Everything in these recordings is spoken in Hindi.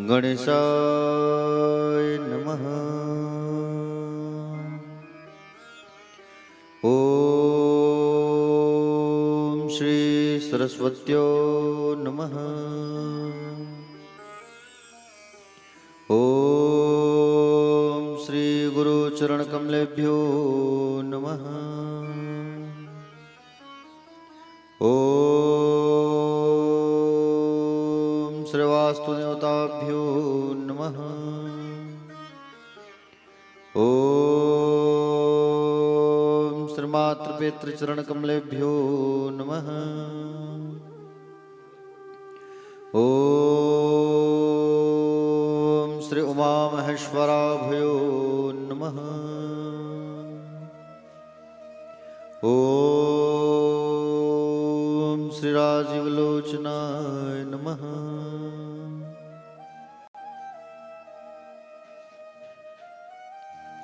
गणेशाय नमः। ओम श्री सरस्वत्यो नमः। ओम श्री गुरु चरण कमलेभ्यो नमः। ओम श्री वास्तु देवताभ्यो नमः। ओम श्री मातृपितृ चरण कमलेभ्यो नमः। ओम श्री उमा महेश्वराभ्यो नमः। ओम श्री राजीवलोचनाय नमः।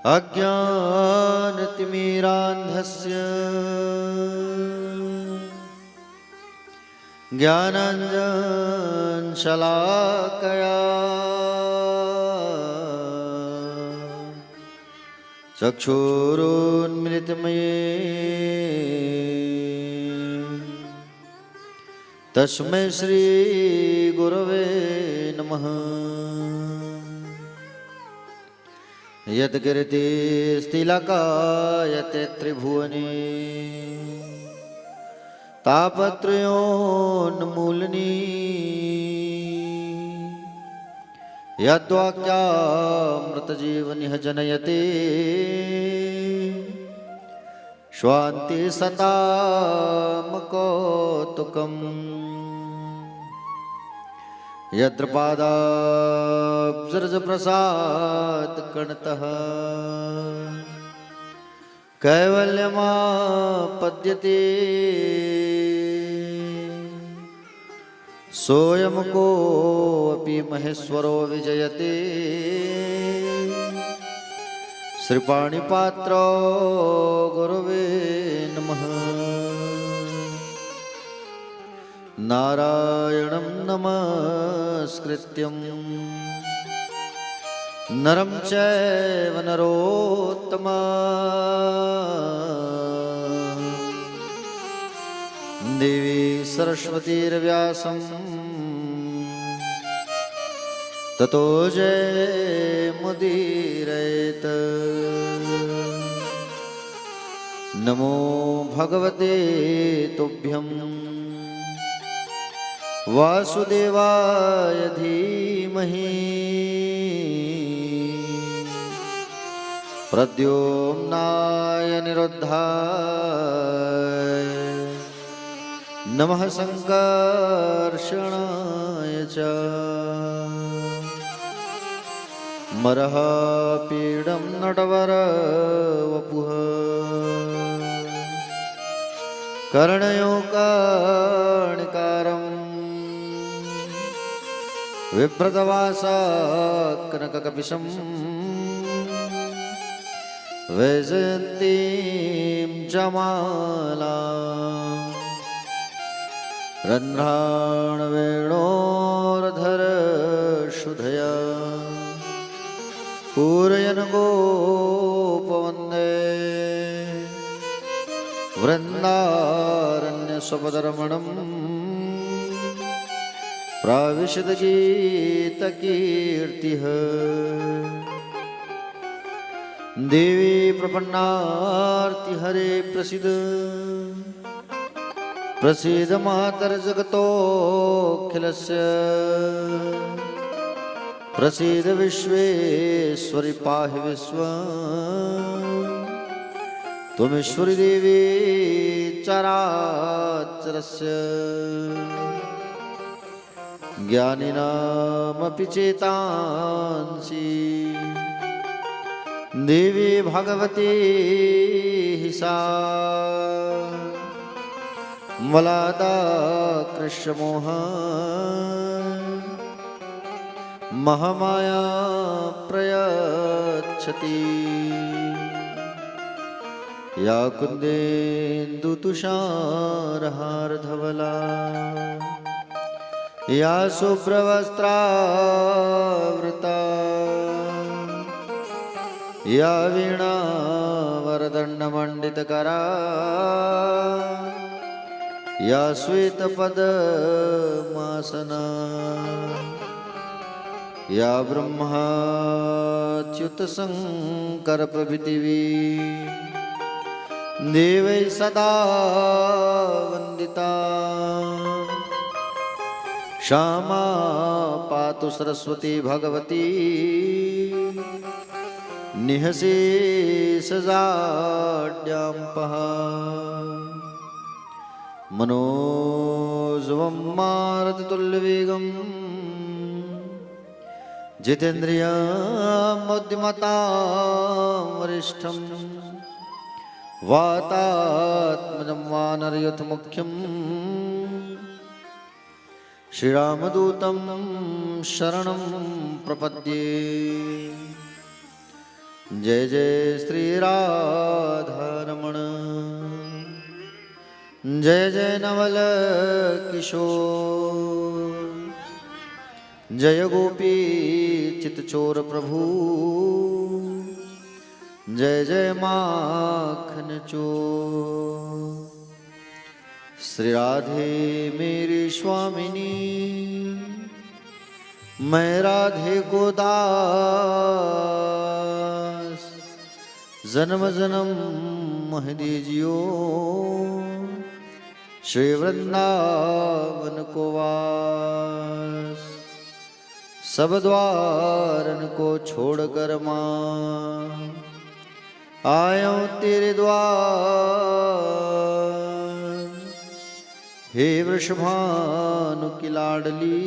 अज्ञानतिमिरान्धस्य ज्ञानाञ्जनशलाकया चक्षुरुन्मिलितं येन तस्मै श्री गुरवे नमः। यद्गिरितिस्तिलकायते त्रिभुवने तापत्रयोन्मूलनी यद्वाक्यामृतजीवनिह जनयते स्वान्ति सतामकौतुकम् यत्र पादाब्जरजप्रसादकणतः कैवल्यमापद्यते सोऽयं कोऽपि महेश्वरो विजयते श्रीपाणिपात्रो गुरवे नमः। नारायणं नमस्कृत्यं नरं चैव नरोत्तमं देवी सरस्वतीर्व्यासं ततो जयमुदीरयेत्। नमो भगवते तुभ्यं वासुदेवाय धीमहि प्रद्युम्नाय निरुद्धाय नमः संकर्षणाय च मरःपीडं नटवरवपुः कर्णयो कर्णिकारम् विभ्रतवासाकनककपिशं वैजयन्तीं जमालां रन्ध्राणवेणोर्धरशुधया पूरयन् गोपवन्दे वृन्दारण्यस्वपदरमणम् प्राविशद्गीतकीर्तिः देवी प्रपन्नार्ति हरे प्रसीद प्रसीद मातर जगतोऽखिलस्य प्रसीद विश्वेश्वरि पाहि विश्वम् त्वमीश्वरी देवी चराचरस्य ज्ञानिनामपि चेतांसि देवी भगवती सा मलादा कृष्णमोह महामाया प्रयच्छति या कुन्देन्दुतुषारहारधवला या शुभ्रवस्त्रावृता या वीणावरदण्डमण्डितकरा या श्वेतपद्मासना या ब्रह्माच्युतशङ्करप्रभृतिवी देवै सदा वन्दिता क्षमा पातु सरस्वती भगवती निःशेषजाड्याम्पः मनोजवं मारुततुल्यवेगं जितेन्द्रियं बुद्धिमतां वरिष्ठं वातात्मजं वानरयूथमुख्यं श्रीरामदूतं शरणं प्रपद्ये। जय जय श्री राधारमण जय जय नवल किशोर जय गोपी चितचोर प्रभु जय जय माखन चोर। श्री राधे मेरी स्वामिनी मैं राधे को दास जन्म जन्म मोह दीजियो श्री वृंदावन को वास। सब द्वारन को छोड़कर माँ आयो तेरे द्वार। हे वृषभानु की लाडली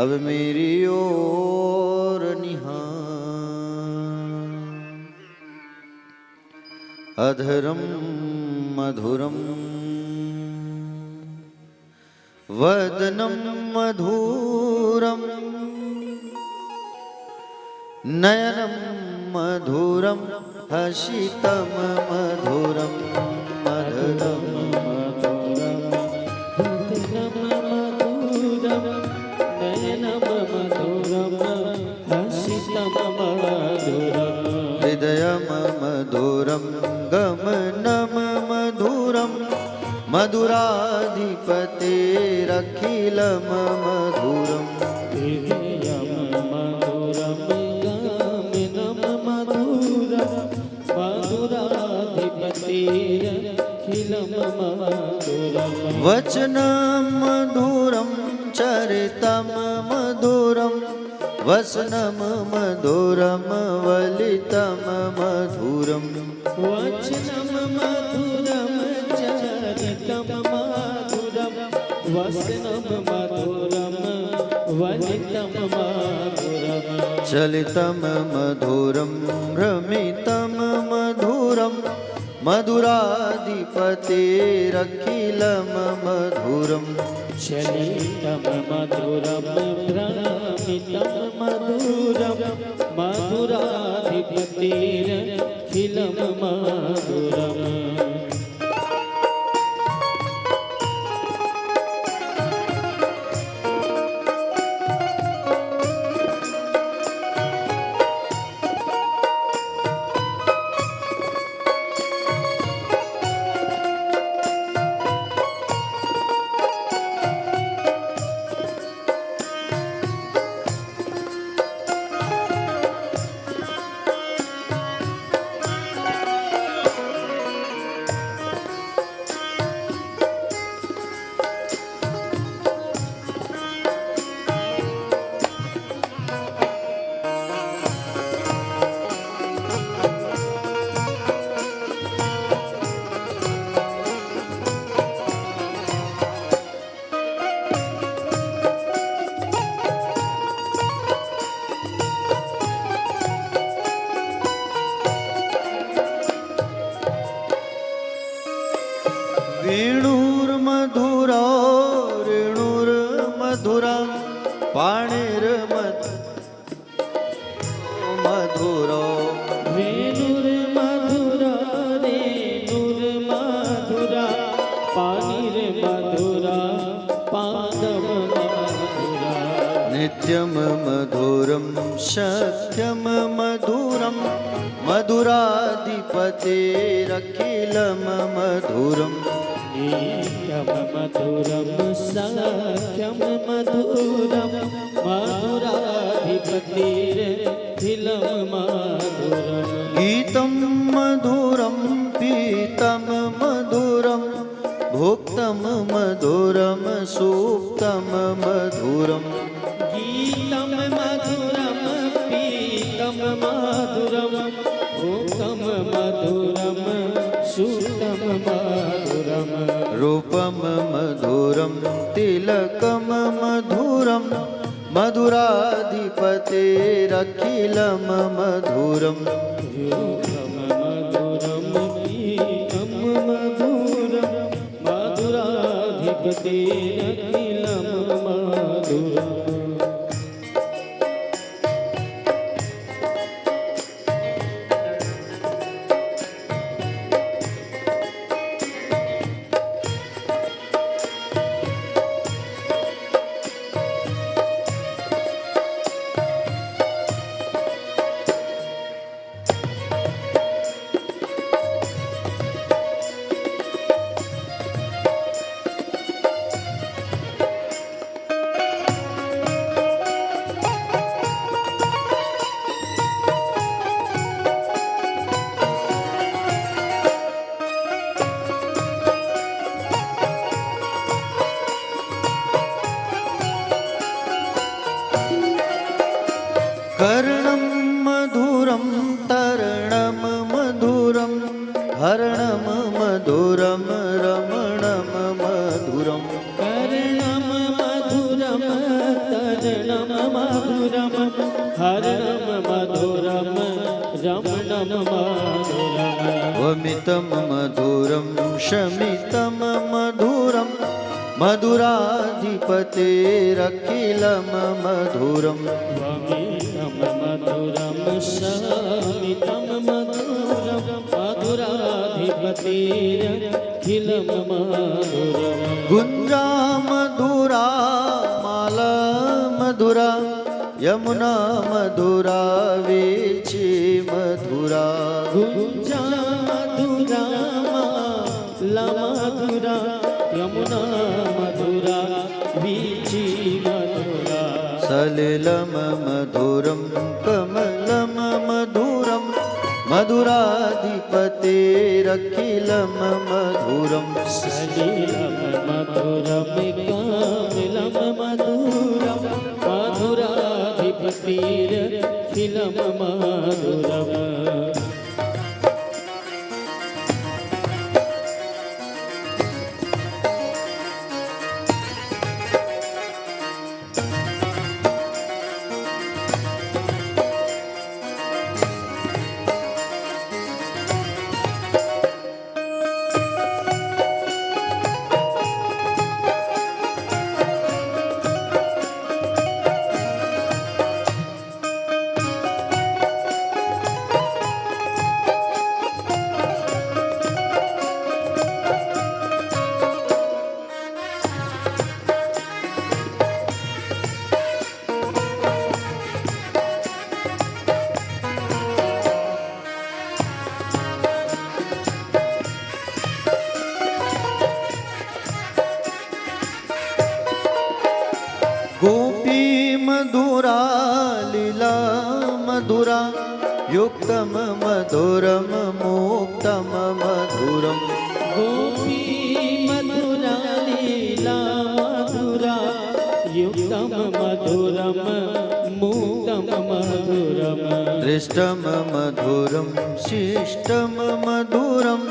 अब मेरी ओर निहार। अधरम मधुरम वदनम मधुरम नयनम मधुरम हसितम मधुरम मधुरम हृदयम मधुरम गमनम मधुरम मधुराधिपतेरखिलम मधुरम। हृदयम मधुरम गमनम मधुरम मधुराधिपतेरखिलम मधुरम। वचनम मधुरम चरितम मधुरम वसनम मधुरम वलितम मधुरम। वचनम मधुरम चरितम मधुरम वसनम मधुरम वलितम मधुरम। चलितम मधुरम भ्रमितम मधुरम मधुराधिपतेरखिलम मधुरम। चलितम मधुरम भ्रमितम मधुरम मधुराधिपतेरखिलम मधुरम। मधुरं सख्यं मधुरं मधुराधिपतेरखिलं मधुरम् नित्यं मधुरं सख्यं मधुरं मधुराधिपतिरखिलं मधुरम् गीतं मधुरं पीतं मधुरं भोक्तं मधुरं सूक्तं मधुरम् गीतं मधुरं पीतं मधुरं भोक्तं मधुरं सूक्तं मधुरम् रूपं मधुरं तिलकं मधुरं मधुराधिपतेरखिलं मधुरम् रूपं मधुरं गीतं मधुरं मधुराधिपतेरखिलं मधुरम् कर्णं मधुरं तरणं मधुरं हरणं मधुरं रमणं मधुरम् कर्णं मधुरं तरणं मधुरं हरणं मधुरं रमणं मधुरम् वमितं मधुरं शमितं मधुरं मधुराधिपतेरखिलं मधुरम् वमितं मधुरं शमितं मधुरं मधुराधिपतिरखिलं मधुरम् गुञ्जा मधुरा माला मधुरा यमुना मधुरा वीची मधुरा गुञ्जा मधुरा माला मधुरा यमुना मधुरा वीची मधुरा सलिलं मधुरं कमलं मधुरं मधुराधिपतेरखिलं मधुरम् सलिलं मधुरं कमलं मधुरं मधुराधिपतिरखिलं मधुरम् गोपी मधुरा लीला मधुरा युक्तं मधुरं मुक्तं मधुरम् गोपी मधुरा लीला मधुरा युक्तं मधुरं मुक्तं मधुरम् दृष्टं मधुरं शिष्टं मधुरं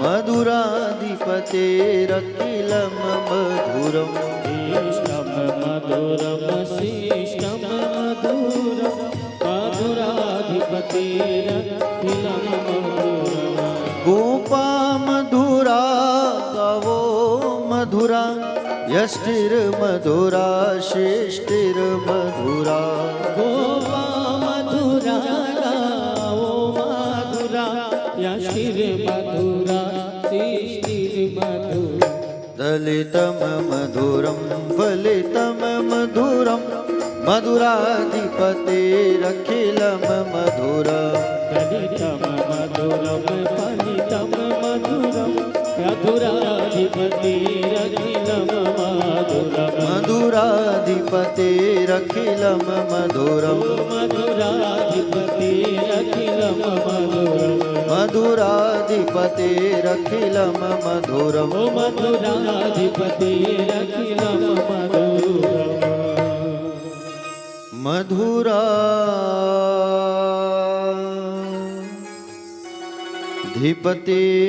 मधुराधिपतेरखिलं मधुरम् इष्टं मधुरं शिष्टं मधुरं मधुराधिपतिरखिलं मधुरम् गोपा मधुरा गावो मधुरा यष्टिर्मधुरा शिष्टिर्मधुरा गोपा मधुरा गावो मधुरा यष्टिर्मधुरा शिष्टिर्मधुरा दलितं मधुरं फलितं मधुरं मधुराधिपतिरखिलं मधुरम् ललितं मधुरं फलितं मधुरं मधुराधिपतिरखिलं मधुरं मधुराधिपतिरखिलं मधुरम् मधुराधिपतिरखिलं मधुरं मधुराधिपतिरखिलं मधुरम् मधुराधिपतिरखिलं मधुरं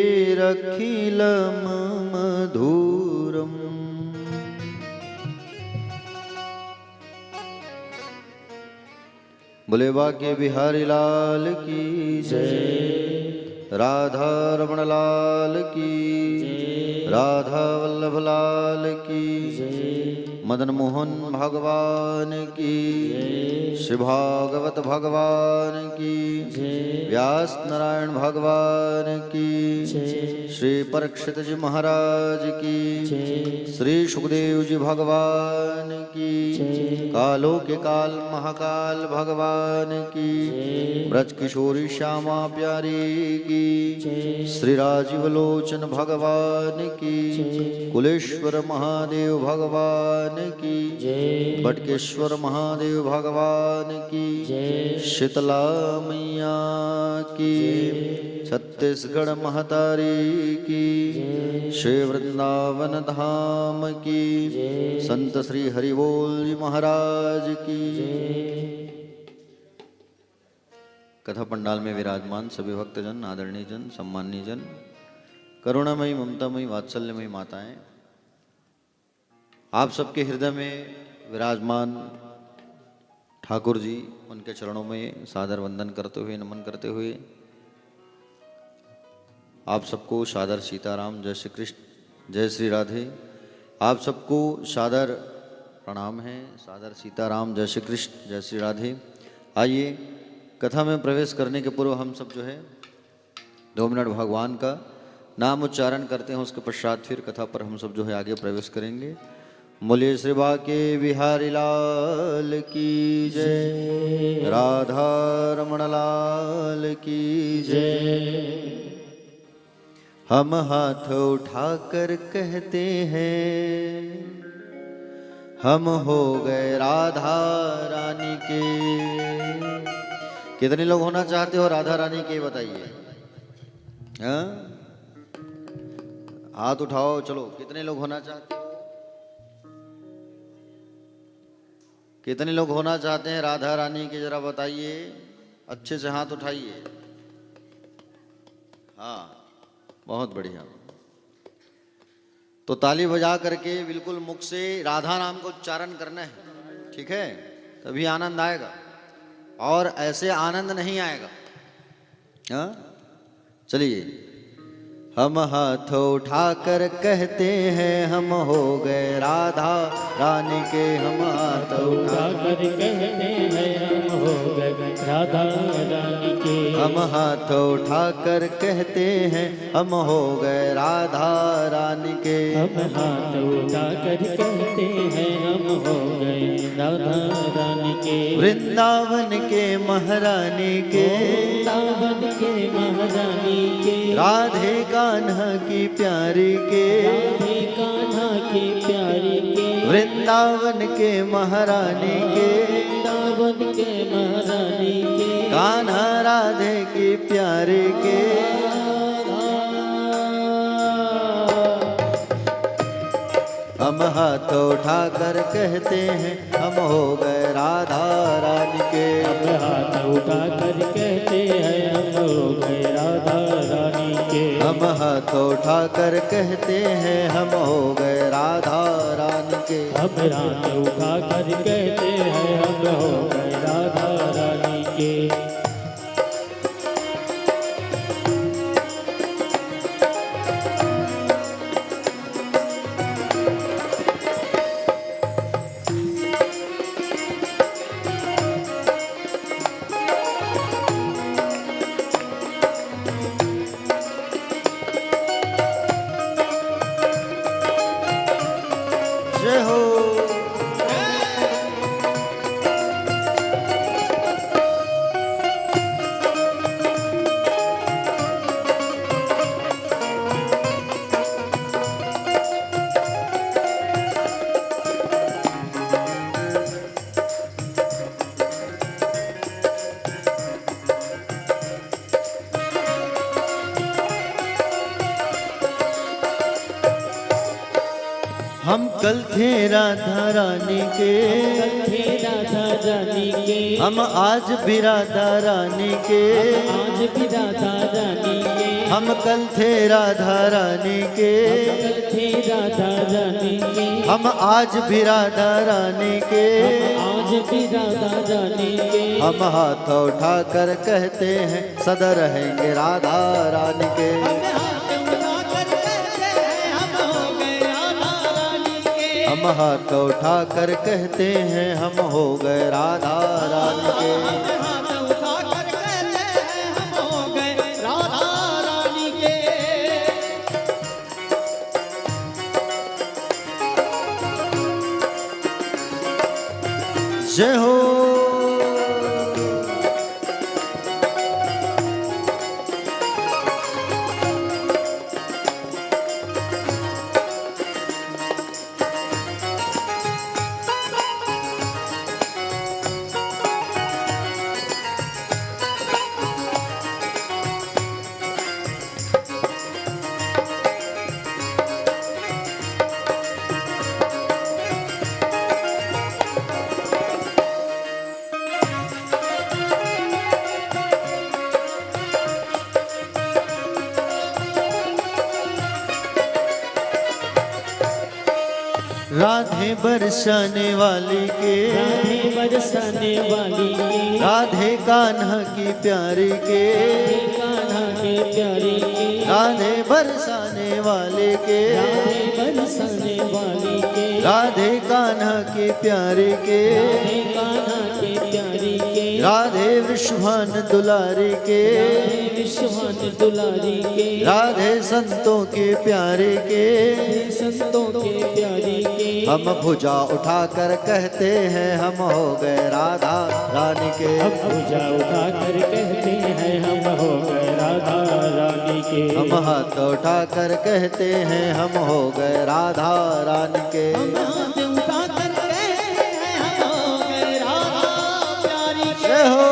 मधुराधिपतिरखिलं मधुरम्। बोले बाके बिहारी लाल की जय, राधा रमण लाल की, राधा वल्लभ लाल की, मदन मोहन भगवान की, श्री भागवत भगवान की, व्यास नारायण भगवान की, श्री परीक्षित जी महाराज की, श्री सुखदेव जी भगवान की, कालों के काल महाकाल भगवान की, ब्रज किशोरी श्यामा प्यारी की, श्री राजीव लोचन भगवान की, कुलेश्वर महादेव भगवान की, बटकेश्वर महादेव भगवान की, शीतला मैया की, छत्तीसगढ़ महतारी की, श्री वृंदावन धाम की, संत श्री हरिबोल जी महाराज की। कथा पंडाल में विराजमान सभी भक्तजन, आदरणीय जन, सम्माननीय जन, करुणामयी ममतामयी वात्सल्यमयी माताएं, आप सबके हृदय में विराजमान ठाकुर जी, उनके चरणों में सादर वंदन करते हुए, नमन करते हुए आप सबको सादर सीताराम, जय श्री कृष्ण, जय श्री राधे। आप सबको सादर प्रणाम है, सादर सीताराम, जय श्री कृष्ण, जय श्री राधे। आइए कथा में प्रवेश करने के पूर्व हम सब जो है 2 मिनट भगवान का नाम उच्चारण करते हैं, उसके पश्चात फिर कथा पर हम सब जो है आगे प्रवेश करेंगे। बोलिए श्री बाके बिहारी लाल की जय, राधा रमण लाल की जय। हम हाथ उठाकर कहते हैं, हम हो गए राधा रानी के। कितने लोग होना चाहते हो राधा रानी के, बताइए। हाँ, हाथ उठाओ, चलो। कितने लोग होना चाहते हो? कितने लोग होना चाहते हैं राधा रानी के, जरा बताइए, अच्छे से हाथ उठाइए। हाँ, बहुत बढ़िया। तो ताली बजा करके बिल्कुल मुख से राधा नाम को उच्चारण करना है, ठीक है? तभी आनंद आएगा, और ऐसे आनंद नहीं आएगा। हाँ, चलिए। हम हाथ उठाकर कहते हैं, हम हो गए राधा रानी के। हम हाथ उठाकर कहते हैं, हम हो गए राधा रानी के। हम हाथ उठाकर कहते हैं, हम हो गए राधा रानी के। हम हाथ उठाकर कहते हैं, हम हो गए राधा रानी के। वृंदावन के महारानी के, वृंदावन के महारानी के, राधे कान्हा की प्यारी के, राधे कान्हा की प्यारी के। वृंदावन के महारानी के, वृंदावन के महारानी के, कान्हा राधे की प्यारी के। हम हाथ उठाकर कहते हैं, हम हो गए राधा रानी के। हम हाथ उठाकर कहते हैं, हम हो गए राधा रानी के। हम हाथ उठाकर कहते हैं, हम हो गए राधा रानी के। हम हाथ उठाकर कहते हैं, हम हो गए राधा रानी के। जय हो। कल थे राधा रानी के, थे राधा रानी के, हम आज भी राधा रानी के, आज भी राधा रानी के, हम कल थे राधा रानी के, कल थे राधा रानी के, हम आज भी राधा रानी के, आज भी राधा रानी के, हम हाथ उठा कर कहते हैं सदा रहेंगे राधा रानी के। हम हाथ उठा कर कहते हैं हम हो गए राधा रानी के। जय हो राधे बरसाने वाली के, राधे बरसाने वाली के, राधे कान्हा की प्यारी के, कान्हा के प्यारी के, राधे बरसाने वाले के, राधे बरसाने वाली के, राधे कान्हा की प्यारी के, राधे कान्हा के प्यारी के, राधे विश्वान दुलारी के, राधे विश्वान दुलारी के, राधे संतों के प्यारे के, संतों के प्यारी के, हम भुजा उठाकर कहते हैं हम हो गए राधा रानी के। हम भुजा उठाकर कहते हैं हम हो गए राधा रानी के, हम हाथ उठाकर कहते हैं हम हो गए राधा रानी के। हाथ उठाकर कहते हैं हम हो गए राधा प्यारी के। जय हो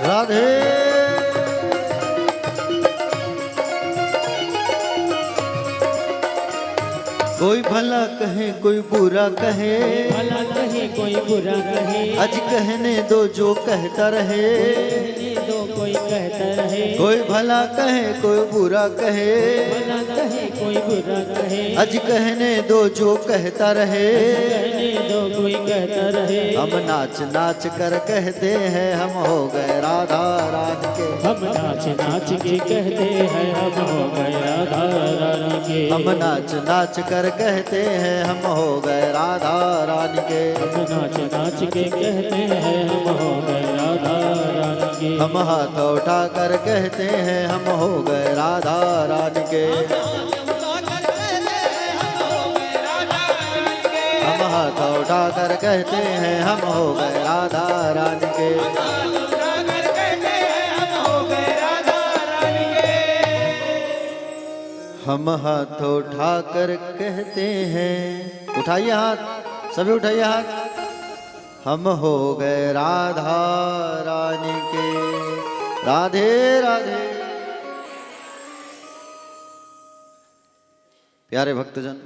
राधे। कोई भला कहे कोई बुरा कहे, भला कहे कोई बुरा कहे, आज कहने दो जो कहता रहे। कहने दो कोई कहता रहे, कोई भला कहे कोई बुरा कहे, भला कहे कोई बुरा कहे, आज कहने दो जो कहता रहे। कहने दो कोई कहता रहे, हम नाच नाच कर कहते हैं हम हो गए राधा रानी के। हम नाच नाच के कहते हैं हम हो गए राधा रानी के, हम नाच नाच कर कहते हैं हम हो गए राधा रानी के। हम नाच नाच के कहते हैं हम हो गए राधा रानी के, हम हाथ उठा कर कहते हैं हम हो गए राधा रानी के। हम हाथ उठा कर कहते हैं हम हो गए राधा रानी के। हम हाथ उठा कर कहते हैं, उठाइए हाथ, सभी उठाइए हाथ। हम हो गए राधा रानी के। राधे राधे। प्यारे भक्तजन,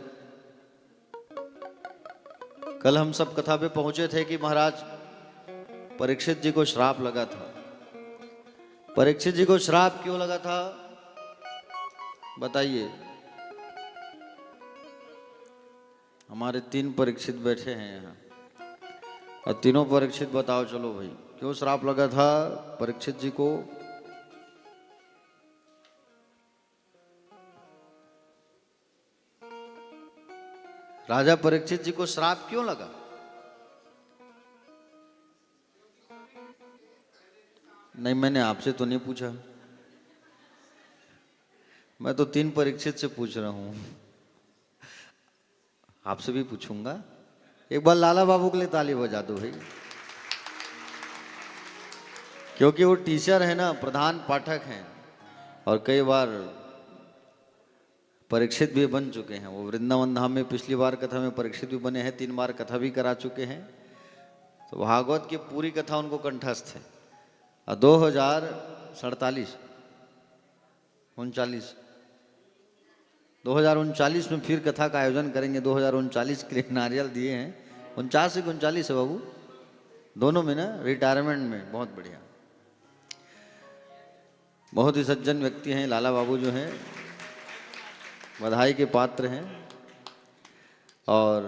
कल हम सब कथा पे पहुंचे थे कि महाराज परीक्षित जी को श्राप लगा था। परीक्षित जी को श्राप क्यों लगा था बताइए। हमारे 3 परीक्षित बैठे हैं यहाँ और तीनों परीक्षित बताओ चलो भाई क्यों श्राप लगा था परीक्षित जी को। राजा परीक्षित जी को श्राप क्यों लगा नहीं, मैंने आपसे तो नहीं पूछा, मैं तो 3 परीक्षित से पूछ रहा हूं, आपसे भी पूछूंगा। एक बार लाला बाबू के लिए ताली बजा दो भाई, क्योंकि वो टीचर है ना, प्रधान पाठक हैं और कई बार परीक्षित भी बन चुके हैं। वो वृंदावन धाम में पिछली बार कथा में परीक्षित भी बने हैं, 3 बार कथा भी करा चुके हैं, तो भागवत की पूरी कथा उनको कंठस्थ है। और 2039 में फिर कथा का आयोजन करेंगे। 2039 के लिए नारियल दिए हैं, 49 से 39 है बाबू, दोनों में ना, रिटायरमेंट में। बहुत बढ़िया, बहुत ही सज्जन व्यक्ति हैं लाला बाबू जो हैं, बधाई के पात्र हैं। और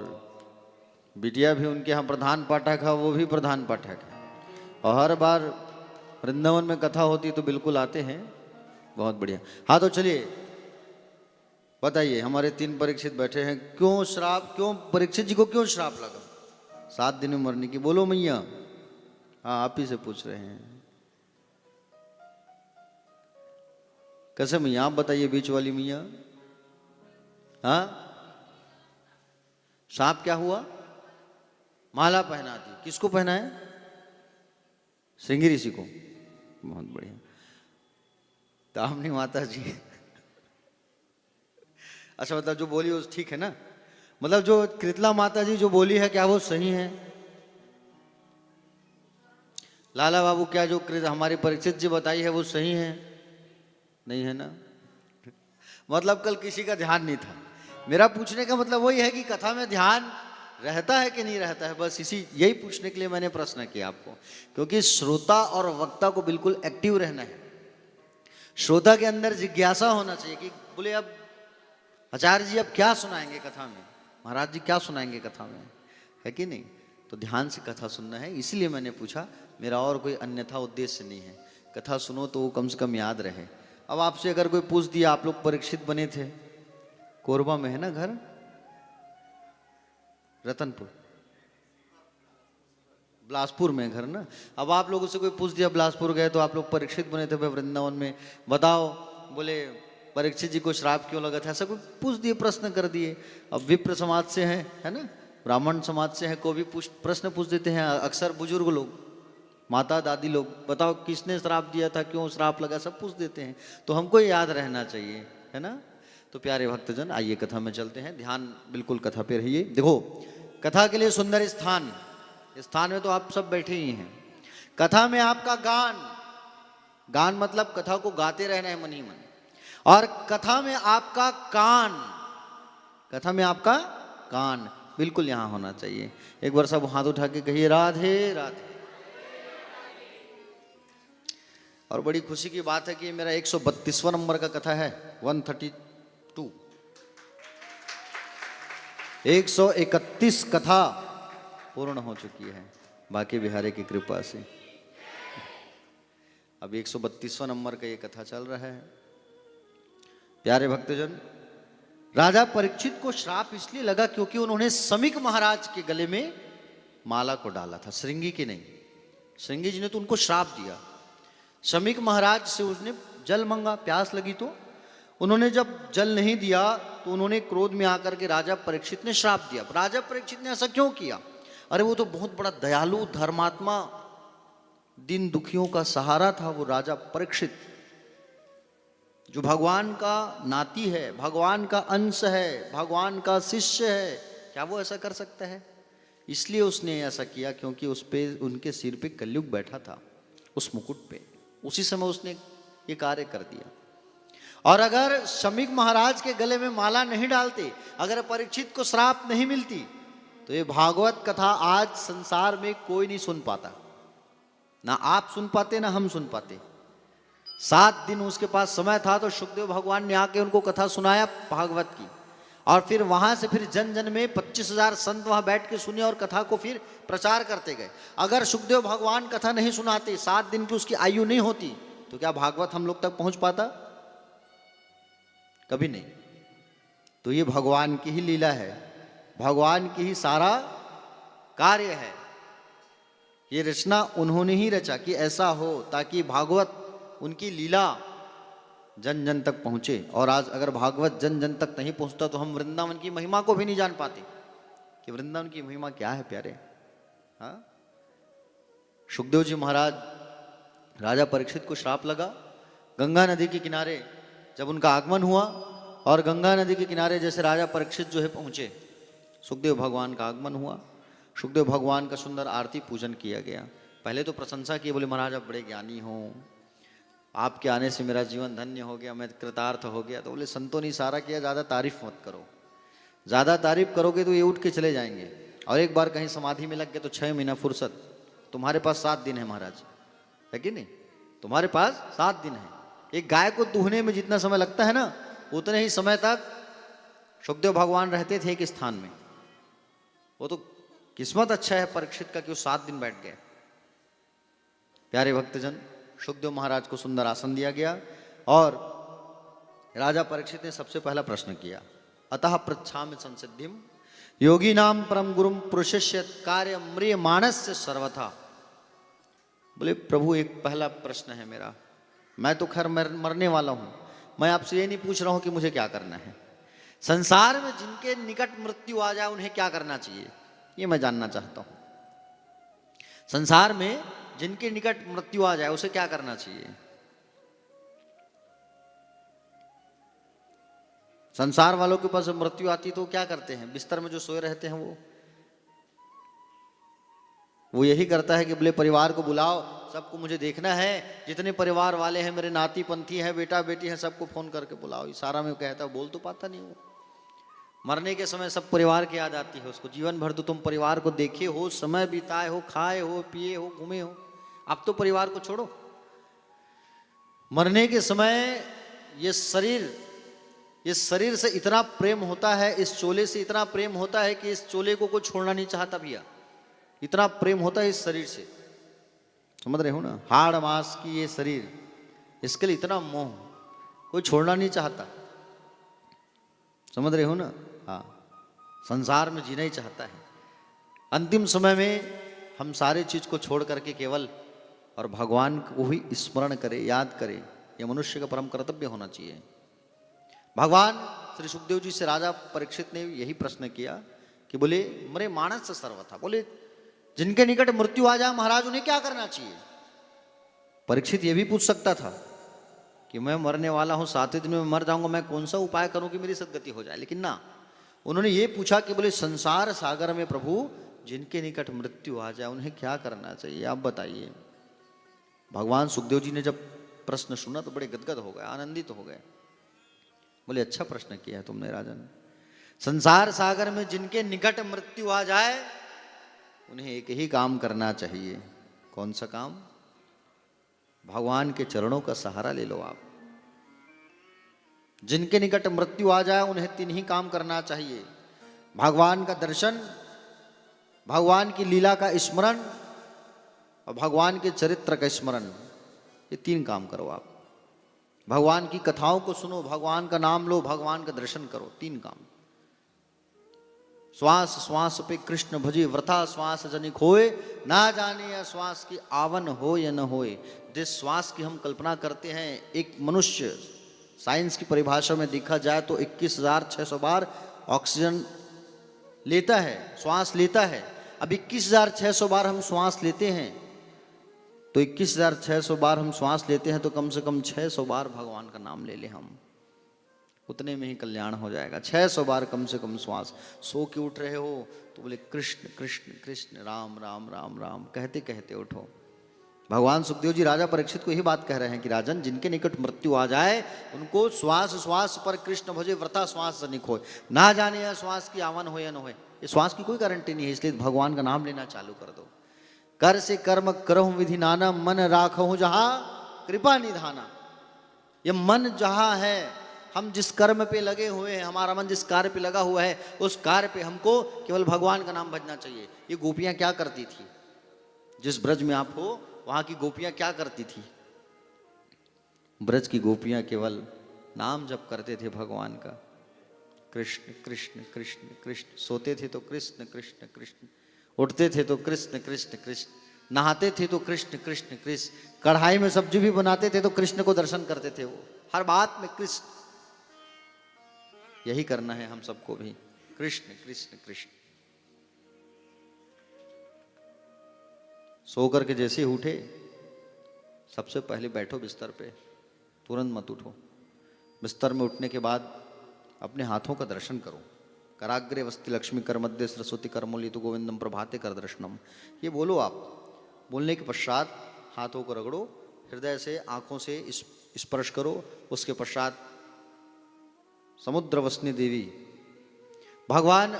बिटिया भी उनके यहाँ प्रधान पाठक है, वो भी प्रधान पाठक है, और हर बार वृंदावन में कथा होती तो बिल्कुल आते हैं। बहुत बढ़िया। हाँ तो चलिए बताइए, हमारे 3 परीक्षित बैठे हैं, क्यों श्राप, क्यों परीक्षित जी को क्यों श्राप लगा 7 दिन में मरने की? बोलो मैया। हाँ, आप ही से पूछ रहे हैं। कैसे मैया, आप बताइए, बीच वाली मैया। हाँ, सांप क्या हुआ? माला पहना दी। किसको पहनाए? श्रृंगी ऋषि को। बहुत बढ़िया। तामनी माता जी अच्छा, मतलब जो बोली वो ठीक है ना? मतलब जो कृतला माता जी जो बोली है, क्या वो सही है? लाला बाबू, क्या जो हमारे परीक्षित जी बताई है वो सही है? नहीं है ना? मतलब कल किसी का ध्यान नहीं था। मेरा पूछने का मतलब वही है कि कथा में ध्यान रहता है कि नहीं रहता है, बस यही पूछने के लिए मैंने प्रश्न किया आपको, क्योंकि श्रोता और वक्ता को बिल्कुल एक्टिव रहना है। श्रोता के अंदर जिज्ञासा होना चाहिए कि बोले अब आचार्य जी अब क्या सुनाएंगे कथा में, महाराज जी क्या सुनाएंगे कथा में, है कि नहीं? तो ध्यान से कथा सुनना है, इसलिए मैंने पूछा, मेरा और कोई अन्यथा उद्देश्य नहीं है। कथा सुनो तो वो कम से कम याद रहे। अब आपसे अगर कोई पूछ दिया, आप लोग परीक्षित बने थे, कोरबा में है ना घर, रतनपुर, बिलासपुर में घर ना। अब आप लोगों से कोई पूछ दिया, बिलासपुर गए तो आप लोग परीक्षित बने थे वृंदावन में, बताओ, बोले परीक्षित जी को श्राप क्यों लगा था? ऐसा कोई पूछ दिए, प्रश्न कर दिए। अब विप्र समाज से है ना, ब्राह्मण समाज से है, कोई भी प्रश्न पूछ देते हैं, अक्सर बुजुर्ग लोग, माता दादी लोग, बताओ किसने श्राप दिया था, क्यों श्राप लगा, सब पूछ देते हैं, तो हमको याद रहना चाहिए, है ना? तो प्यारे भक्तजन, आइए कथा में चलते हैं, ध्यान बिल्कुल कथा पे रहिए। देखो, कथा के लिए सुंदर स्थान में तो आप सब बैठे ही हैं। कथा में आपका गान मतलब कथा को गाते रहना है मन ही मन, और कथा में आपका कान बिल्कुल यहां होना चाहिए। एक बार सब हाथ उठा के कहिए, राधे राधे। और बड़ी खुशी की बात है कि मेरा 132वां नंबर का कथा है, 132, 131 कथा पूर्ण हो चुकी है बाकी बिहारी की कृपा से। अब 132वां नंबर का ये कथा चल रहा है। प्यारे भक्तजन, राजा परीक्षित को श्राप इसलिए लगा क्योंकि उन्होंने समीक महाराज के गले में माला को डाला था, श्रृंगी की नहीं। श्रृंगी जी ने तो उनको श्राप दिया। समीक महाराज से उसने जल मांगा, प्यास लगी, तो उन्होंने जब जल नहीं दिया तो उन्होंने क्रोध में आकर के राजा परीक्षित ने श्राप दिया। राजा परीक्षित ने ऐसा क्यों किया? अरे वो तो बहुत बड़ा दयालु धर्मात्मा, दिन दुखियों का सहारा था वो राजा परीक्षित, जो भगवान का नाती है, भगवान का अंश है, भगवान का शिष्य है। क्या वो ऐसा कर सकता है? इसलिए उसने ऐसा किया क्योंकि उस पे, उनके सिर पे कलयुग बैठा था, उस मुकुट पे, उसी समय उसने ये कार्य कर दिया। और अगर समीक महाराज के गले में माला नहीं डालते, अगर परीक्षित को श्राप नहीं मिलती, तो ये भागवत कथा आज संसार में कोई नहीं सुन पाता, ना आप सुन पाते ना हम सुन पाते। 7 दिन उसके पास समय था, तो सुखदेव भगवान ने आके उनको कथा सुनाया भागवत की, और फिर वहां से फिर जन जन में 25,000 संत वहां बैठ के सुने और कथा को फिर प्रचार करते गए। अगर सुखदेव भगवान कथा नहीं सुनाते, 7 दिन की उसकी आयु नहीं होती, तो क्या भागवत हम लोग तक पहुंच पाता? कभी नहीं। तो ये भगवान की ही लीला है, भगवान की ही सारा कार्य है। ये रचना उन्होंने ही रचा कि ऐसा हो ताकि भागवत उनकी लीला जन जन तक पहुंचे। और आज अगर भागवत जन जन तक नहीं पहुंचता तो हम वृंदावन की महिमा को भी नहीं जान पाते कि वृंदावन की महिमा क्या है प्यारे। हाँ, सुखदेव जी महाराज, राजा परीक्षित को श्राप लगा गंगा नदी के किनारे जब उनका आगमन हुआ, और गंगा नदी के किनारे जैसे राजा परीक्षित जो है पहुंचे, सुखदेव भगवान का आगमन हुआ। सुखदेव भगवान का सुंदर आरती पूजन किया गया। पहले तो प्रशंसा की, बोले महाराज आप बड़े ज्ञानी हो, आपके आने से मेरा जीवन धन्य हो गया, मैं कृतार्थ हो गया। तो बोले संतों ने इशारा किया ज़्यादा तारीफ मत करो, ज़्यादा तारीफ करोगे तो ये उठ के चले जाएंगे, और एक बार कहीं समाधि में लग गए तो 6 महीना फुर्सत। तुम्हारे पास 7 दिन है महाराज, है कि नहीं? तुम्हारे पास 7 दिन है। एक गाय को दूहने में जितना समय लगता है ना, उतने ही समय तक सुखदेव भगवान रहते थे एक स्थान में। वो तो किस्मत अच्छा है परीक्षित का कि वो 7 दिन बैठ गए। प्यारे भक्तजन, सुखदेव महाराज को सुंदर आसन दिया गया और राजा परीक्षित ने सबसे पहला प्रश्न किया, अतः पृच्छामि संसिद्धिम योगी नाम परम गुरुम पुरुषस्य कार्य म्रिय मानस्य सर्वथा। बोले प्रभु एक पहला प्रश्न है मेरा, मैं तो खैर मरने वाला हूं, मैं आपसे ये नहीं पूछ रहा हूं कि मुझे क्या करना है। संसार में जिनके निकट मृत्यु आ जाए उन्हें क्या करना चाहिए, ये मैं जानना चाहता हूं। संसार में जिनके निकट मृत्यु आ जाए उसे क्या करना चाहिए। संसार वालों के पास मृत्यु आती तो क्या करते हैं, बिस्तर में जो सोए रहते हैं वो यही करता है कि बोले परिवार को बुलाओ, सबको मुझे देखना है, जितने परिवार वाले हैं, मेरे नाती पंथी हैं, बेटा बेटी हैं, सबको फोन करके बुलाओ। इशारा में कहता है, बोल तो पाता नहीं वो। मरने के समय सब परिवार की याद आती है उसको। जीवन भर तो तुम परिवार को देखे हो, समय बिताए हो, खाए हो, पिए हो, घूमे हो, अब तो परिवार को छोड़ो। मरने के समय ये शरीर से इतना प्रेम होता है, इस चोले से इतना प्रेम होता है कि इस चोले को कोई छोड़ना नहीं चाहता भैया। इतना प्रेम होता है इस शरीर से, समझ रहे हो ना। हाड़ मांस की ये शरीर, इसके लिए इतना मोह, कोई छोड़ना नहीं चाहता, समझ रहे हो ना। हाँ, संसार में जीना ही चाहता है। अंतिम समय में हम सारे चीज को छोड़ करके केवल और भगवान को ही स्मरण करे, याद करे, ये मनुष्य का परम कर्तव्य होना चाहिए। भगवान श्री सुखदेव जी से राजा परीक्षित ने यही प्रश्न किया कि बोले मरे मानस से सर्वथा, बोले जिनके निकट मृत्यु आ जाए महाराज उन्हें क्या करना चाहिए। परीक्षित ये भी पूछ सकता था कि मैं मरने वाला हूं, 7 दिन में मर जाऊंगा, मैं कौन सा उपाय करूं कि मेरी सदगति हो जाए। लेकिन ना, उन्होंने ये पूछा कि बोले संसार सागर में प्रभु जिनके निकट मृत्यु आ जाए उन्हें क्या करना चाहिए, आप बताइए। भगवान सुखदेव जी ने जब प्रश्न सुना तो बड़े गदगद हो गए, आनंदित हो गए। बोले अच्छा प्रश्न किया है तुमने राजन। संसार सागर में जिनके निकट मृत्यु आ जाए उन्हें एक ही काम करना चाहिए। कौन सा काम? भगवान के चरणों का सहारा ले लो आप। जिनके निकट मृत्यु आ जाए उन्हें 3 ही काम करना चाहिए, भगवान का दर्शन, भगवान की लीला का स्मरण और भगवान के चरित्र का स्मरण। ये 3 काम करो आप। भगवान की कथाओं को सुनो, भगवान का नाम लो, भगवान का दर्शन करो, 3 काम। श्वास श्वास पे कृष्ण भजे व्रथा श्वास जनिक होए, ना जाने या श्वास की आवन हो या न होए। जिस श्वास की हम कल्पना करते हैं, एक मनुष्य साइंस की परिभाषा में देखा जाए तो 21,600 बार ऑक्सीजन लेता है, श्वास लेता है। अब 21,600 बार हम श्वास लेते हैं तो 21,600 बार हम श्वास लेते हैं तो कम से कम 600 बार भगवान का नाम ले लें हम, उतने में ही कल्याण हो जाएगा। 600 बार कम से कम श्वास। सो के उठ रहे हो तो बोले कृष्ण कृष्ण कृष्ण, राम राम राम राम कहते कहते उठो। भगवान सुखदेव जी राजा परीक्षित को यही बात कह रहे हैं कि राजन जिनके निकट मृत्यु आ जाए उनको श्वास श्वास पर कृष्ण भजे व्रता श्वास जनिक होए, ना जाने या श्वास की आवन हो या न हो। ये श्वास की कोई गारंटी नहीं है, इसलिए भगवान का नाम लेना चालू कर दो। कर से कर्म करहु विधि नाना, मन राखहु जहाँ कृपा निधाना। ये मन जहाँ है, हम जिस कर्म पे लगे हुए हैं, हमारा मन जिस कार्य पे लगा हुआ है, उस कार्य पे हमको केवल भगवान का नाम भजना चाहिए। ये गोपियां क्या करती थी, जिस ब्रज में आप हो वहां की गोपियां क्या करती थी? ब्रज की गोपियां केवल नाम जप करते थे भगवान का, कृष्ण कृष्ण कृष्ण कृष्ण। सोते थे तो कृष्ण कृष्ण कृष्ण, उठते थे तो कृष्ण कृष्ण कृष्ण, नहाते थे तो कृष्ण कृष्ण कृष्ण, कढ़ाई में सब्जी भी बनाते थे तो कृष्ण को दर्शन करते थे वो, हर बात में कृष्ण। यही करना है हम सबको भी, कृष्ण कृष्ण कृष्ण। सो करके जैसे ही उठे, सबसे पहले बैठो बिस्तर पे, तुरंत मत उठो। बिस्तर में उठने के बाद अपने हाथों का दर्शन करो। कराग्रे वस्ति लक्ष्मी कर मध्य सरस्वती कर मूली तो गोविंदम प्रभाते कर दर्शनम, ये बोलो आप। बोलने के पश्चात हाथों को रगड़ो, हृदय से आंखों से स्पर्श करो। उसके पश्चात समुद्र वसनी देवी भगवान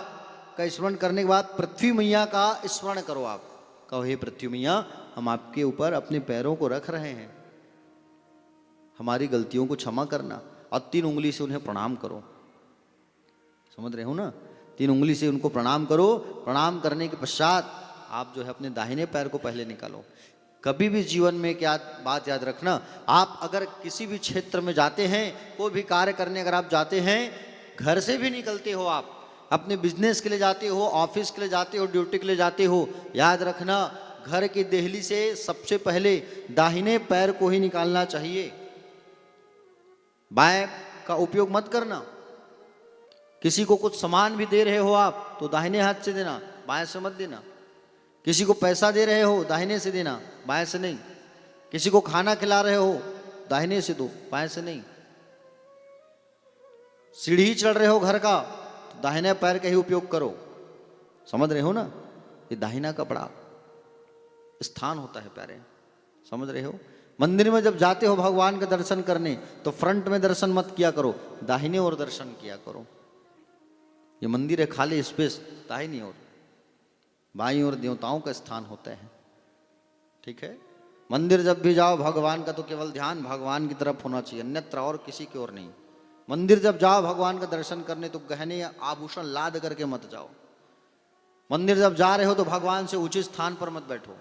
का स्मरण करने के बाद पृथ्वी मैया का स्मरण करो। आप कहो, हे पृथ्वी मैया, हम आपके ऊपर अपने पैरों को रख रहे हैं, हमारी गलतियों को क्षमा करना। और 3 उंगली से उन्हें प्रणाम करो। समझ रहे हो ना? 3 उंगली से उनको प्रणाम करो। प्रणाम करने के पश्चात आप जो है अपने दाहिने पैर को पहले निकालो। कभी भी जीवन में क्या बात याद रखना, आप अगर किसी भी क्षेत्र में जाते हैं, कोई भी कार्य करने अगर आप जाते हैं, घर से भी निकलते हो, आप अपने बिजनेस के लिए जाते हो, ऑफिस के लिए जाते हो, ड्यूटी के लिए जाते हो, याद रखना घर की देहली से सबसे पहले दाहिने पैर को ही निकालना चाहिए। बाएं का उपयोग मत करना। किसी को कुछ सामान भी दे रहे हो आप तो दाहिने हाथ से देना, बाएं से मत देना। किसी को पैसा दे रहे हो दाहिने से देना, बाएं से नहीं। किसी को खाना खिला रहे हो दाहिने से दो, बाएं से नहीं। सीढ़ी चढ़ रहे हो घर का तो दाहिने पैर का ही उपयोग करो। समझ रहे हो ना? ये दाहिना कपड़ा स्थान होता है प्यारे, समझ रहे हो? मंदिर में जब जाते हो भगवान का दर्शन करने तो फ्रंट में दर्शन मत किया करो, दाहिने ओर दर्शन किया करो। ये मंदिर है खाली स्पेस, दाहिनी ओर। बाईं ओर देवताओं का स्थान होता है, ठीक है? मंदिर जब भी जाओ भगवान का तो केवल ध्यान भगवान की तरफ होना चाहिए, अन्यत्र और किसी की ओर नहीं। मंदिर जब जाओ भगवान का दर्शन करने तो गहने आभूषण लाद करके मत जाओ। मंदिर जब जा रहे हो तो भगवान से उचित स्थान पर मत बैठो।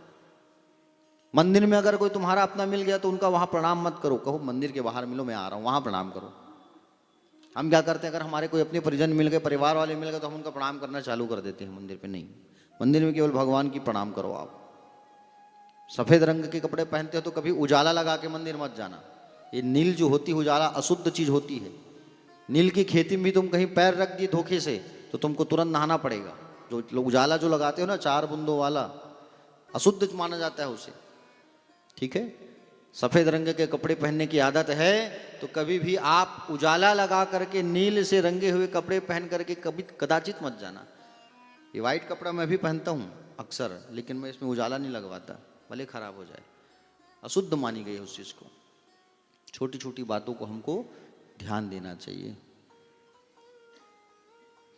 मंदिर में अगर कोई तुम्हारा अपना मिल गया तो उनका वहां प्रणाम मत करो, कहो मंदिर के बाहर मिलो, मैं आ रहा हूं, वहां प्रणाम करो। हम क्या करते हैं, अगर हमारे कोई अपने परिजन मिल गए, परिवार वाले मिल गए तो हम उनका प्रणाम करना चालू कर देते हैं। मंदिर पे नहीं, मंदिर में केवल भगवान की प्रणाम करो आप। सफेद रंग के कपड़े पहनते हो तो कभी उजाला लगा के मंदिर मत जाना। ये नील जो होती है उजाला अशुद्ध चीज होती है। नील की खेती में भी तुम कहीं पैर रख दिए धोखे से तो तुमको तुरंत नहाना पड़ेगा। जो लोग उजाला जो लगाते हो ना 4 बूंदों वाला, अशुद्ध माना जाता है उसे, ठीक है? सफेद रंग के कपड़े पहनने की आदत है तो कभी भी आप उजाला लगा करके नील से रंगे हुए कपड़े पहन करके कभी कदाचित मत जाना। ये वाइट कपड़ा मैं भी पहनता हूँ अक्सर, लेकिन मैं इसमें उजाला नहीं लगवाता, भले खराब हो जाए। अशुद्ध मानी गई है उस चीज को। छोटी छोटी बातों को हमको ध्यान देना चाहिए,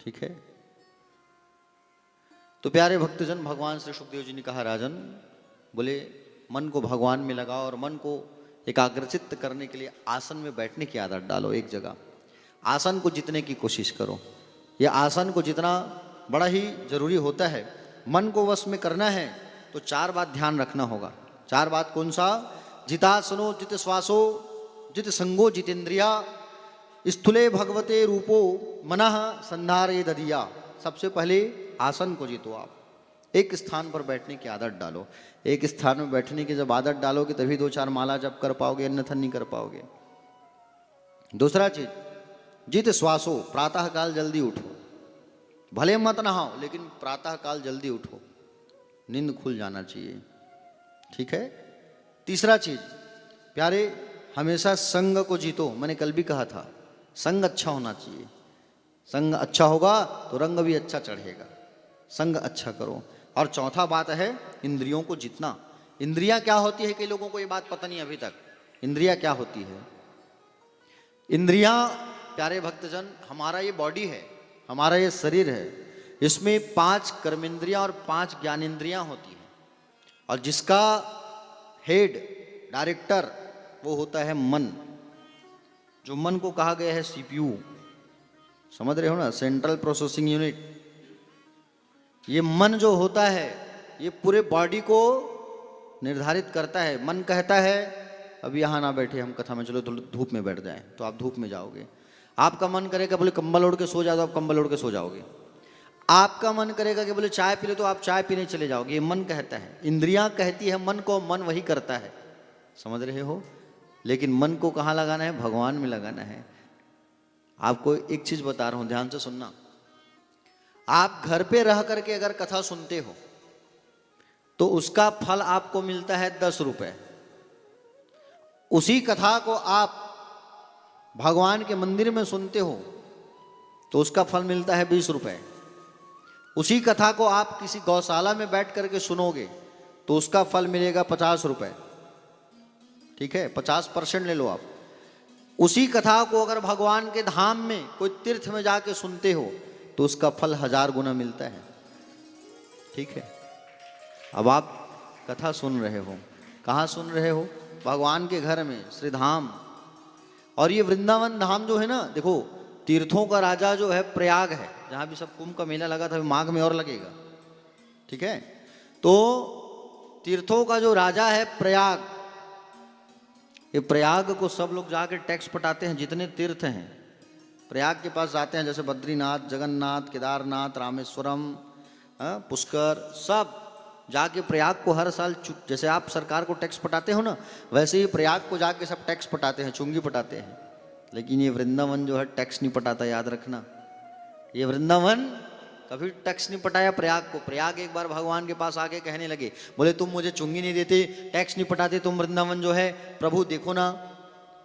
ठीक है? तो प्यारे भक्तजन, भगवान श्री सुखदेव जी ने कहा, राजन बोले मन को भगवान में लगाओ और मन को एकाग्रचित्त करने के लिए आसन में बैठने की आदत डालो। एक जगह आसन को जीतने की कोशिश करो। यह आसन को जितना बड़ा ही जरूरी होता है। मन को वश में करना है तो 4 बात ध्यान रखना होगा। 4 बात कौन सा? जितासनो जित श्वासो जित संगो जितेंद्रिया स्थूले भगवते रूपो मनः संधारे ददिया। सबसे पहले आसन को जीतो आप। एक स्थान पर बैठने की आदत डालो। एक स्थान में बैठने की जब आदत डालोगे तभी 2-4 माला जप कर पाओगे, अन्यथा नहीं कर पाओगे। दूसरा चीज, जित श्वासो, प्रातः काल जल्दी उठो। भले मत नहाओ लेकिन प्रातः काल जल्दी उठो, नींद खुल जाना चाहिए, ठीक है? तीसरा चीज प्यारे, हमेशा संग को जीतो। मैंने कल भी कहा था, संग अच्छा होना चाहिए। संग अच्छा होगा तो रंग भी अच्छा चढ़ेगा। संग अच्छा करो। और चौथा बात है इंद्रियों को जीतना। इंद्रियां क्या होती है, कई लोगों को ये बात पता नहीं अभी तक। इंद्रियां क्या होती है? इंद्रियां प्यारे भक्तजन, हमारा ये बॉडी है, हमारा ये शरीर है, इसमें 5 कर्मेंद्रियां और 5 ज्ञानेंद्रियां होती हैं। और जिसका हेड, डायरेक्टर, वो होता है मन। जो मन को कहा गया है सीपीयू, समझ रहे हो ना, सेंट्रल प्रोसेसिंग यूनिट। ये मन जो होता है ये पूरे बॉडी को निर्धारित करता है। मन कहता है अभी यहाँ ना बैठे हम कथा में, चलो तो धूप में बैठ जाएं, तो आप धूप में जाओगे। आपका मन करेगा बोले कंबल ओढ़ के सो जाओ, तो आप कंबल ओढ़ के सो जाओगे। आपका मन करेगा कि बोले चाय पी ले, तो आप चाय पीने चले जाओगे, ये मन कहता है। इंद्रियां कहती है मन को, मन वही करता है, समझ रहे हो। लेकिन मन को कहाँ लगाना है? भगवान में लगाना है। आपको एक चीज बता रहा हूं, ध्यान से सुनना। आप घर पे रह करके अगर कथा सुनते हो तो उसका फल आपको मिलता है 10 रुपए। उसी कथा को आप भगवान के मंदिर में सुनते हो तो उसका फल मिलता है 20 रुपए। उसी कथा को आप किसी गौशाला में बैठ करके सुनोगे तो उसका फल मिलेगा 50 रुपए। ठीक है, 50% ले लो आप। उसी कथा को अगर भगवान के धाम में कोई तीर्थ में जाके सुनते हो तो उसका फल 1000 गुना मिलता है। ठीक है, अब आप कथा सुन रहे हो, कहाँ सुन रहे हो? भगवान के घर में, श्री धाम। और ये वृंदावन धाम जो है ना, देखो तीर्थों का राजा जो है प्रयाग है, जहाँ भी सब कुंभ का मेला लगा था, माघ में और लगेगा। ठीक है, तो तीर्थों का जो राजा है प्रयाग, ये प्रयाग को सब लोग जाके टैक्स पटाते हैं। जितने तीर्थ हैं प्रयाग के पास जाते हैं, जैसे बद्रीनाथ, जगन्नाथ, केदारनाथ, रामेश्वरम, पुष्कर, सब जाके प्रयाग को हर साल, जैसे आप सरकार को टैक्स पटाते हो ना, वैसे ही प्रयाग को जाके सब टैक्स पटाते हैं, चुंगी पटाते हैं। लेकिन ये वृंदावन जो है टैक्स नहीं पटाता, याद रखना। ये वृंदावन कभी टैक्स नहीं पटाया प्रयाग को। प्रयाग एक बार भगवान के पास आके कहने लगे, बोले तुम मुझे चुंगी नहीं देते, टैक्स नहीं पटाते, तुम वृंदावन जो है, प्रभु देखो ना।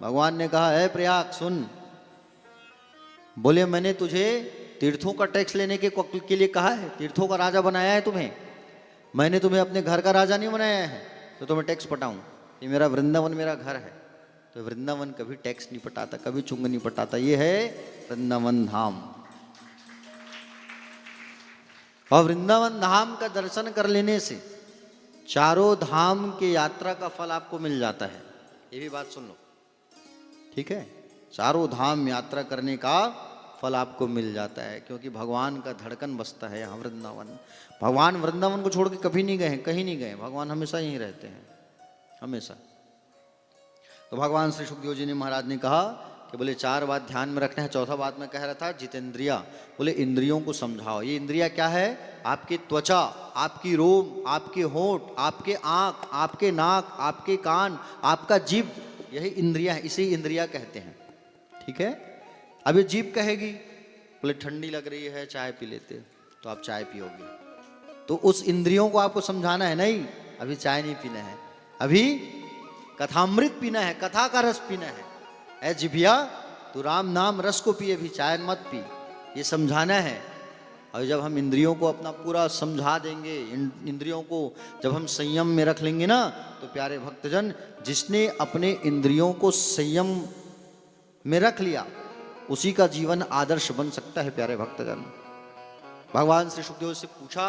भगवान ने कहा, है प्रयाग सुन, बोले मैंने तुझे तीर्थों का टैक्स लेने के लिए कहा है? तीर्थों का राजा बनाया है तुम्हें? मैंने तुम्हें अपने घर का राजा नहीं बनाया है तो तुम्हें टैक्स पटाऊं? ये मेरा वृंदावन मेरा घर है। तो वृंदावन कभी टैक्स नहीं पटाता, कभी चुंग नहीं पटाता। ये है वृंदावन धाम। और वृंदावन धाम का दर्शन कर लेने से चारों धाम के यात्रा का फल आपको मिल जाता है। ये भी बात सुन लो, ठीक है। चारों धाम यात्रा करने का फल आपको मिल जाता है, क्योंकि भगवान का धड़कन बसता है यहाँ वृंदावन। भगवान वृंदावन को छोड़ के कभी नहीं गए, कहीं नहीं गए। भगवान हमेशा यहीं रहते हैं, हमेशा। तो भगवान श्री सुखदेव जी ने महाराज ने कहा कि बोले 4 बात ध्यान में रखना है। चौथा बात मैं कह रहा था, जितेंद्रिया, बोले इंद्रियों को समझाओ। ये इंद्रिया क्या है? आपकी त्वचा, आपकी रोम, आपके होंठ, आपके आँख, आपके नाक, आपके कान, आपका जीभ, यही इंद्रिया है, इसे इंद्रिया कहते हैं। ठीक है। अब ये जीभ कहेगी, बोले ठंडी लग रही है, चाय पी लेते, तो आप चाय पियोगे। तो उस इंद्रियों को आपको समझाना है, नहीं अभी चाय नहीं पीना है, अभी कथामृत पीना है, कथा का रस पीना है। ऐ जिभिया तू राम नाम रस को पी, अभी चाय मत पी, ये समझाना है। और जब हम इंद्रियों को अपना पूरा समझा देंगे, इंद्रियों को जब हम संयम में रख लेंगे ना, तो प्यारे भक्तजन, जिसने अपने इंद्रियों को संयम में रख लिया उसी का जीवन आदर्श बन सकता है। प्यारे भक्तजन, भगवान श्री सुखदेव से पूछा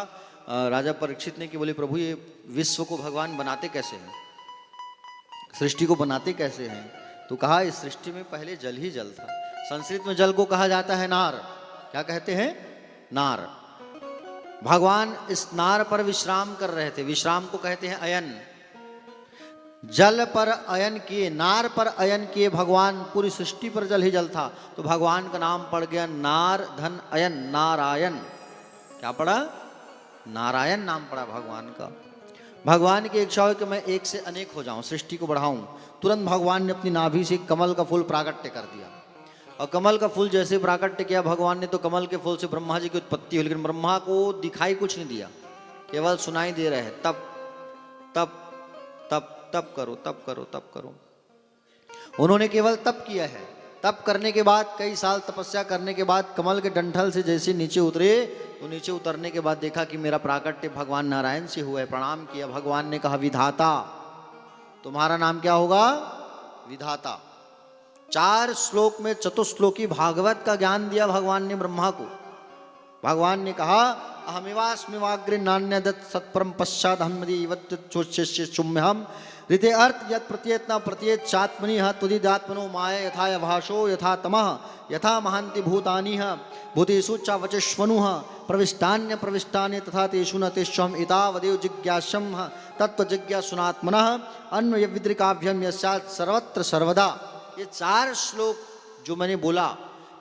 राजा परीक्षित ने कि बोले प्रभु ये विश्व को भगवान बनाते कैसे हैं, सृष्टि को बनाते कैसे हैं? तो कहा इस सृष्टि में पहले जल ही जल था। संस्कृत में जल को कहा जाता है नार। क्या कहते हैं? नार। भगवान इस नार पर विश्राम कर रहे थे, विश्राम को कहते हैं अयन। जल पर अयन किए, नार पर अयन किए भगवान, पूरी सृष्टि पर जल ही जल था, तो भगवान का नाम पड़ गया नार धन अयन, नारायण। क्या पड़ा? नारायण नाम पड़ा भगवान का। भगवान की इच्छा हो कि मैं एक से अनेक हो जाऊं, सृष्टि को बढ़ाऊं। तुरंत भगवान ने अपनी नाभि से कमल का फूल प्राकट्य कर दिया, और कमल का फूल जैसे प्राकट्य किया भगवान ने, तो कमल के फूल से ब्रह्मा जी की उत्पत्ति हुई। लेकिन ब्रह्मा को दिखाई कुछ नहीं दिया, केवल सुनाई दे रहे हैं, तप तप तप तप करो, तप करो, तप करो। उन्होंने केवल तप किया है। तप करने के बाद, कई साल तपस्या करने के बाद, कमल के डंठल से जैसे नीचे उतरे, तो नीचे उतरने के बाद देखा कि मेरा प्राकट्य भगवान नारायण से हुआ है। प्रणाम किया। भगवान ने कहा विधाता, तुम्हारा नाम क्या होगा? विधाता। 4 श्लोक में चतुश्लोकी भागवत का ज्ञान दिया भगवान ने ब्रह्मा को। भगवान ने कहा अहमेवास्मिवाग्रे नान्यदत् सत्परम पश्चाद हम ऋते अर्थ यत प्रत्येतना प्रत्येत चात्मनि तुदिदात्मनो माया यथा भाषो यथा तमः यथा महांति भूतानि भूतेषु च वचस्वनु प्रविष्टान्य प्रविष्टानि तथा तेषु न तेष्वम इतावदेव जिज्ञासम तत्व जिज्ञासुनात्मनः अन्वय विद्रिकाभ्यम यस्यात् सर्वत्र सर्वदा। ये 4 श्लोक जो मैंने बोला,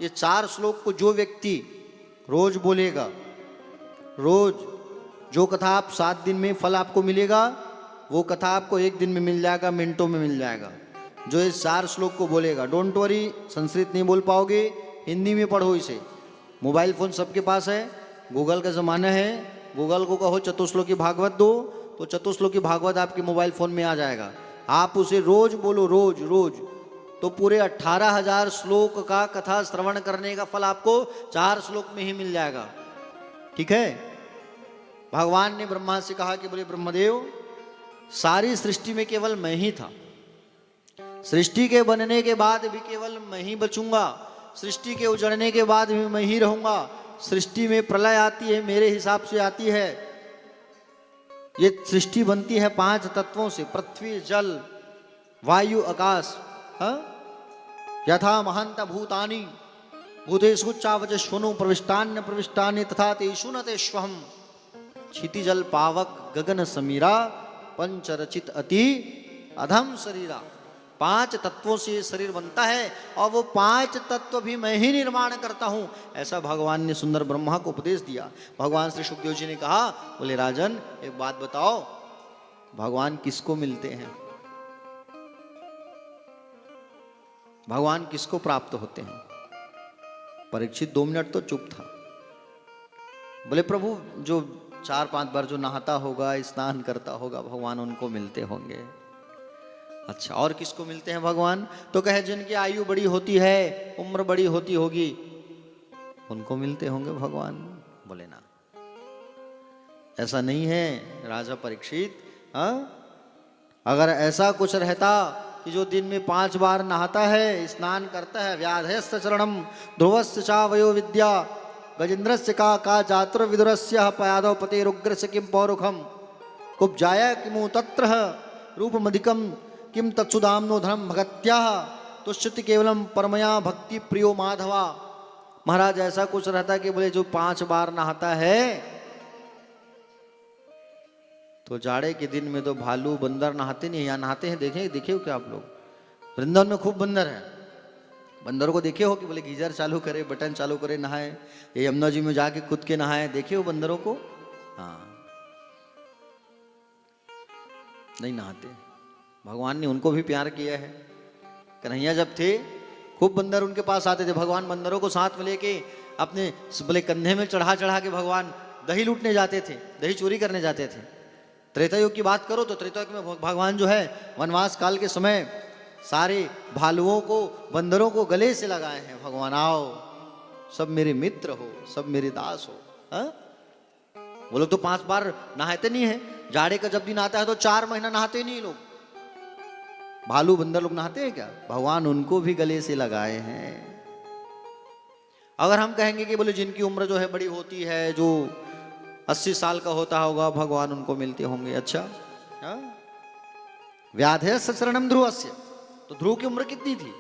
ये 4 श्लोक को जो व्यक्ति रोज बोलेगा, रोज जो कथा आप 7 दिन में फल आपको मिलेगा, वो कथा आपको 1 दिन में मिल जाएगा, मिनटों में मिल जाएगा। जो इस 4 श्लोक को बोलेगा, डोंट वरी, संस्कृत नहीं बोल पाओगे, हिंदी में पढ़ो इसे। मोबाइल फोन सबके पास है, गूगल का ज़माना है, गूगल को कहो चतुश्लोकी भागवत दो, तो चतुश्लोकी भागवत आपके मोबाइल फ़ोन में आ जाएगा। आप उसे रोज बोलो, रोज रोज, तो पूरे 18,000 श्लोक का कथा श्रवण करने का फल आपको 4 श्लोक में ही मिल जाएगा। ठीक है। भगवान ने ब्रह्मा से कहा कि बोले ब्रह्मदेव, सारी सृष्टि में केवल मैं ही था, सृष्टि के बनने के बाद भी केवल मैं ही बचूंगा, सृष्टि के उजड़ने के बाद भी मैं ही रहूंगा। सृष्टि में प्रलय आती है, मेरे हिसाब से आती है। ये सृष्टि बनती है 5 तत्वों से, पृथ्वी, जल, वायु, आकाश। यथा महंत भूतानि भूतेषु चावचश्वनु प्रविष्टान्य प्रविष्टानि तथा तेषु न तेष्वहम् क्षितिजल पावक गगन समीरा पंचरचित अति अधम शरीरा। 5 तत्वों से शरीर बनता है और वो 5 तत्व भी मैं ही निर्माण करता हूं, ऐसा भगवान ने सुंदर ब्रह्मा को उपदेश दिया। भगवान श्री सुखदेव जी ने कहा, बोले राजन एक बात बताओ, भगवान किसको मिलते हैं, भगवान किसको प्राप्त होते हैं? परीक्षित 2 मिनट तो चुप था। बोले प्रभु, जो 4-5 बार जो नहाता होगा, स्नान करता होगा, भगवान उनको मिलते होंगे। अच्छा, और किसको मिलते हैं भगवान? तो कहे जिनकी आयु बड़ी होती है, उम्र बड़ी होती होगी, उनको मिलते होंगे भगवान। बोले ना, ऐसा नहीं है राजा परीक्षित। अगर ऐसा कुछ रहता कि जो दिन में 5 बार नहाता है, स्नान करता है, व्याधेस्त चरणम ध्रुवस्य चा वयो विद्या गजेन्द्रस्य का जातुर विदुरस्य पयादव पतेरुग्रस्य किम पौरुखम कुब्जाया किमु तत्र रूपमधिकम किम तत्सुदाम्नो धर्म भगत्या तुष्यति केवलम परमया भक्ति प्रियो माधवा। महाराज ऐसा कुछ रहता कि बोले जो 5 बार नहाता है, तो जाड़े के दिन में तो भालू बंदर नहाते नहीं, यहाँ नहाते हैं। देखे हो क्या आप लोग? वृंदावन में खूब बंदर है। बंदरों को देखे हो कि बोले गीजर चालू करे, बटन चालू करे, नहाए। ये यमुना जी में जाके कूद के नहाए, देखे हो बंदरों को? हाँ, नहीं नहाते। भगवान ने उनको भी प्यार किया है। कन्हैया जब थे, खूब बंदर उनके पास आते थे। भगवान बंदरों को साथ में लेके अपने बोले कंधे में चढ़ा चढ़ा के भगवान दही लूटने जाते थे, दही चोरी करने जाते थे। त्रेता युग की बात करो तो त्रेता युग में भगवान जो है वनवास काल के समय सारे भालुओं को, बंदरों को गले से लगाए हैं। भगवान आओ, सब मेरे मित्र हो, सब मेरे दास हो। वो लोग तो 5 बार नहाते नहीं है। जाड़े का जब दिन आता है तो 4 महीना नहाते नहीं लोग। भालू बंदर लोग नहाते हैं क्या? भगवान उनको भी गले से लगाए हैं। अगर हम कहेंगे कि बोले जिनकी उम्र जो है बड़ी होती है, जो 80 साल का होता होगा, भगवान उनको मिलते होंगे। अच्छा, व्याधे सचरणम ध्रुवस्य, तो ध्रुव की उम्र कितनी थी?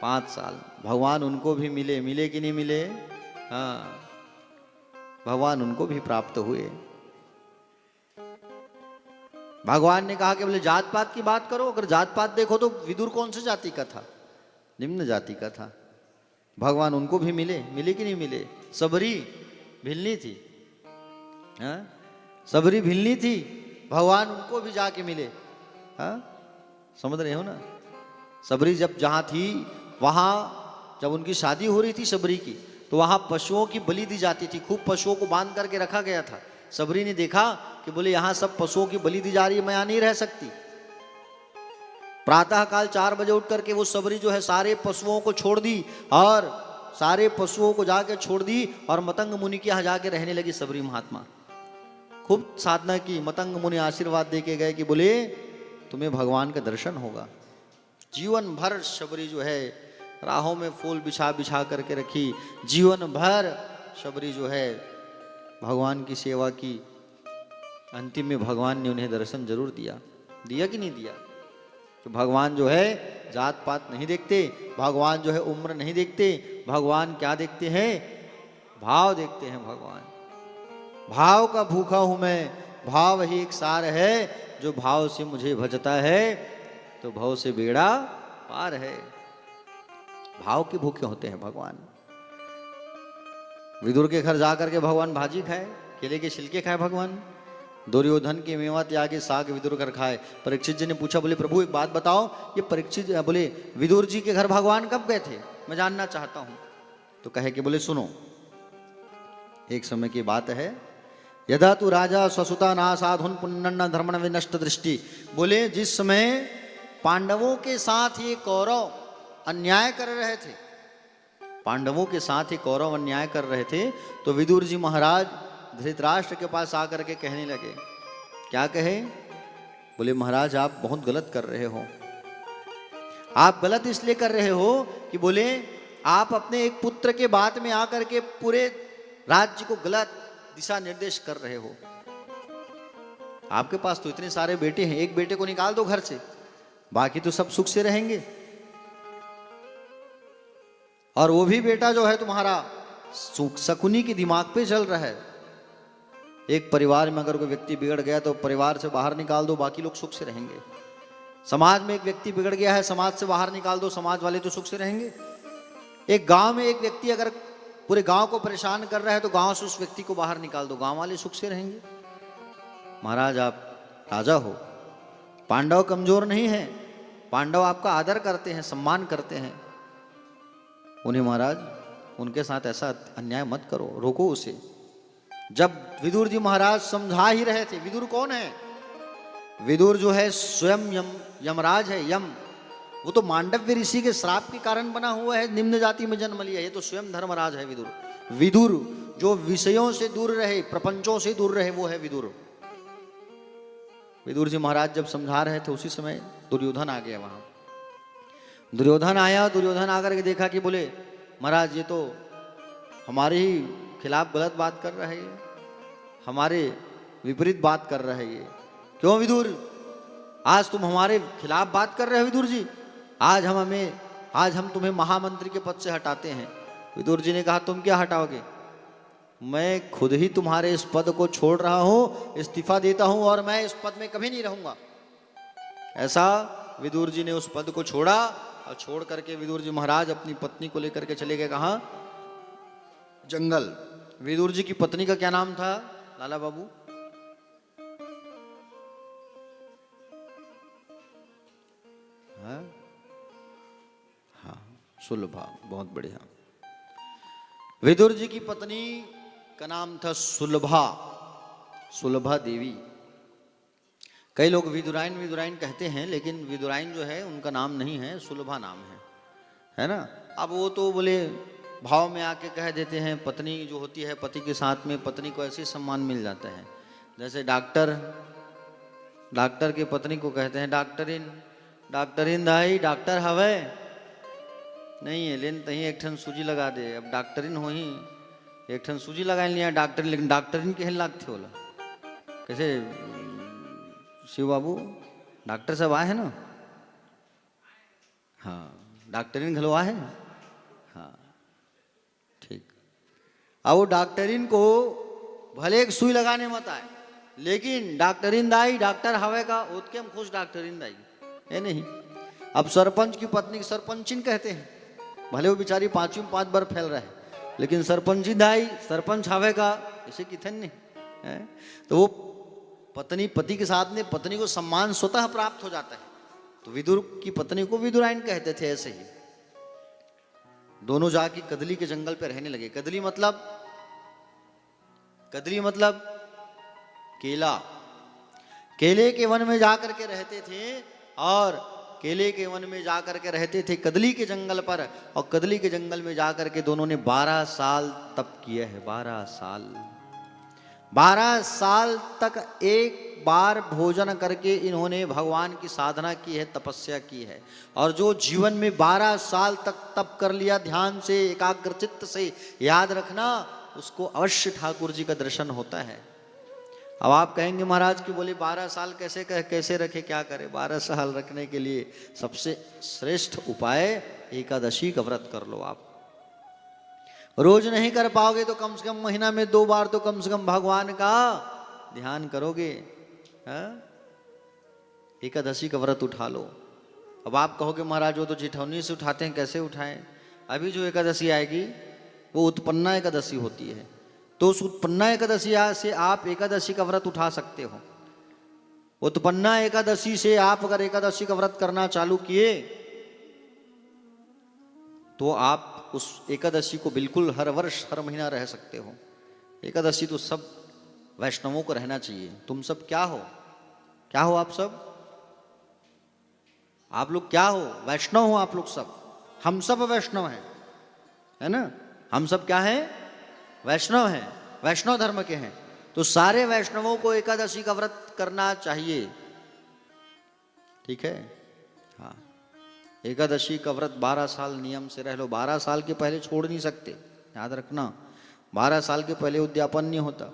5 साल। भगवान उनको भी मिले, मिले कि नहीं मिले? हाँ, भगवान उनको भी प्राप्त हुए। भगवान ने कहा कि बोले जात पात की बात करो। अगर जात पात देखो तो विदुर कौन सी जाति का था? निम्न जाति का था। भगवान उनको भी मिले, मिले कि नहीं मिले? सबरी भिलनी थी, सबरी भिलनी थी, भगवान उनको भी जाके मिले। समझ रहे हो ना? सबरी जब जहाँ थी, वहाँ जब उनकी शादी हो रही थी सबरी की, तो वहाँ पशुओं की बलि दी जाती थी। खूब पशुओं को बांध करके रखा गया था। सबरी ने देखा कि बोले यहाँ सब पशुओं की बलि दी जा रही है, मैं यहाँ नहीं रह सकती। प्रातः काल 4 बजे उठ करके वो सबरी जो है सारे पशुओं को छोड़ दी, और सारे पशुओं को जाके छोड़ दी और मतंग मुनि के यहाँ जाके रहने लगी सबरी महात्मा। खूब साधना की। मतंग मुनि आशीर्वाद दे के गए कि बोले तुम्हें भगवान का दर्शन होगा। जीवन भर शबरी जो है राहों में फूल बिछा बिछा करके रखी। जीवन भर शबरी जो है भगवान की सेवा की। अंतिम में भगवान ने उन्हें दर्शन जरूर दिया। दिया कि नहीं दिया? तो भगवान जो है जात पात नहीं देखते, भगवान जो है उम्र नहीं देखते। भगवान क्या देखते हैं? भाव देखते हैं। भगवान भाव का भूखा हूं मैं, भाव ही एक सार है। जो भाव से मुझे भजता है तो भव से बेड़ा पार है। भाव के भूखे होते हैं भगवान। विदुर के घर जा करके भगवान भाजी खाए, केले के छिलके खाए भगवान। दुर्योधन के मेवा त्यागे साग विदुर कर खाए। परीक्षित जी ने पूछा, बोले प्रभु एक बात बताओ, ये परीक्षित बोले विदुर जी के घर भगवान कब गए थे, मैं जानना चाहता हूं। तो कहे कि बोले सुनो, एक समय की बात है, यदा तू राजा स्वसुता ना साधुन पुण्यन्न धर्मण विनष्ट दृष्टि। बोले जिस समय पांडवों के साथ ये कौरव अन्याय कर रहे थे, पांडवों के साथ ही कौरव अन्याय कर रहे थे, तो विदुर जी महाराज धृतराष्ट्र के पास आकर के कहने लगे। क्या कहे? बोले महाराज आप बहुत गलत कर रहे हो। आप गलत इसलिए कर रहे हो कि बोले आप अपने एक पुत्र के बात में आकर के पूरे राज्य को गलत दिशा निर्देश कर रहे हो। आपके पास तो इतने सारे बेटे हैं, एक बेटे को निकाल दो घर से, बाकी तो सब सुख से रहेंगे। और वो भी बेटा जो है तुम्हारा शकुनी के दिमाग पे चल रहा है। एक परिवार में अगर कोई व्यक्ति बिगड़ गया तो परिवार से बाहर निकाल दो, बाकी लोग सुख से रहेंगे। समाज में एक व्यक्ति बिगड़ गया है, समाज से बाहर निकाल दो, समाज वाले तो सुख से रहेंगे। एक गांव में एक व्यक्ति अगर पूरे गांव को परेशान कर रहा है तो गांव से उस व्यक्ति को बाहर निकाल दो, गांव वाले सुख से रहेंगे। महाराज आप राजा हो, पांडव कमजोर नहीं है, पांडव आपका आदर करते हैं, सम्मान करते हैं। उन्हें महाराज उनके साथ ऐसा अन्याय मत करो, रोको उसे। जब विदुर जी महाराज समझा ही रहे थे, विदुर कौन है? विदुर जो है स्वयं यमराज है। यम वो तो मांडव्य ऋषि के श्राप के कारण बना हुआ है, निम्न जाति में जन्म लिया, ये तो स्वयं धर्मराज है विदुर। विदुर जो विषयों से दूर रहे, प्रपंचों से दूर रहे, वो है विदुर। विदुर जी महाराज जब समझा रहे थे उसी समय दुर्योधन आ गया वहां। दुर्योधन आया, दुर्योधन आकर के देखा कि बोले महाराज ये तो हमारे ही खिलाफ गलत बात कर रहा है, ये हमारे विपरीत बात कर रहा है ये। क्यों विदुर, आज तुम हमारे खिलाफ बात कर रहे हो विदुर जी? आज हम तुम्हें महामंत्री के पद से हटाते हैं। विदुर जी ने कहा तुम क्या हटाओगे? मैं खुद ही तुम्हारे इस पद को छोड़ रहा हूं, इस्तीफा देता हूं, और मैं इस पद में कभी नहीं रहूंगा। ऐसा विदुर जी ने उस पद को छोड़ा, और छोड़ करके विदुर जी महाराज अपनी पत्नी को लेकर के चले गए। कहां? जंगल। विदुर जी की पत्नी का क्या नाम था लाला बाबू? हाँ सुलभा, बहुत बढ़िया। विदुर जी की पत्नी का नाम था सुलभा, सुलभा देवी। कई लोग विदुराइन कहते हैं, लेकिन विदुराइन जो है उनका नाम नहीं है, सुलभा नाम है ना। अब वो तो बोले भाव में आके कह देते हैं, पत्नी जो होती है पति के साथ में पत्नी को ऐसे सम्मान मिल जाता है। जैसे डॉक्टर की पत्नी को कहते हैं डॉक्टरिन दाई, डॉक्टर हवे नहीं है, लेकिन तही एक ठन सूजी लगा दे। अब डॉक्टरिन हो ही एक ठन सूजी लगा लिया डॉक्टर, लेकिन डॉक्टरिन के लागते होला। कैसे शिव बाबू डॉक्टर साहब आए हैं ना? हाँ डॉक्टरिन घलवा है। हाँ ठीक। अब वो डॉक्टरिन को भले एक सुई लगाने मत आए, लेकिन डॉक्टरिन दाई, डॉक्टर हवे का ओतके हम खुश डॉक्टरिन दाई है नहीं। अब सरपंच की पत्नी की सरपंचिन कहते हैं, भले वो बेचारी 5 बार फैल रहा है, लेकिन सरपंची दाई, सरपंच हवे का ऐसे किथन नहीं है। तो वो पत्नी पति के साथ में पत्नी को सम्मान स्वतः प्राप्त हो जाता है। तो विदुर की पत्नी को विदुराइन कहते थे। ऐसे ही दोनों जाके कदली के जंगल पे रहने लगे। कदली मतलब केला। केले के वन में जाकर के रहते थे, और केले के वन में जाकर के रहते थे कदली के जंगल पर, और कदली के जंगल में जाकर के दोनों ने 12 साल तप किया है। 12 साल तक एक बार भोजन करके इन्होंने भगवान की साधना की है, तपस्या की है। और जो जीवन में 12 साल तक तप कर लिया, ध्यान से एकाग्र चित्त से, याद रखना उसको अवश्य ठाकुर जी का दर्शन होता है। अब आप कहेंगे महाराज की बोले 12 साल कैसे रखे, क्या करे? 12 साल रखने के लिए सबसे श्रेष्ठ उपाय एकादशी का व्रत कर लो। आप रोज नहीं कर पाओगे तो कम से कम महीना में 2 बार तो कम से कम भगवान का ध्यान करोगे। एकादशी का व्रत उठा लो। अब आप कहोगे महाराज वो तो जिठौनी से उठाते हैं, कैसे उठाएं? अभी जो एकादशी आएगी वो उत्पन्ना एकादशी होती है। तो उस उत्पन्ना एकादशी से आप एकादशी का व्रत उठा सकते हो। उत्पन्ना एकादशी से आप अगर एकादशी का व्रत करना चालू किए तो आप उस एकादशी को बिल्कुल हर वर्ष हर महीना रह सकते हो। एकादशी तो सब वैष्णवों को रहना चाहिए। तुम सब क्या हो? क्या हो आप सब? आप लोग क्या हो? वैष्णव हो आप लोग सब। हम सब वैष्णव हैं, है ना? हम सब क्या हैं? वैष्णव हैं, वैष्णव धर्म के हैं। तो सारे वैष्णवों को एकादशी का व्रत करना चाहिए, ठीक है? हाँ, एकादशी का व्रत 12 साल नियम से रह लो। 12 साल के पहले छोड़ नहीं सकते, याद रखना। 12 साल के पहले उद्यापन नहीं होता।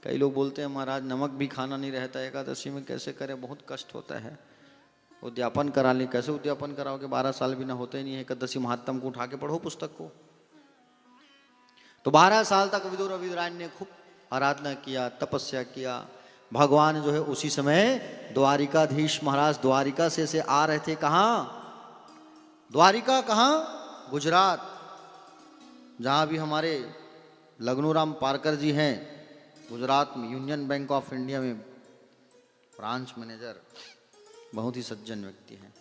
कई लोग बोलते हैं महाराज नमक भी खाना नहीं रहता एकादशी में, कैसे करें, बहुत कष्ट होता है। उद्यापन करा लें, कैसे उद्यापन कराओगे? 12 साल भी ना होते ही नहीं है। एकादशी महात्म को उठा के पढ़ो पुस्तक को। तो 12 साल तक विदुर और विदुरायण ने खूब आराधना किया, तपस्या किया। भगवान जो है उसी समय द्वारिकाधीश महाराज द्वारिका से आ रहे थे। कहाँ? द्वारिका कहाँ? गुजरात, जहाँ भी हमारे लग्नूराम पारकर जी हैं, गुजरात में यूनियन बैंक ऑफ इंडिया में ब्रांच मैनेजर, बहुत ही सज्जन व्यक्ति हैं।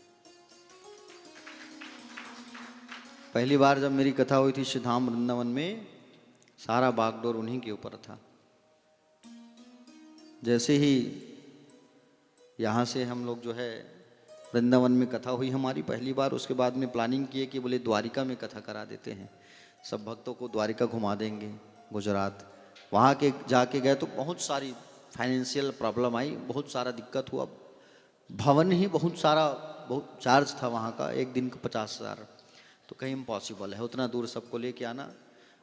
पहली बार जब मेरी कथा हुई थी श्रीधाम वृंदावन में, सारा बागडोर उन्हीं के ऊपर था। जैसे ही यहाँ से हम लोग जो है वृंदावन में कथा हुई हमारी पहली बार, उसके बाद में प्लानिंग किए कि बोले द्वारिका में कथा करा देते हैं, सब भक्तों को द्वारिका घुमा देंगे गुजरात। वहाँ के जाके गए तो बहुत सारी फाइनेंशियल प्रॉब्लम आई, बहुत सारा दिक्कत हुआ। भवन ही बहुत चार्ज था वहाँ का, एक दिन का 50,000। तो कहीं इम्पॉसिबल है उतना दूर सबको लेके आना।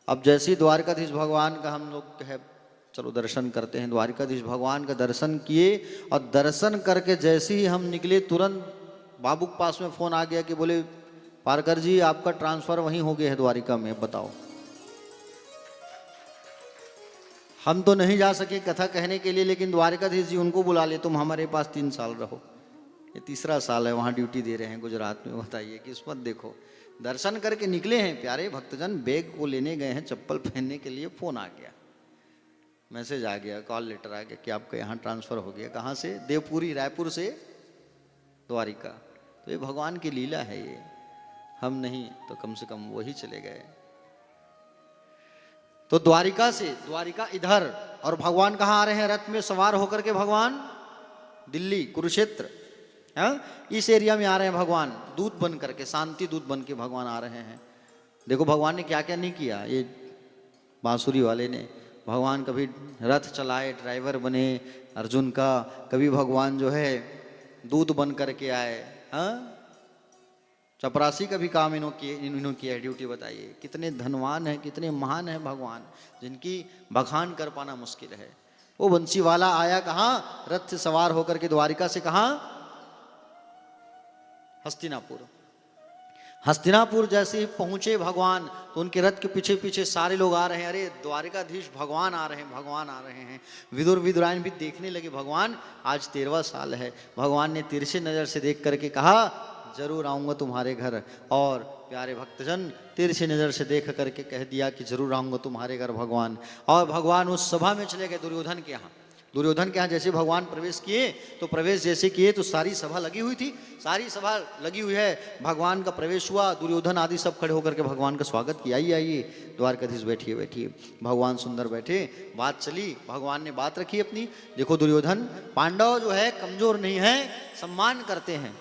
अब जैसे ही द्वारकाधीश भगवान का हम लोग कहे चलो दर्शन करते हैं, द्वारकाधीश भगवान का दर्शन किए और दर्शन करके जैसे ही हम निकले तुरंत बाबू के पास में फ़ोन आ गया कि बोले पारकर जी आपका ट्रांसफ़र वहीं हो गया है द्वारिका में, बताओ। हम तो नहीं जा सके कथा कहने के लिए, लेकिन द्वारकाधीश जी उनको बुला ले, तुम हमारे पास 3 साल रहो। ये 3रा साल है वहाँ ड्यूटी दे रहे हैं गुजरात में। बताइए किस्मत देखो, दर्शन करके निकले हैं प्यारे भक्तजन, बैग को लेने गए हैं चप्पल पहनने के लिए, फ़ोन आ गया, मैसेज आ गया, कॉल लेटर आ गया कि आपका यहाँ ट्रांसफ़र हो गया। कहाँ से? देवपुरी, रायपुर से द्वारिका। तो ये भगवान की लीला है, ये हम नहीं तो कम से कम वही चले गए। तो द्वारिका से, द्वारिका इधर, और भगवान कहाँ आ रहे हैं? रथ में सवार होकर के भगवान दिल्ली, कुरुक्षेत्र, हाँ इस एरिया में आ रहे हैं भगवान, दूत बन करके, शांति दूत बन के भगवान आ रहे हैं। देखो भगवान ने क्या क्या नहीं किया। ये बांसुरी वाले ने, भगवान कभी रथ चलाए, ड्राइवर बने अर्जुन का, कभी भगवान जो है दूत बन करके आए, हाँ चपरासी का भी काम इन्होंने किया है, ड्यूटी। बताइए कितने धनवान हैं, कितने महान हैं भगवान, जिनकी बखान कर पाना मुश्किल है। वो बंसी वाला आया कहाँ? रथ से सवार होकर के द्वारिका से कहाँ? हस्तिनापुर। हस्तिनापुर जैसे ही पहुंचे भगवान तो उनके रथ के पीछे पीछे सारे लोग आ रहे हैं। अरे द्वारिकाधीश भगवान आ रहे हैं, भगवान आ रहे हैं। विदुर विदुरायण भी देखने लगे, भगवान आज 13वां साल है। भगवान ने तिरछे नज़र से देख करके कहा जरूर आऊँगा तुम्हारे घर। और प्यारे भक्तजन तिरछे नज़र से देख करके कह दिया कि जरूर आऊँगा तुम्हारे घर भगवान। और भगवान उस सभा में चले गए दुर्योधन के यहाँ। दुर्योधन के यहाँ जैसे भगवान प्रवेश किए तो प्रवेश जैसे किए तो सारी सभा लगी हुई थी, सारी सभा लगी हुई है। भगवान का प्रवेश हुआ, दुर्योधन आदि सब खड़े होकर के भगवान का स्वागत किया। आइए आइए द्वारकाधीश बैठिए बैठिए। भगवान सुंदर बैठे, बात चली, भगवान ने बात रखी अपनी। देखो दुर्योधन, पांडव जो है कमजोर नहीं है, सम्मान करते हैं,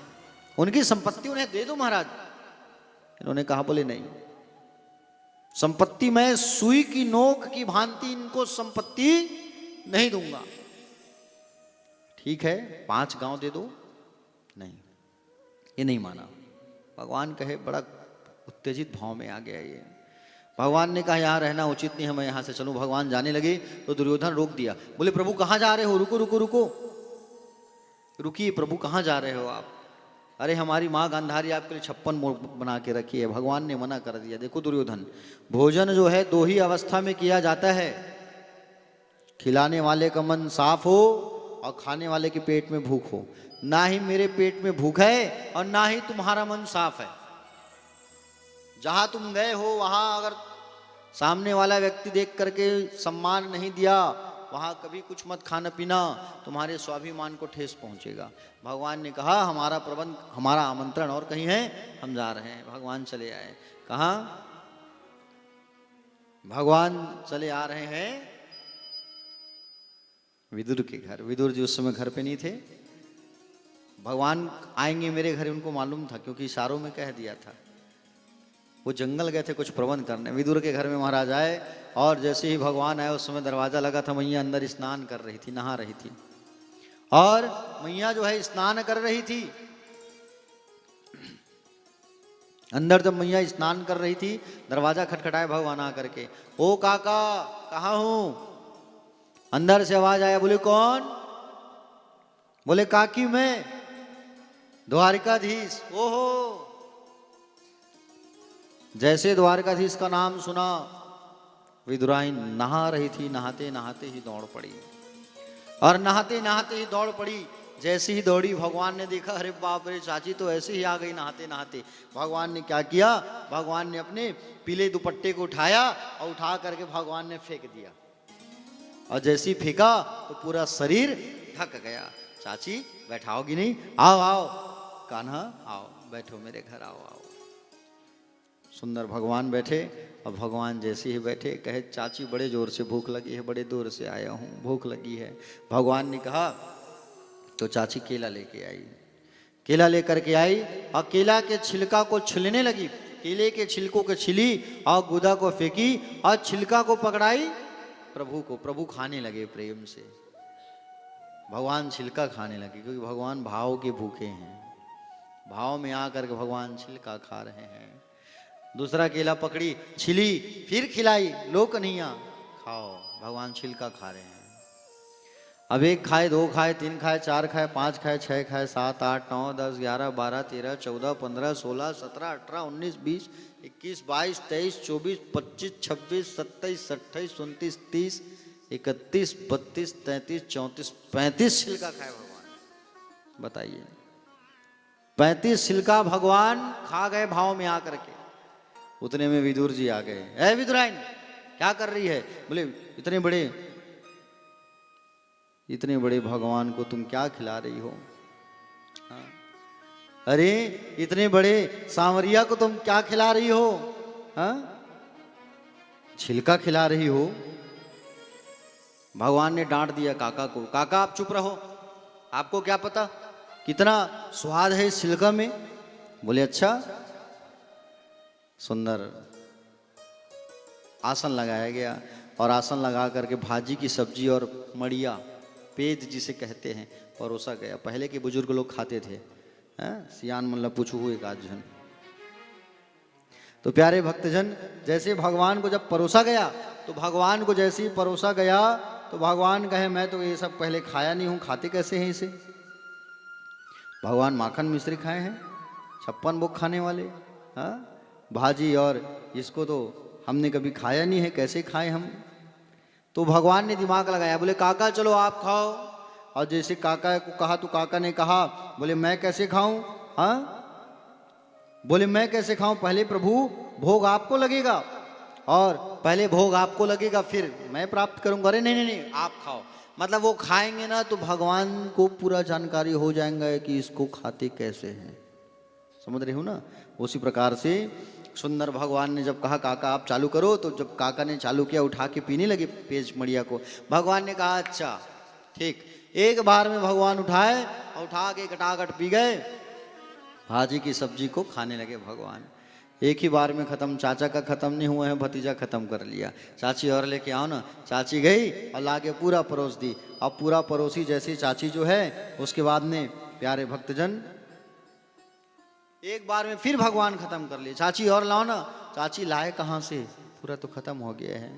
उनकी संपत्ति उन्हें दे दो महाराज। इन्होंने कहा बोले नहीं, संपत्ति में सुई की नोक की भांति इनको संपत्ति नहीं दूंगा। ठीक है 5 गांव दे दो। नहीं, ये नहीं माना। भगवान कहे, बड़ा उत्तेजित भाव में आ गया ये। भगवान ने कहा यहाँ रहना उचित नहीं है, मैं यहाँ से चलूँ। भगवान जाने लगे तो दुर्योधन रोक दिया। बोले प्रभु कहाँ जा रहे हो? रुको रुको रुको, रुकिए प्रभु, कहाँ जा रहे हो आप? अरे हमारी माँ गांधारी आपके लिए 56 मोर बना के रखी है। भगवान ने मना कर दिया। देखो दुर्योधन, भोजन जो है 2 ही अवस्था में किया जाता है, खिलाने वाले का मन साफ हो और खाने वाले के पेट में भूख हो। ना ही मेरे पेट में भूख है और ना ही तुम्हारा मन साफ है। जहां तुम गए हो वहां अगर सामने वाला व्यक्ति देख करके सम्मान नहीं दिया, वहाँ कभी कुछ मत खाना पीना, तुम्हारे स्वाभिमान को ठेस पहुँचेगा। भगवान ने कहा हमारा प्रबंध, हमारा आमंत्रण और कहीं है, हम जा रहे हैं। भगवान चले आए। कहाँ? भगवान चले आ रहे हैं विदुर के घर। विदुर जी उस समय घर पे नहीं थे। भगवान आएंगे मेरे घर उनको मालूम था, क्योंकि इशारों में कह दिया था। वो जंगल गए थे कुछ प्रबंध करने। विदुर के घर में महाराज आए और जैसे ही भगवान आए उस समय दरवाजा लगा था। मैया अंदर स्नान कर रही थी, नहा रही थी, और मैया जो है स्नान कर रही थी। अंदर जब मैया स्नान कर रही थी, दरवाजा खटखटाए भगवान आकर के, ओ काका कहाँ हूं? अंदर से आवाज आया, बोले कौन? बोले काकी मैं द्वारिकाधीश। ओहो, जैसे द्वारकाधीश का नाम सुना, विदुराइन नहा रही थी, नहाते नहाते ही दौड़ पड़ी, और नहाते नहाते ही दौड़ पड़ी। जैसे ही दौड़ी, भगवान ने देखा, अरे बाप रे, चाची तो ऐसे ही आ गई नहाते नहाते। भगवान ने क्या किया? भगवान ने अपने पीले दुपट्टे को उठाया और उठा करके भगवान ने फेंक दिया, और जैसे ही फेंका तो पूरा शरीर ढक गया। चाची बैठाओगी नहीं? आओ आओ कान्हा, आओ बैठो मेरे घर, आओ आओ। सुंदर भगवान बैठे, और भगवान जैसे ही बैठे कहे, चाची बड़े जोर से भूख लगी है, बड़े दूर से आया हूँ, भूख लगी है। भगवान ने कहा, तो चाची केला लेके आई। केला लेकर के आई और केला के छिलका को छिलने लगी। केले के छिलकों को छिली और गुदा को फेंकी और छिलका को पकड़ाई प्रभु को। प्रभु खाने लगे प्रेम से। भगवान छिलका खाने लगे, क्योंकि भगवान भाव के भूखे हैं। भाव में आकर के भगवान छिलका खा रहे हैं। दूसरा केला पकड़ी, छिली, फिर खिलाई, लो कन्हैया खाओ। भगवान छिलका खा रहे हैं। अब एक खाए, दो खाए, तीन खाए, चार खाए, पाँच खाए, छः खाए, 7, 8, 9, 10, 11, 12, 13, 14, 15, 16, 17, 18, 19, 20, 21, 22, 23, 24, 25, 26, 27, 28, 29, 30, 31, 32, 33, 34, 35 छिलका खाए भगवान। बताइए, 35 छिलका भगवान खा गए भाव में आकर के। उतने में विदुर जी आ गए। ए विदुराइन, क्या कर रही है? बोले इतने बड़े भगवान को तुम क्या खिला रही हो? हाँ? अरे इतने बड़े सांवरिया को तुम क्या खिला रही हो? हाँ? छिलका खिला रही हो। भगवान ने डांट दिया काका को, काका आप चुप रहो, आपको क्या पता कितना स्वाद है इस छिलका में। बोले अच्छा। सुंदर आसन लगाया गया, और आसन लगा करके भाजी की सब्जी और मड़िया, पेज जिसे कहते हैं, परोसा गया। पहले के बुजुर्ग लोग खाते थे। सियान मतलब पूछू हुए एक आध जन। तो प्यारे भक्तजन, जैसे भगवान को जब परोसा गया, तो भगवान को जैसे ही परोसा गया, तो भगवान कहे मैं तो ये सब पहले खाया नहीं हूँ, खाते कैसे हैं इसे? भगवान माखन मिश्री खाए हैं, 56 भोग खाने वाले। हाँ, भाजी और इसको तो हमने कभी खाया नहीं है, कैसे खाएं हम? तो भगवान ने दिमाग लगाया, बोले काका चलो आप खाओ। और जैसे काका को कहा तो काका ने कहा, बोले मैं कैसे खाऊं? हाँ, बोले मैं कैसे खाऊं? पहले प्रभु भोग आपको लगेगा, और पहले भोग आपको लगेगा, फिर मैं प्राप्त करूंगा। अरे नहीं नहीं नहीं, आप खाओ। मतलब वो खाएंगे ना तो भगवान को पूरा जानकारी हो जाएगा कि इसको खाते कैसे हैं। समझ रहे हो ना? उसी प्रकार से सुंदर भगवान ने जब कहा काका आप चालू करो, तो जब काका ने चालू किया, उठा के पीने लगे पेज मड़िया को। भगवान ने कहा अच्छा ठीक। एक बार में भगवान उठाए और उठा के कटाकट पी गए। भाजी की सब्जी को खाने लगे भगवान। एक ही बार में खत्म। चाचा का खत्म नहीं हुआ है, भतीजा खत्म कर लिया। चाची और लेके आओ ना। चाची गई और लाके पूरा परोस दी। अब पूरा परोसी जैसी चाची जो है, उसके बाद में प्यारे भक्तजन एक बार में फिर भगवान खत्म कर लिए। चाची और लाओ ना। चाची लाए कहां से? पूरा तो खत्म हो गया है।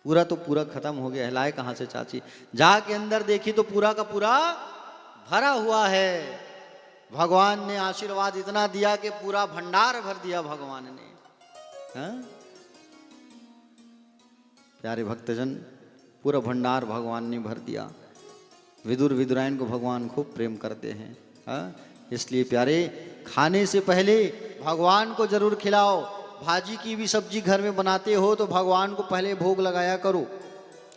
पूरा तो पूरा खत्म हो गया है, लाए कहां से चाची? जाके अंदर देखी तो पूरा का पूरा भरा हुआ है। भगवान ने आशीर्वाद इतना दिया कि पूरा भंडार भर दिया भगवान ने। हाँ? प्यारे भक्तजन, पूरा भंडार भगवान ने भर दिया। विदुर विदुरायन को भगवान खूब प्रेम करते हैं। हाँ? इसलिए प्यारे, खाने से पहले भगवान को जरूर खिलाओ। भाजी की भी सब्जी घर में बनाते हो तो भगवान को पहले भोग लगाया करो।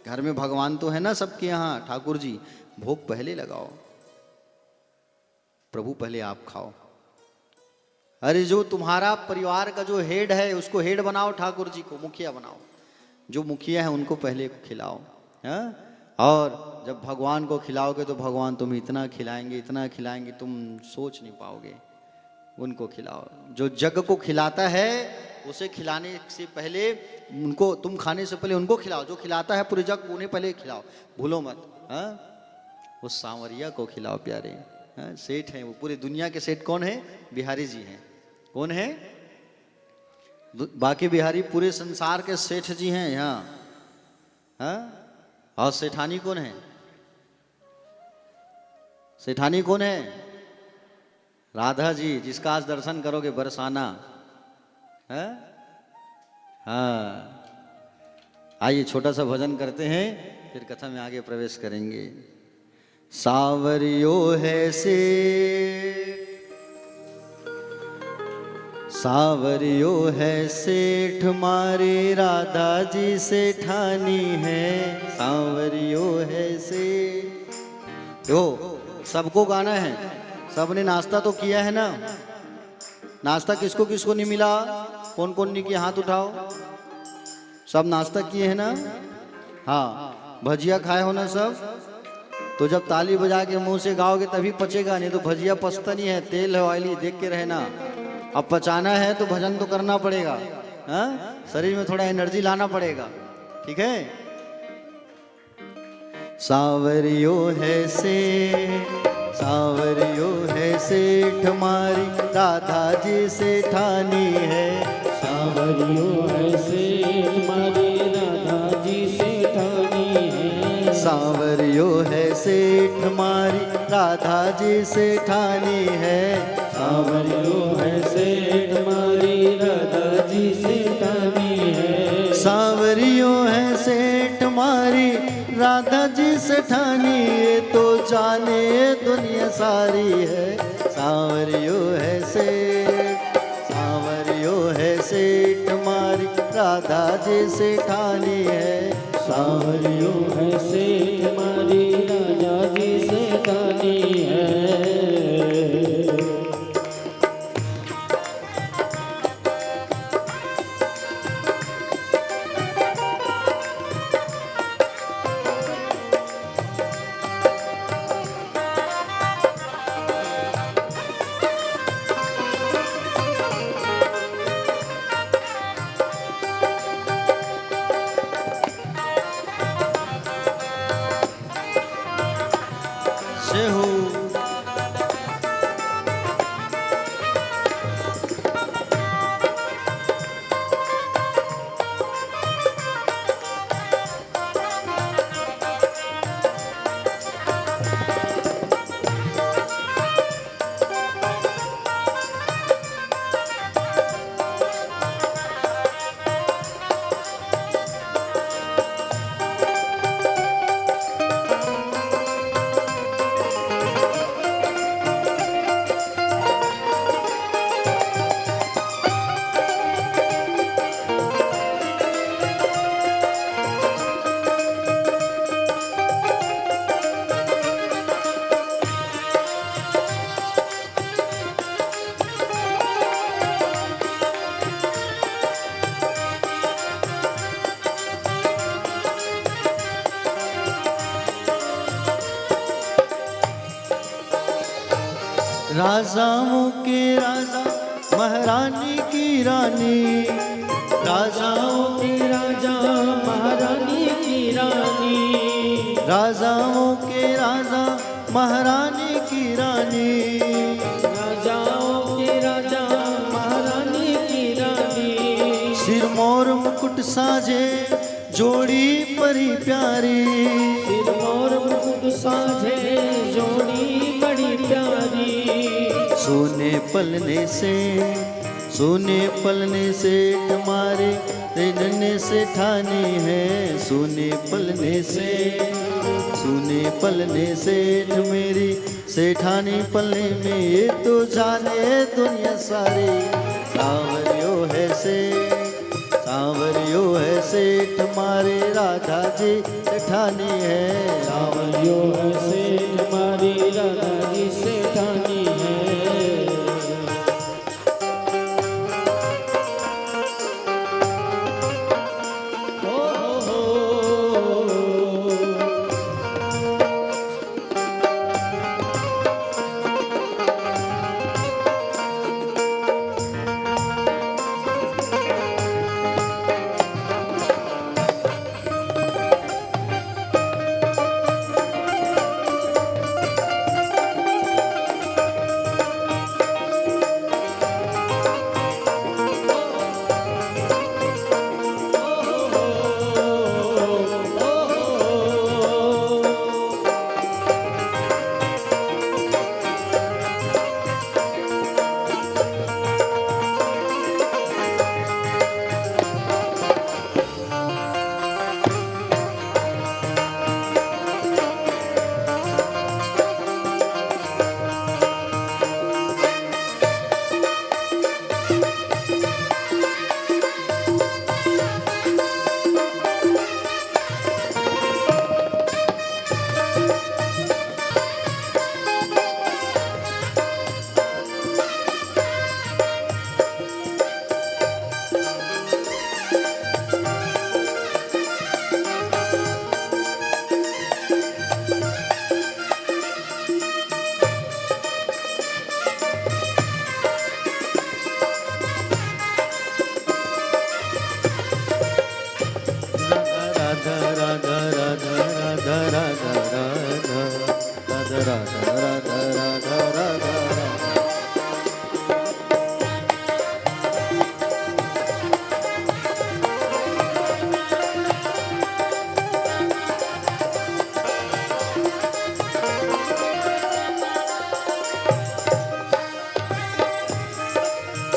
घर में भगवान तो है ना सबके यहाँ, ठाकुर जी, भोग पहले लगाओ, प्रभु पहले आप खाओ। अरे जो तुम्हारा परिवार का जो हेड है उसको हेड बनाओ, ठाकुर जी को मुखिया बनाओ, जो मुखिया है उनको पहले खिलाओ, हाँ? और जब भगवान को खिलाओगे तो भगवान तुम्हें इतना खिलाएंगे तुम सोच नहीं पाओगे। उनको खिलाओ, जो जग को खिलाता है उसे खिलाने से पहले उनको, तुम खाने से पहले उनको खिलाओ। जो खिलाता है पूरे जग को उन्हें पहले खिलाओ, भूलो मत, हाँ? वो सांवरिया को खिलाओ प्यारे, हाँ? सेठ है वो, पूरी दुनिया के सेठ कौन है? बिहारी जी हैं। कौन है? बाकी बिहारी पूरे संसार के सेठ जी हैं यहाँ, हाँ? और सेठानी कौन है? सेठानी कौन है? राधा जी, जिसका आज दर्शन करोगे बरसाना, है? हाँ। आइए छोटा सा भजन करते हैं, फिर कथा में आगे प्रवेश करेंगे। सावरियो है से, सावरियो है सेठ मारे, राधा जी सेठानी है। सावरियो है से, यो सबको गाना है, सबने नाश्ता तो किया है ना? नाश्ता किसको किसको नहीं मिला? कौन कौन नहीं किया? हाथ उठाओ। सब नाश्ता किए हैं ना? हाँ, भजिया खाए हो ना सब? तो जब ताली बजा के मुंह से गाओगे तभी पचेगा, नहीं तो भजिया पचता नहीं है, तेल है ऑयली, देख के रहना। अब पचाना है तो भजन तो करना पड़ेगा, हाँ? शरीर में थोड़ा एनर्जी लाना पड़ेगा, ठीक है? सावरियो है से, सावरियो है सेठ मारी, राधा जी सेठानी है। सावरियो है सेठ मारी, राधा जी सेठानी है। सावरियो है सेठ मारी, राधा जी सेठानी है। सावरियो है सेठ मारी, राधा जी सेठानी है। सावरियो है सेठ मारी, राधा जी सेठानी, ये तो जाने दुनिया सारी है। सावरियो है सेठ, सावरियो है सेठ मारी, राधा जी सेठानी है। सावरियो है सेठ मारी, राधा जी सेठानी है। राजाओं के राजा, महारानी की रानी, राजाओं की राजा, महारानी की रानी। राजाओं के राजा, महारानी की रानी। राजाओं के राजा, महारानी की रानी। सिर मोर मुकुट साजे, जोड़ी परी प्यारी। सिर मोर मुकुट साजे, जोड़ी बड़ी प्यारी। सोने पलने से, सोने पलने से तुम्हारे रेनने से ठानी है। सोने पलने से, सोने पलने से मेरी सेठानी पलने में, ये तो जाने दुनिया सारी। सावरियो है से सांवरियो है सेठ मारे राधा जी सेठानी है। सांवरियो है सेठ मारी राधा जी सेठानी है।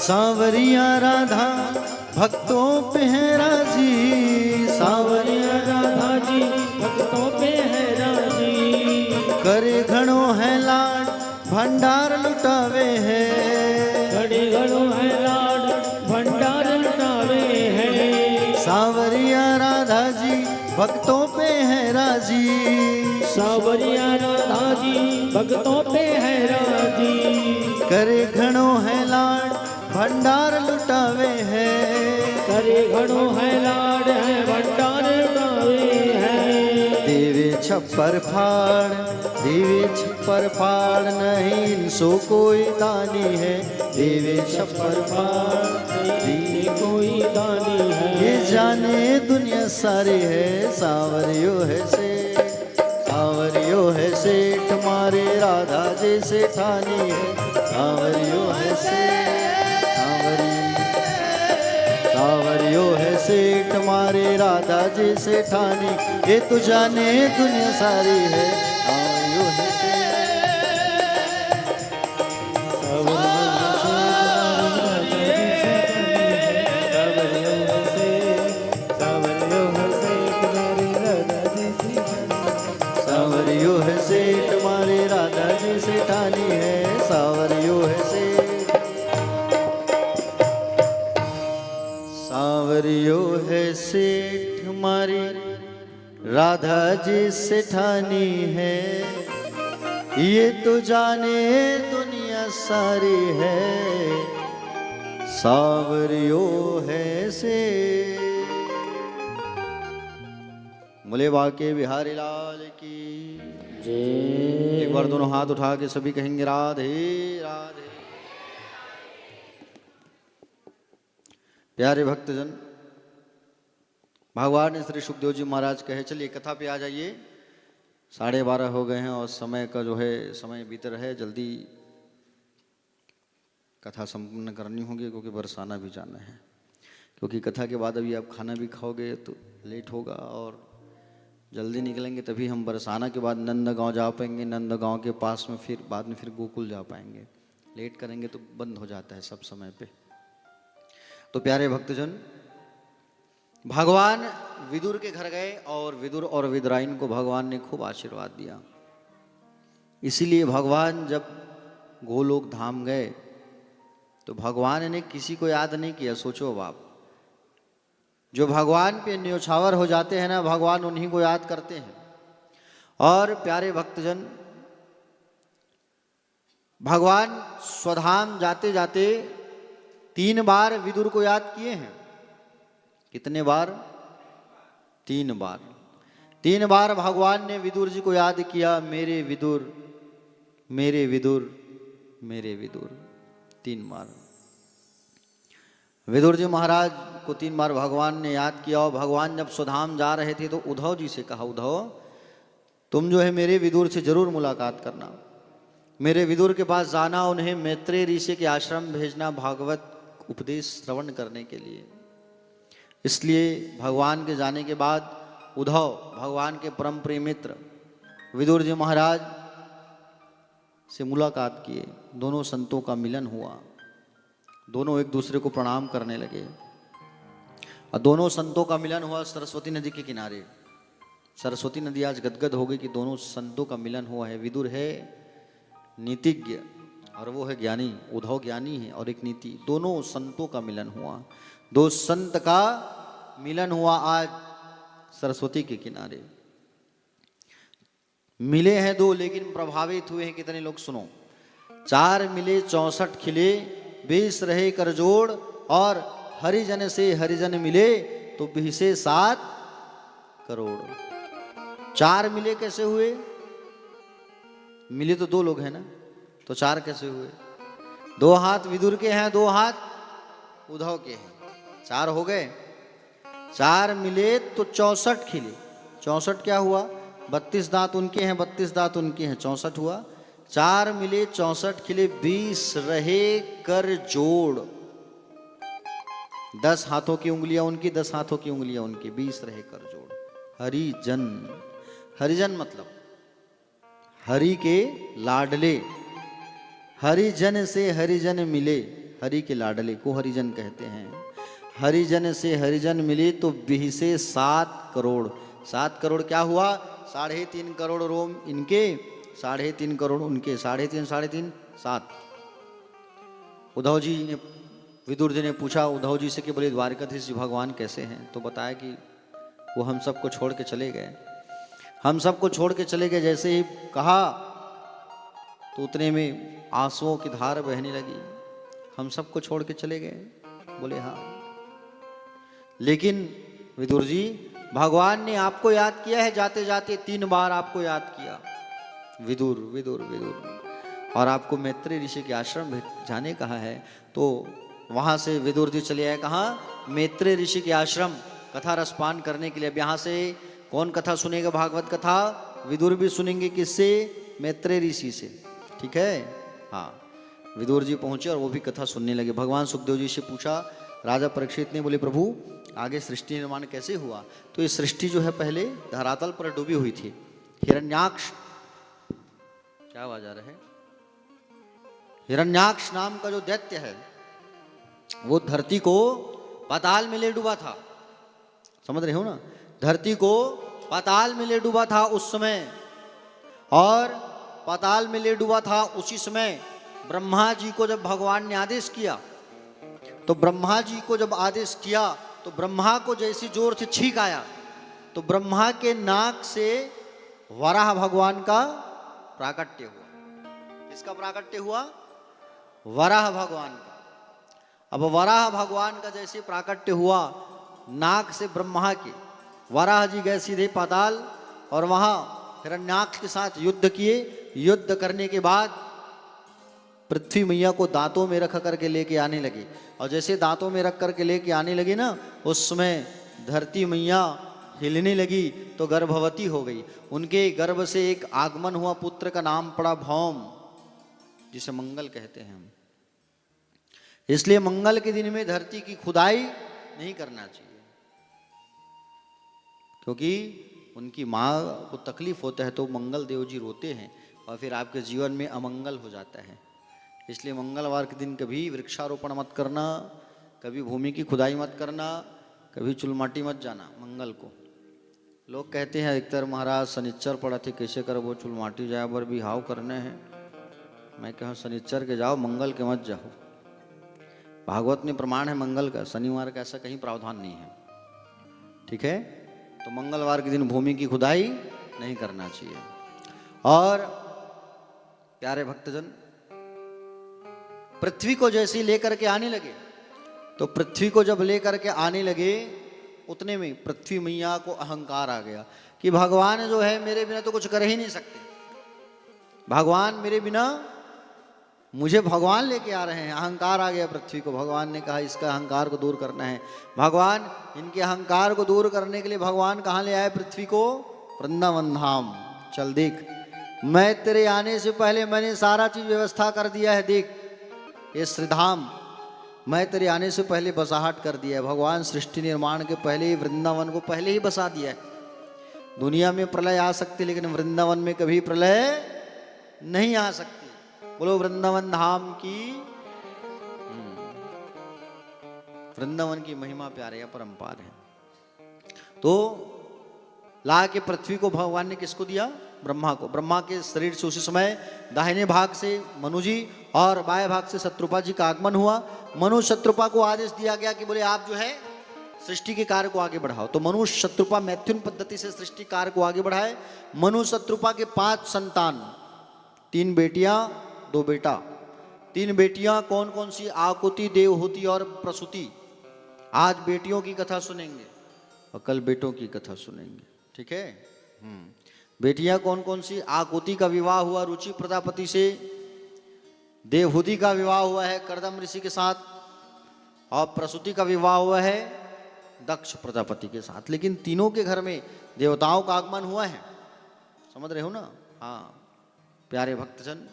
सांवरिया राधा भक्तों पे है राजी। सांवरिया राधा जी भक्तों पे है राजी। करे घणो है लाड भंडार लुटावे है। घड़े घड़ो है लाड भंडार लुटावे है। सांवरिया राधा जी भक्तों पे है राजी। सांवरिया राधा जी भक्तों पे है राजी। करे घणो है लाड भंडार लुटावे है। करे घड़ो है लाड है भंडार लुटावे है। देवे छप्पर फाड़ देवे छप्पर फाड़ नहीं सो कोई दानी है। देवे छप्पर फाड़ नहीं कोई दानी है। ये जाने दुनिया सारी है। सांवरियो है सेठ सांवरियो है सेठ मारे राधा जी सेठानी है। सांवरियो है सेठ सांवरियो है सेठ मारे राधा जी सेठानी। ये तो जाने दुनिया सारी है। सांवरियो है सांवरियो है सेठ मारे राधा जी सेठानी है। सांवरियो है सेठ सांवरियो है सेठ मारी राधा जी सेठानी है। ये तो जाने दुनिया सारी है। सांवरियो है सेठ। बोले बाके बिहारी लाल की जय। एक बार दोनों हाथ उठा के सभी कहेंगे राधे राधे। प्यारे भक्तजन, भगवान श्री सुखदेव जी महाराज कहे चलिए कथा पे आ जाइए। 12:30 हो गए हैं और समय का जो है समय बीत रहा है। जल्दी कथा संपन्न करनी होगी क्योंकि बरसाना भी जाना है। क्योंकि कथा के बाद अभी आप खाना भी खाओगे तो लेट होगा और जल्दी निकलेंगे तभी हम बरसाना के बाद नंदगांव जा पाएंगे। नंदगांव के पास में फिर बाद में फिर गोकुल जा पाएंगे। लेट करेंगे तो बंद हो जाता है सब समय पे। तो प्यारे भक्तजन, भगवान विदुर के घर गए और विदुर और विदुराइन को भगवान ने खूब आशीर्वाद दिया। इसीलिए भगवान जब गोलोक धाम गए तो भगवान ने किसी को याद नहीं किया। सोचो बाप, जो भगवान पे न्योछावर हो जाते हैं ना, भगवान उन्हीं को याद करते हैं। और प्यारे भक्तजन, भगवान स्वधाम जाते जाते 3 बार विदुर को याद किए हैं। कितने बार? 3 बार। 3 बार भगवान ने विदुर जी को याद किया, मेरे विदुर, मेरे विदुर, मेरे विदुर, 3 बार। विदुर जी महाराज को 3 बार भगवान ने याद किया। और भगवान जब स्वधाम जा रहे थे तो उद्धव जी से कहा, उद्धव तुम जो है मेरे विदुर से जरूर मुलाकात करना, मेरे विदुर के पास जाना, उन्हें मैत्रेय ऋषि के आश्रम भेजना भागवत उपदेश श्रवण करने के लिए। इसलिए भगवान के जाने के बाद उद्धव भगवान के परम प्रिय मित्र विदुर जी महाराज से मुलाकात किए। दोनों संतों का मिलन हुआ, दोनों एक दूसरे को प्रणाम करने लगे। और दोनों संतों का मिलन हुआ सरस्वती नदी के किनारे। सरस्वती नदी आज गदगद हो गई कि दोनों संतों का मिलन हुआ है। विदुर है नीतिज्ञ और वो है ज्ञानी, उद्धव ज्ञानी है और एक नीति, दोनों संतों का मिलन हुआ। 2 संत का मिलन हुआ आज सरस्वती के किनारे। मिले हैं 2 लेकिन प्रभावित हुए हैं कितने लोग? सुनो, 4 मिले 64 खिले, 20 रहे कर जोड़, और हरिजन से हरिजन मिले तो 7 करोड़। 4 मिले कैसे हुए? मिले तो 2 लोग हैं ना, तो 4 कैसे हुए? 2 हाथ विदुर के हैं, 2 हाथ उद्धव के हैं, 4 हो गए। 4 मिले तो 64 खिले। 64 क्या हुआ? 32 दांत उनके हैं, 32 दांत उनके हैं, 64 हुआ। 4 मिले 64 खिले, 20 रहे कर जोड़। 10 हाथों की उंगलियां उनकी, 10 हाथों की उंगलियां उनकी, 20 रहे कर जोड़। हरिजन, हरिजन मतलब हरि के लाडले। हरिजन से हरिजन मिले, हरि के लाडले को हरिजन कहते हैं। हरिजन से हरिजन मिले तो 7 करोड़। 7 करोड़ क्या हुआ? 3.5 करोड़ रोम इनके, 3.5 करोड़ उनके, 3.5 7। उद्धव जी ने, विदुर जी ने पूछा उद्धव जी से कि बोले द्वारकाधीश जी भगवान कैसे हैं? तो बताया कि वो हम सबको छोड़ के चले गए। हम सबको छोड़ के चले गए। जैसे ही कहा तो उतने में आंसुओं की धार बहने लगी। हम सबको छोड़ के चले गए? बोले हाँ। लेकिन विदुर जी, भगवान ने आपको याद किया है, जाते जाते 3 बार आपको याद किया, विदुर विदुर विदुर, और आपको मैत्रेय ऋषि के आश्रम जाने कहा है। तो वहां से विदुर जी चले आए कहाँ? मैत्रेय ऋषि के आश्रम कथा रसपान करने के लिए। अब यहाँ से कौन कथा सुनेगा? भागवत कथा विदुर भी सुनेंगे। किससे? मैत्रेय ऋषि से। ठीक है, हाँ। विदुर जी पहुंचे और वो भी कथा सुनने लगे। भगवान सुखदेव जी से पूछा राजा परीक्षित ने, बोले प्रभु आगे सृष्टि निर्माण कैसे हुआ? तो ये सृष्टि जो है पहले धरातल पर डूबी हुई थी। हिरण्याक्ष, क्या आवाज आ रहा है? हिरण्याक्ष नाम का जो दैत्य है वो धरती को पाताल में ले डूबा था। समझ रहे हो ना? धरती को पाताल में ले डूबा था उस समय। और पाताल में ले डूबा था उसी समय ब्रह्मा जी को जब भगवान ने आदेश किया, तो ब्रह्मा जी को जब आदेश किया तो ब्रह्मा को जैसी जोर से छींक आया तो ब्रह्मा के नाक से वराह भगवान का प्राकट्य हुआ। किसका प्राकट्य हुआ? वराह भगवान का। अब वराह भगवान का जैसे प्राकट्य हुआ, नाक से ब्रह्मा के, वराह जी गए सीधे पाताल और वहां हिरण्याक्ष के साथ युद्ध किए। युद्ध करने के बाद पृथ्वी मैया को दांतों में रख करके लेके आने लगे, और जैसे दांतों में रख करके लेके आने लगे ना, उस समय धरती मैया हिलने लगी तो गर्भवती हो गई। उनके गर्भ से एक आगमन हुआ, पुत्र का नाम पड़ा भौम, जिसे मंगल कहते हैं हम। इसलिए मंगल के दिन में धरती की खुदाई नहीं करना चाहिए, क्योंकि उनकी माँ को तकलीफ होता है तो मंगल देव जी रोते हैं और फिर आपके जीवन में अमंगल हो जाता है। इसलिए मंगलवार के दिन कभी वृक्षारोपण मत करना, कभी भूमि की खुदाई मत करना, कभी चुलमाटी मत जाना मंगल को। लोग कहते हैं अधिकतर महाराज शनिच्चर पड़ा थे, कैसे कर वो चुलमाटी जाए बर भी हाव करने हैं। मैं कहूँ शनिच्चर के जाओ, मंगल के मत जाओ। भागवत में प्रमाण है मंगल का, शनिवार का ऐसा कहीं प्रावधान नहीं है। ठीक है, तो मंगलवार के दिन भूमि की खुदाई नहीं करना चाहिए। और प्यारे भक्तजन, पृथ्वी को जैसे ही लेकर के आने लगे, तो पृथ्वी को जब लेकर के आने लगे उतने में पृथ्वी मैया को अहंकार आ गया कि भगवान जो है मेरे बिना तो कुछ कर ही नहीं सकते, भगवान मेरे बिना, मुझे भगवान लेके आ रहे हैं। अहंकार आ गया पृथ्वी को। भगवान ने कहा इसका अहंकार को दूर करना है। भगवान इनके अहंकार को दूर करने के लिए भगवान कहाँ ले आए पृथ्वी को? वृंदावन धाम। चल देख, मैं तेरे आने से पहले मैंने सारा चीज व्यवस्था कर दिया है। देख ये श्रीधाम मैं तेरे आने से पहले बसाहट कर दिया है। भगवान सृष्टि निर्माण के पहले ही वृंदावन को पहले ही बसा दिया है। दुनिया में प्रलय आ सकती लेकिन वृंदावन में कभी प्रलय नहीं आ सकती। बोलो वृंदावन धाम की। वृंदावन की महिमा प्यारे अपरंपार है। तो ला के पृथ्वी को भगवान ने किसको दिया? ब्रह्मा को। ब्रह्मा के शरीर से उसी समय दाहिने भाग से मनु जी और बाएं भाग से शत्रुपा जी का आगमन हुआ। मनु शत्रुपा को आदेश दिया गया कि बोले आप जो है सृष्टि के कार्य को आगे बढ़ाओ। तो मनु शत्रुपा मैथुन पद्धति से सृष्टि कार्य को आगे बढ़ाए। मनु शत्रुपा के 5 संतान, 3 बेटियां 2 बेटा। 3 बेटियां कौन कौन सी? आकुति, देवहूति और प्रसूति। आज बेटियों की कथा सुनेंगे और कल बेटों की कथा सुनेंगे। ठीक है। बेटियां कौन कौन सी? आकुति का विवाह हुआ रुचि प्रजापति से। देवहूति का विवाह हुआ है कर्दम ऋषि के साथ। और प्रसूति का विवाह हुआ है दक्ष प्रजापति के साथ। लेकिन तीनों के घर में देवताओं का आगमन हुआ है। समझ रहे हो ना? हाँ प्यारे भक्तजन,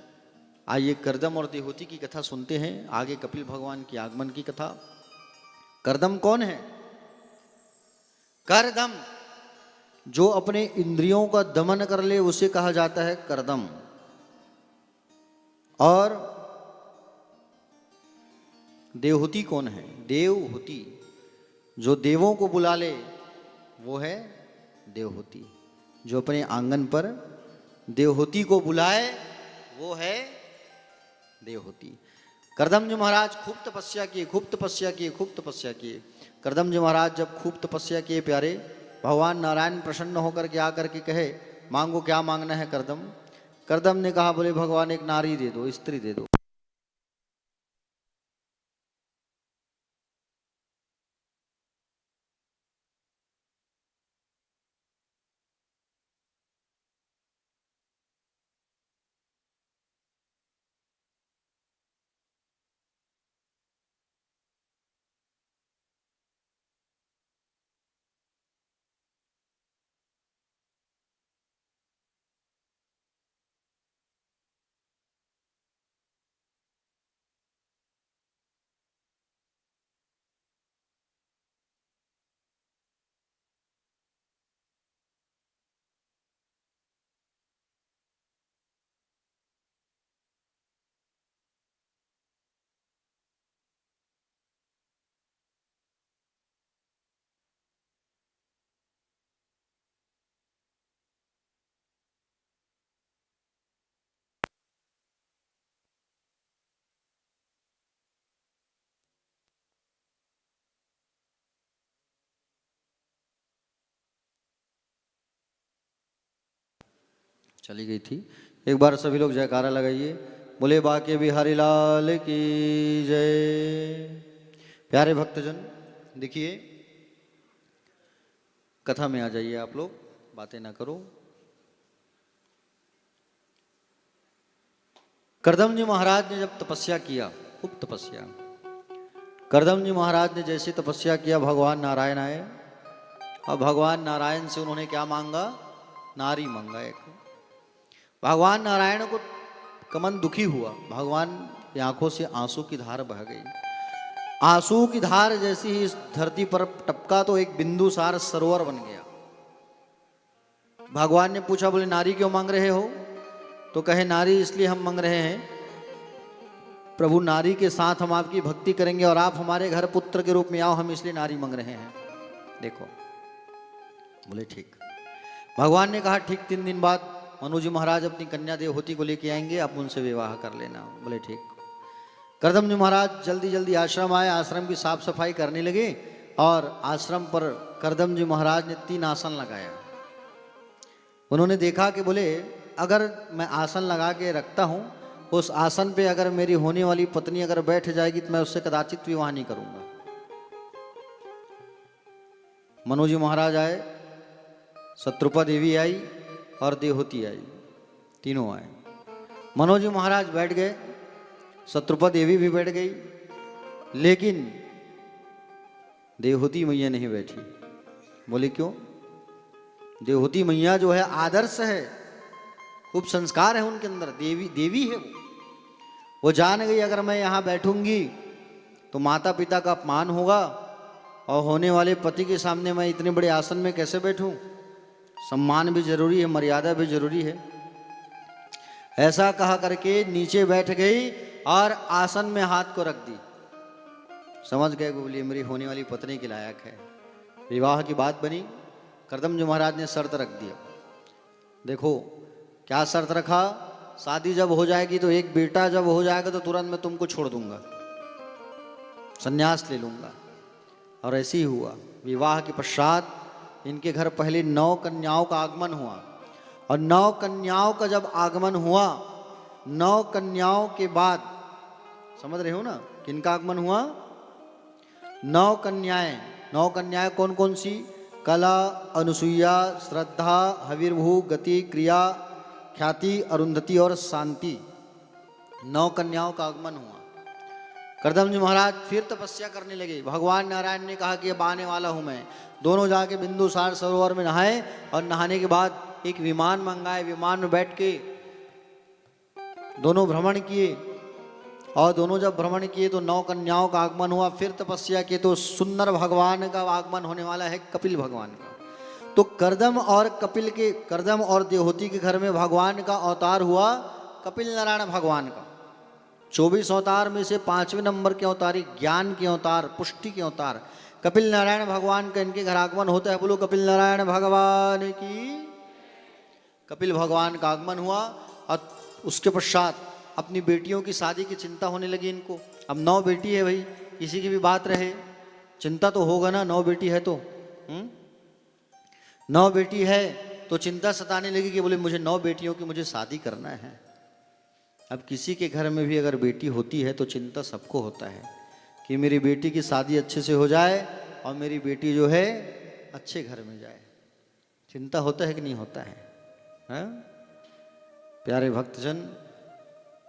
आइए कर्दम और देवहूति की कथा सुनते हैं। आगे कपिल भगवान की आगमन की कथा। कर्दम कौन है? कर्दम जो अपने इंद्रियों का दमन कर ले उसे कहा जाता है कर्दम। और देवहूति कौन है? देवहूति जो देवों को बुला ले वो है देवहूति। जो अपने आंगन पर देवहूति को बुलाए वो है देवहूति। कर्दम जी महाराज खूब तपस्या किए, खूब तपस्या किए, खूब तपस्या किए। कर्दम जी महाराज जब खूब तपस्या किए प्यारे, भगवान नारायण प्रसन्न होकर के आकर के कहे मांगो क्या मांगना है कर्दम? कर्दम ने कहा बोले भगवान एक नारी दे दो, स्त्री दे दो। चली गई थी। एक बार सभी लोग जयकारा लगाइए, बोले बाके बिहारी लाल की जय। प्यारे भक्तजन देखिए, कथा में आ जाइए आप लोग, बातें ना करो। कर्दम जी महाराज ने जब तपस्या किया, खूब तपस्या, कर्दम जी महाराज ने जैसे तपस्या किया भगवान नारायण आए और भगवान नारायण से उन्होंने क्या मांगा? नारी मांगा एक। भगवान नारायण को कमन दुखी हुआ। भगवान की आंखों से आंसू की धार बह गई। आंसू की धार जैसी ही इस धरती पर टपका तो एक बिंदुसार सरोवर बन गया। भगवान ने पूछा बोले नारी क्यों मांग रहे हो? तो कहे नारी इसलिए हम मांग रहे हैं प्रभु, नारी के साथ हम आपकी भक्ति करेंगे और आप हमारे घर पुत्र के रूप में आओ, हम इसलिए नारी मांग रहे हैं। देखो, बोले ठीक। भगवान ने कहा ठीक 3 दिन बाद मनु जी महाराज अपनी कन्या देवहूति को लेके आएंगे, आप उनसे विवाह कर लेना। बोले ठीक। करदम जी महाराज जल्दी जल्दी आश्रम आए, आश्रम की साफ सफाई करने लगे और आश्रम पर करदम जी महाराज ने 3 आसन लगाया। उन्होंने देखा कि बोले अगर मैं आसन लगा के रखता हूँ, उस आसन पे अगर मेरी होने वाली पत्नी अगर बैठ जाएगी तो मैं उससे कदाचित विवाह नहीं करूँगा। मनु जी महाराज आए, शत्रुपा देवी आई और देवहूति आई, तीनों आए। मनु जी महाराज बैठ गए, शत्रुपा देवी भी बैठ गई, लेकिन देवहूति मैया नहीं बैठी। बोले क्यों? देवहूति मैया जो है आदर्श है, खूब संस्कार है उनके अंदर, देवी है वो जान गई अगर मैं यहाँ बैठूंगी तो माता पिता का अपमान होगा और होने वाले पति के सामने मैं इतने बड़े आसन में कैसे बैठूं। सम्मान भी जरूरी है, मर्यादा भी जरूरी है। ऐसा कहा करके नीचे बैठ गई और आसन में हाथ को रख दी। समझ गए बोलिए मेरी होने वाली पत्नी के लायक है। विवाह की बात बनी, करदम जी महाराज ने शर्त रख दिया। देखो क्या शर्त रखा, शादी जब हो जाएगी तो एक बेटा जब हो जाएगा तो तुरंत मैं तुमको छोड़ दूंगा, संन्यास ले लूंगा। और ऐसे ही हुआ। विवाह के पश्चात इनके घर पहले 9 कन्याओं का आगमन हुआ और 9 कन्याओं का जब आगमन हुआ, 9 कन्याओं के बाद, समझ रहे हो ना किनका आगमन हुआ? 9 कन्याएं। 9 कन्याएं कौन कौन सी? कला, अनुसुईया, श्रद्धा, हविर्भू, गति, क्रिया, ख्याति, अरुंधति और शांति। 9 कन्याओं का आगमन हुआ। करदम जी महाराज फिर तपस्या करने लगे। भगवान नारायण ने कहा कि अब आने वाला हूं मैं। दोनों जाके बिंदुसार सरोवर में नहाए और नहाने के बाद एक विमान मंगाए। विमान में बैठ के दोनों भ्रमण किए और दोनों जब भ्रमण किए तो 9 कन्याओं का आगमन हुआ। फिर तपस्या किए तो सुंदर भगवान का आगमन होने वाला है, कपिल भगवान का। तो करदम और देवहूति के घर में भगवान का अवतार हुआ कपिल नारायण भगवान का। 24 अवतार में से 5वें नंबर के अवतार, ज्ञान के अवतार, पुष्टि के अवतार कपिल नारायण भगवान का इनके घर आगमन होता है। बोलो कपिल नारायण भगवान की। कपिल भगवान का आगमन हुआ और उसके पश्चात अपनी बेटियों की शादी की चिंता होने लगी इनको। अब 9 बेटी है भाई, किसी की भी बात रहे चिंता तो होगा ना। 9 बेटी है तो 9 बेटी है तो चिंता सताने लगी कि बोले मुझे 9 बेटियों की मुझे शादी करना है। अब किसी के घर में भी अगर बेटी होती है तो चिंता सबको होता है कि मेरी बेटी की शादी अच्छे से हो जाए और मेरी बेटी जो है अच्छे घर में जाए। चिंता होता है कि नहीं होता है, हाँ? प्यारे भक्तजन,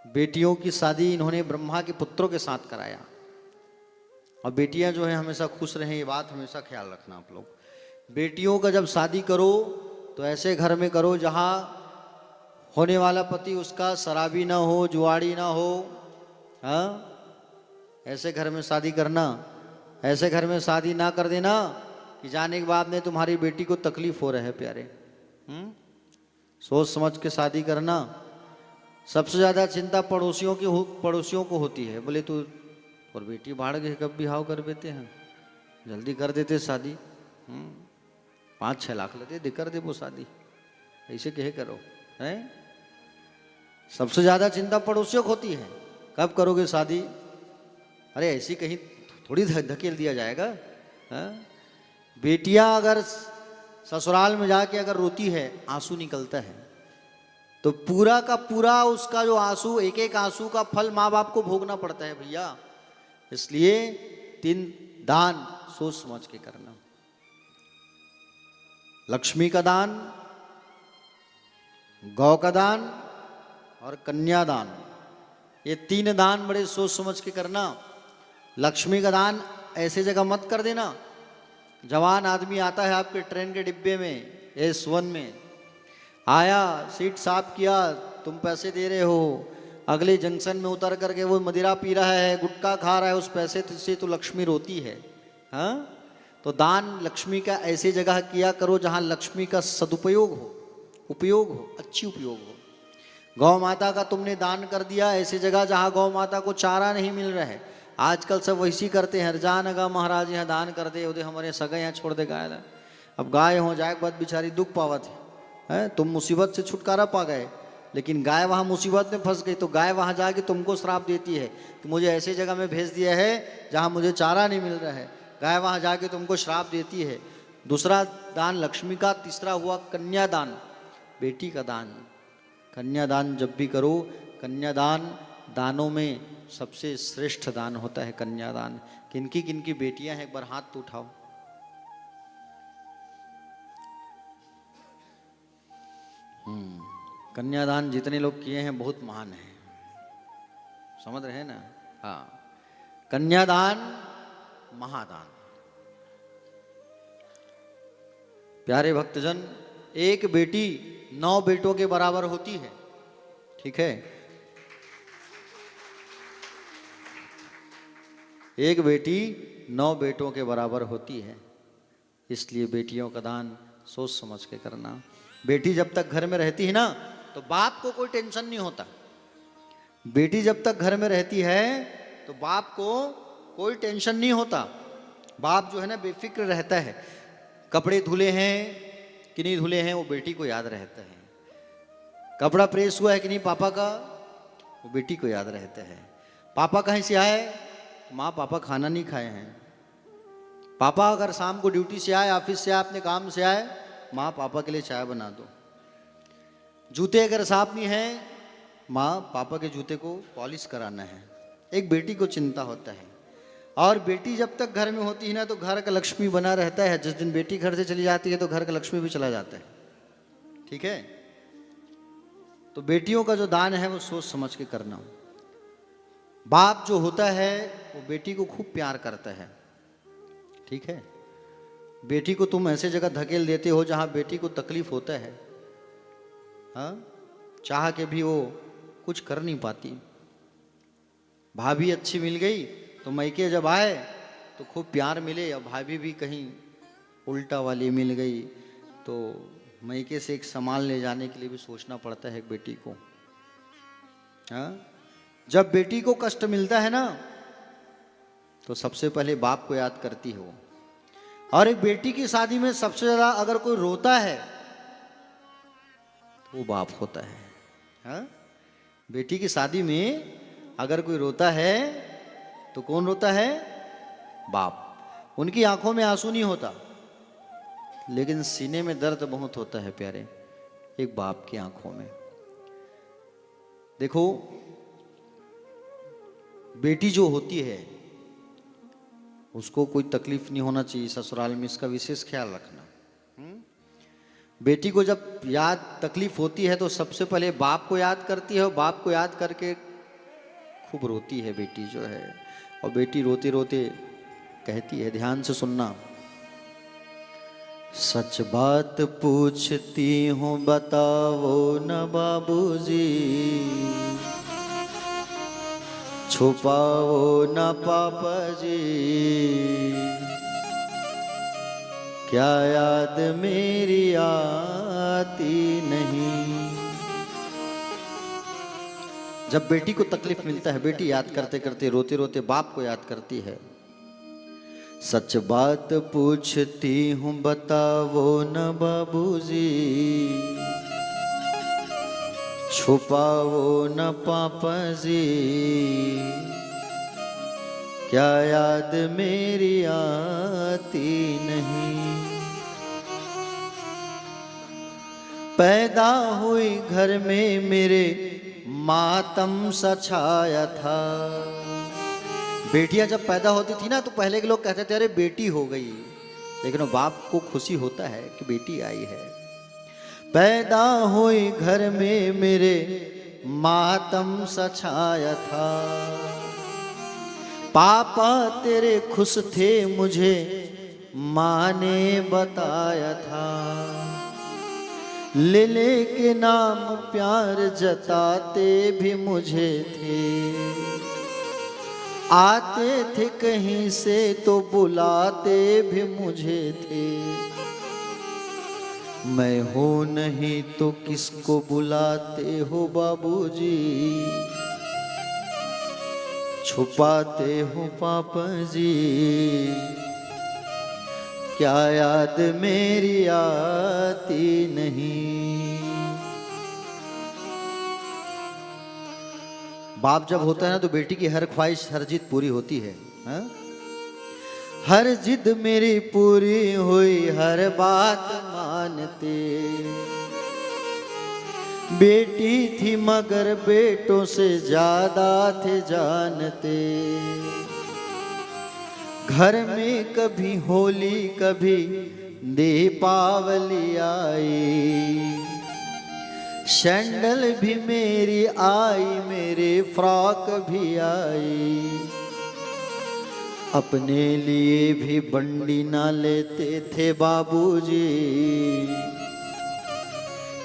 बेटियों की शादी इन्होंने ब्रह्मा के पुत्रों के साथ कराया और बेटियां जो है हमेशा खुश रहें, ये बात हमेशा ख्याल रखना आप लोग। बेटियों का जब शादी करो तो ऐसे घर में करो जहाँ होने वाला पति उसका शराबी ना हो, जुआड़ी ना हो, हाँ? ऐसे घर में शादी करना। ऐसे घर में शादी ना कर देना कि जाने के बाद में तुम्हारी बेटी को तकलीफ हो रहा है प्यारे। सोच समझ के शादी करना। सबसे ज़्यादा चिंता पड़ोसियों को होती है। बोले तू और बेटी बाढ़ गई, कब बिहाव कर देते हैं, जल्दी कर देते शादी, 5-6 लाख लेते दे कर दे वो शादी, ऐसे कहे करो है। सबसे ज़्यादा चिंता पड़ोसियों को होती है, कब करोगे शादी। अरे ऐसी कहीं थोड़ी धकेल दिया जाएगा, हाँ? बेटियां अगर ससुराल में जाके अगर रोती है, आंसू निकलता है तो पूरा का पूरा उसका जो आंसू, एक एक आंसू का फल माँ बाप को भोगना पड़ता है भैया। इसलिए 3 दान सोच समझ के करना। लक्ष्मी का दान, गौ का दान और कन्यादान, ये 3 दान बड़े सोच समझ के करना। लक्ष्मी का दान ऐसे जगह मत कर देना। जवान आदमी आता है आपके ट्रेन के डिब्बे में, S1 में आया, सीट साफ किया, तुम पैसे दे रहे हो, अगले जंक्शन में उतर करके वो मदिरा पी रहा है, गुटखा खा रहा है, उस पैसे से तो लक्ष्मी रोती है, हाँ? तो दान लक्ष्मी का ऐसी जगह किया करो जहाँ लक्ष्मी का सदुपयोग हो, उपयोग हो, अच्छी उपयोग हो। गौ माता का तुमने दान कर दिया ऐसी जगह जहाँ गौ माता को चारा नहीं मिल रहा है। आजकल सब वैसी करते हैं, जानगा महाराज यहाँ दान कर दे, उधर हमारे सगे यहाँ छोड़ दे गाय। अब गाय हो जाए के बाद बेचारी दुख पावत है, तुम मुसीबत से छुटकारा पा गए, लेकिन गाय वहाँ मुसीबत में फंस गई तो गाय वहाँ जाके तुमको श्राप देती है कि मुझे ऐसे जगह में भेज दिया है जहाँ मुझे चारा नहीं मिल रहा है। गाय वहाँ जाके तुमको श्राप देती है। दूसरा दान लक्ष्मी का। तीसरा हुआ कन्यादान, बेटी का दान। कन्यादान जब भी करो, कन्यादान दानों में सबसे श्रेष्ठ दान होता है कन्यादान। किनकी किनकी बेटियां हैं एक बार हाथ तो उठाओ। कन्यादान जितने लोग किए हैं बहुत महान है, समझ रहे हैं ना? हाँ, कन्यादान महादान। प्यारे भक्तजन, एक बेटी 9 बेटों के बराबर होती है, ठीक है? एक बेटी 9 बेटों के बराबर होती है, इसलिए बेटियों का दान सोच समझ के करना। बेटी जब तक घर में रहती है ना तो बाप को कोई टेंशन नहीं होता। बेटी जब तक घर में रहती है तो बाप को कोई टेंशन नहीं होता। बाप जो है ना बेफिक्र रहता है। कपड़े धुले हैं कि नहीं धुले हैं वो बेटी को याद रहता है। कपड़ा प्रेस हुआ है कि नहीं पापा का, वो बेटी को याद रहता है। पापा कहीं से आए, माँ पापा खाना नहीं खाए हैं। पापा अगर शाम को ड्यूटी से आए, ऑफिस से आए, अपने काम से आए, माँ पापा के लिए चाय बना दो। जूते अगर साफ नहीं हैं, माँ पापा के जूते को पॉलिश कराना है। एक बेटी को चिंता होता है। और बेटी जब तक घर में होती है ना तो घर का लक्ष्मी बना रहता है। जिस दिन बेटी घर से चली जाती है तो घर का लक्ष्मी भी चला जाता है, ठीक है? तो बेटियों का जो दान है वो सोच समझ के करना। बाप जो होता है वो बेटी को खूब प्यार करता है, ठीक है? बेटी को तुम ऐसे जगह धकेल देते हो जहां बेटी को तकलीफ होता है, हाँ, चाह के भी वो कुछ कर नहीं पाती। भाभी अच्छी मिल गई तो मैके जब आए तो खूब प्यार मिले, और भाभी भी कहीं उल्टा वाली मिल गई तो मैके से एक सामान ले जाने के लिए भी सोचना पड़ता है एक बेटी को, हाँ? जब बेटी को कष्ट मिलता है ना तो सबसे पहले बाप को याद करती है वो। और एक बेटी की शादी में सबसे ज्यादा अगर कोई रोता है तो वो बाप होता है, हाँ? बेटी की शादी में अगर कोई रोता है तो कौन रोता है? बाप। उनकी आंखों में आंसू नहीं होता लेकिन सीने में दर्द बहुत होता है प्यारे, एक बाप की आंखों में। देखो, बेटी जो होती है उसको कोई तकलीफ नहीं होना चाहिए ससुराल में, इसका विशेष ख्याल रखना। बेटी को जब याद तकलीफ होती है तो सबसे पहले बाप को याद करती है, और बाप को याद करके खूब रोती है बेटी जो है। और बेटी रोते रोते कहती है, ध्यान से सुनना। सच बात पूछती हूँ बताओ न बाबूजी, छुपाओ न पापा जी, क्या याद मेरी आती नहीं। जब बेटी को तकलीफ मिलता है, बेटी याद करते करते रोते रोते बाप को याद करती है। सच बात पूछती हूँ बताओ न बाबूजी, छुपाओ न पापा जी, क्या याद मेरी आती नहीं। पैदा हुई घर में मेरे मातम सा छाया था। बेटियां जब पैदा होती थी ना तो पहले के लोग कहते थे अरे बेटी हो गई, लेकिन वो बाप को खुशी होता है कि बेटी आई है। पैदा हुई घर में मेरे मातम सा छाया था, पापा तेरे खुश थे मुझे माँ ने बताया था। ले के नाम प्यार जताते भी मुझे थे, आते थे कहीं से तो बुलाते भी मुझे थे। मैं हूँ नहीं तो किसको बुलाते हो बाबूजी, छुपाते हो पापा जी, क्या याद मेरी आती नहीं। बाप जब होता है ना तो बेटी की हर ख्वाहिश हर जिद पूरी होती है, हाँ? हर जिद मेरी पूरी हुई, हर बात मानते। बेटी थी मगर बेटों से ज्यादा थे जानते। घर में कभी होली कभी दीपावली आई, सैंडल भी मेरी आई, मेरे फ्रॉक भी आई। अपने लिए भी बंडी ना लेते थे बाबूजी,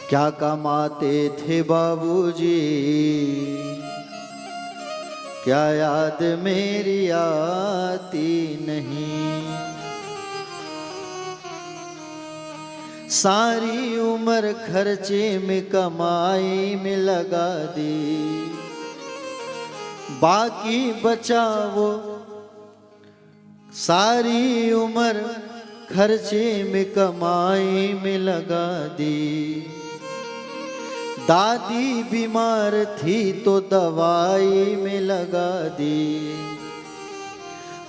क्या कमाते थे बाबूजी, क्या याद मेरी आती नहीं। सारी उम्र खर्चे में कमाई में लगा दी, बाकी बचा वो। सारी उम्र खर्चे में कमाई में लगा दी। दादी बीमार थी तो दवाई में लगा दी।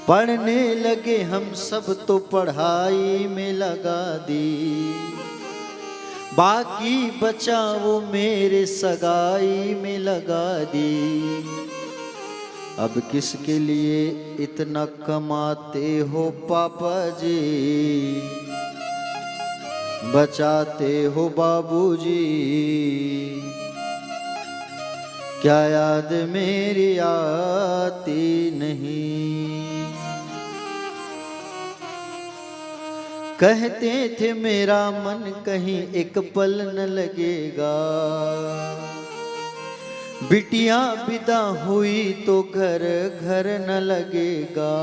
पढ़ने लगे हम सब तो पढ़ाई में लगा दी। बाकी बचा वो मेरे सगाई में लगा दी। अब किसके लिए इतना कमाते हो पापा जी, बचाते हो बाबूजी, क्या याद मेरी आती नहीं। कहते थे मेरा मन कहीं एक पल न लगेगा, बिटिया विदा हुई तो घर घर न लगेगा।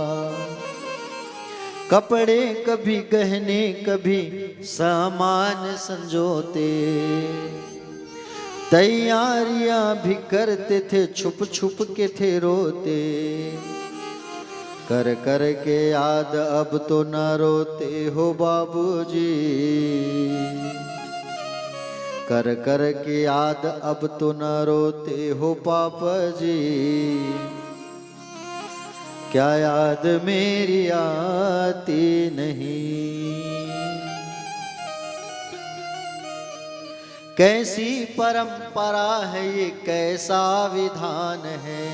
कपड़े कभी गहने कभी सामान संजोते, तैयारियां भी करते थे छुप छुप के थे रोते। कर कर के याद अब तो न रोते हो बाबूजी, कर कर के याद अब तो न रोते हो पापा जी, क्या याद मेरी आती नहीं। कैसी परंपरा है ये, कैसा विधान है,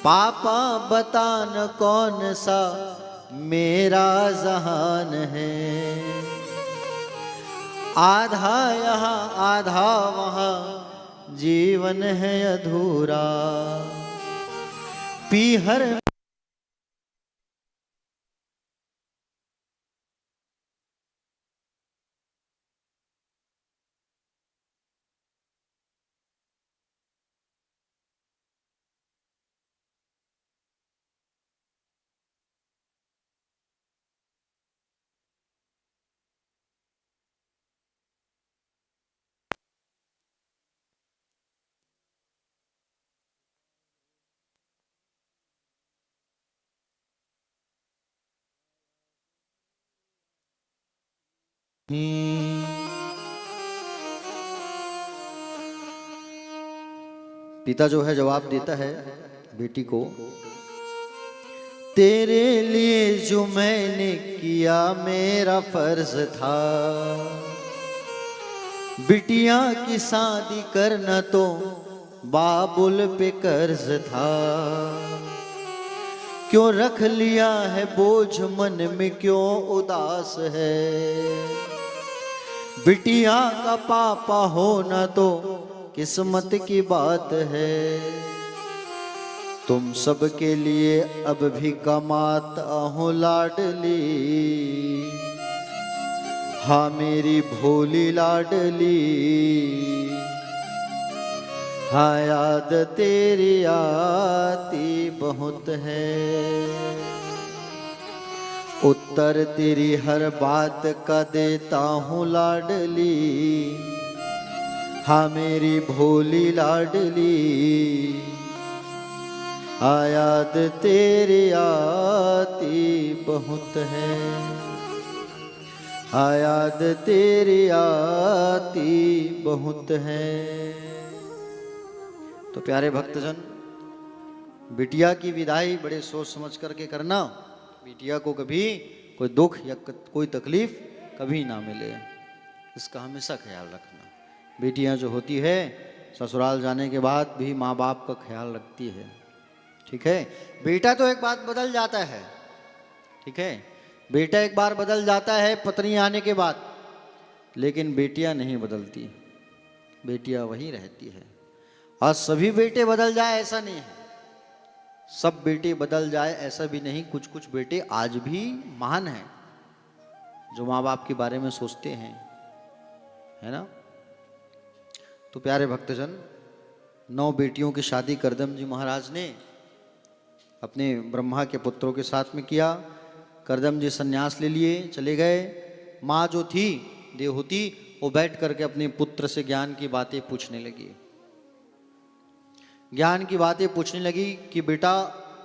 पापा बता न कौन सा मेरा जहान है। आधा यहाँ आधा वहाँ जीवन है अधूरा, पीहर पिता जो है जवाब देता है बेटी को, तेरे लिए जो मैंने किया मेरा फर्ज था, बिटिया की शादी करना तो बाबुल पे कर्ज था। क्यों रख लिया है बोझ मन में, क्यों उदास है, बिटिया का पापा होना तो किस्मत की बात है। तुम सब के लिए अब भी कमाता हूँ लाडली, हाँ मेरी भोली लाडली, हाँ याद तेरी आती बहुत है। उत्तर तेरी हर बात का देता हूँ लाडली, हाँ मेरी भोली लाडली, हाँ याद तेरी आती बहुत है, हाँ याद तेरी आती बहुत है। तो प्यारे भक्तजन, बिटिया की विदाई बड़े सोच समझ करके करना। बिटिया को कभी कोई दुख या कोई तकलीफ कभी ना मिले, इसका हमेशा ख्याल रखना। बेटियां जो होती है ससुराल जाने के बाद भी माँ बाप का ख्याल रखती है, ठीक है। बेटा तो एक बात बदल जाता है, ठीक है, बेटा एक बार बदल जाता है पत्नी आने के बाद, लेकिन बेटियां नहीं बदलती, बेटियां वही रहती है। और सभी बेटे बदल जाए ऐसा नहीं है, सब बेटे बदल जाए ऐसा भी नहीं। कुछ कुछ बेटे आज भी महान हैं, जो माँ बाप के बारे में सोचते हैं, है ना। तो प्यारे भक्तजन, 9 बेटियों की शादी करदम जी महाराज ने अपने ब्रह्मा के पुत्रों के साथ में किया। करदम जी सन्यास ले लिए, चले गए। माँ जो थी देवहूति, वो बैठ करके अपने पुत्र से ज्ञान की बातें पूछने लगी। ज्ञान की बातें पूछने लगी कि बेटा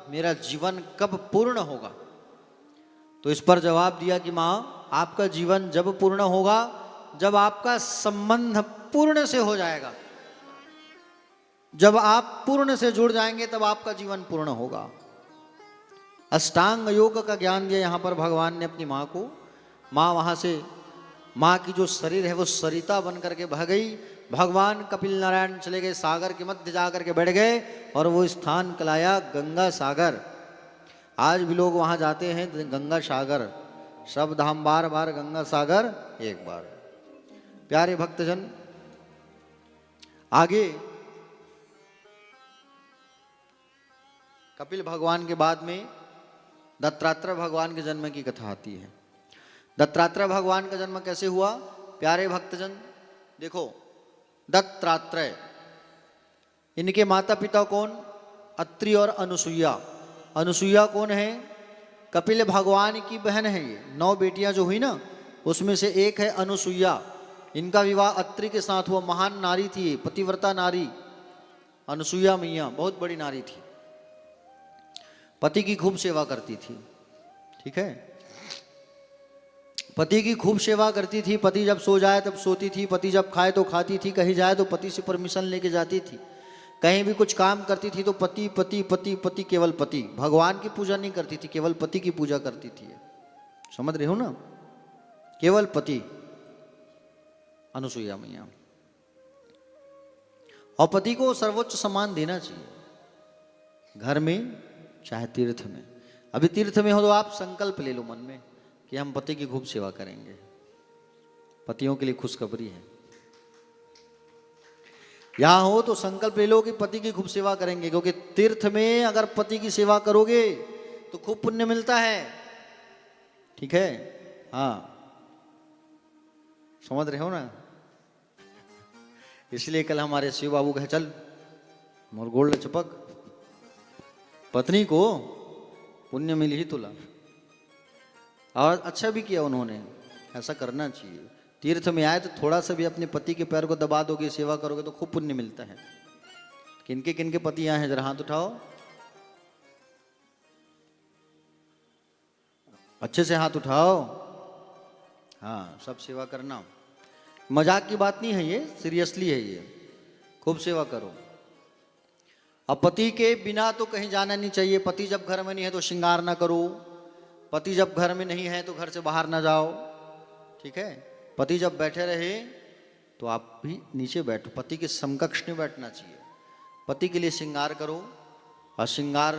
मेरा जीवन कब पूर्ण होगा। तो इस पर जवाब दिया कि माँ, आपका जीवन जब पूर्ण होगा जब आपका संबंध पूर्ण से हो जाएगा, जब आप पूर्ण से जुड़ जाएंगे तब आपका जीवन पूर्ण होगा। अष्टांग योग का ज्ञान दिया यहाँ पर भगवान ने अपनी माँ को। माँ वहाँ से, माँ की जो शरीर है वो सरिता बन करके बह गई। भगवान कपिल नारायण चले गए, सागर के मध्य जाकर के बैठ गए, और वो स्थान कहलाया गंगा सागर। आज भी लोग वहाँ जाते हैं, गंगा सागर, सब धाम बार बार, गंगा सागर एक बार। प्यारे भक्तजन, आगे कपिल भगवान के बाद में दत्तात्रेय भगवान के जन्म की कथा आती है। दत्तात्रेय भगवान का जन्म कैसे हुआ? प्यारे भक्तजन देखो, दत्तात्रेय, इनके माता पिता कौन? अत्रि और अनुसुईया। अनुसुईया कौन है? कपिल भगवान की बहन है। ये 9 बेटियां जो हुई ना, उसमें से एक है अनुसुईया। इनका विवाह अत्रि के साथ हुआ। महान नारी थी, पतिव्रता नारी अनुसुईया मैया, बहुत बड़ी नारी थी, पति की खूब सेवा करती थी, ठीक है, पति की खूब सेवा करती थी। पति जब सो जाए तब सोती थी, पति जब खाए तो खाती थी, कहीं जाए तो पति से परमिशन लेके जाती थी, कहीं भी कुछ काम करती थी तो पति पति पति पति, केवल पति। भगवान की पूजा नहीं करती थी, केवल पति की पूजा करती थी। समझ रहे हो ना? केवल पति, अनुसुईया मैया। और पति को सर्वोच्च सम्मान देना चाहिए, घर में चाहे तीर्थ में। अभी तीर्थ में हो तो आप संकल्प ले लो मन में कि हम पति की खूब सेवा करेंगे। पतियों के लिए खुशखबरी है, यहां हो तो संकल्प ले लो कि पति की खूब सेवा करेंगे, क्योंकि तीर्थ में अगर पति की सेवा करोगे तो खूब पुण्य मिलता है, ठीक है। हाँ, समझ रहे हो ना? इसलिए कल हमारे शिव बाबू कहे, चल मोर गोल्ड चपक, पत्नी को पुण्य मिल ही तुला। और अच्छा भी किया उन्होंने, ऐसा करना चाहिए। तीर्थ में आए तो थोड़ा सा भी अपने पति के पैर को दबा दोगे, सेवा करोगे तो खूब पुण्य मिलता है। किनके किनके पति यहाँ हैं, जरा हाथ उठाओ, अच्छे से हाथ उठाओ। हाँ, सब सेवा करना, मजाक की बात नहीं है ये, सीरियसली है ये। खूब सेवा करो। अब पति के बिना तो कहीं जाना नहीं चाहिए। पति जब घर में नहीं है तो श्रृंगार ना करो, पति जब घर में नहीं है तो घर से बाहर ना जाओ, ठीक है। पति जब बैठे रहे तो आप भी नीचे बैठो, पति के समकक्ष नहीं बैठना चाहिए। पति के लिए श्रृंगार करो, और श्रृंगार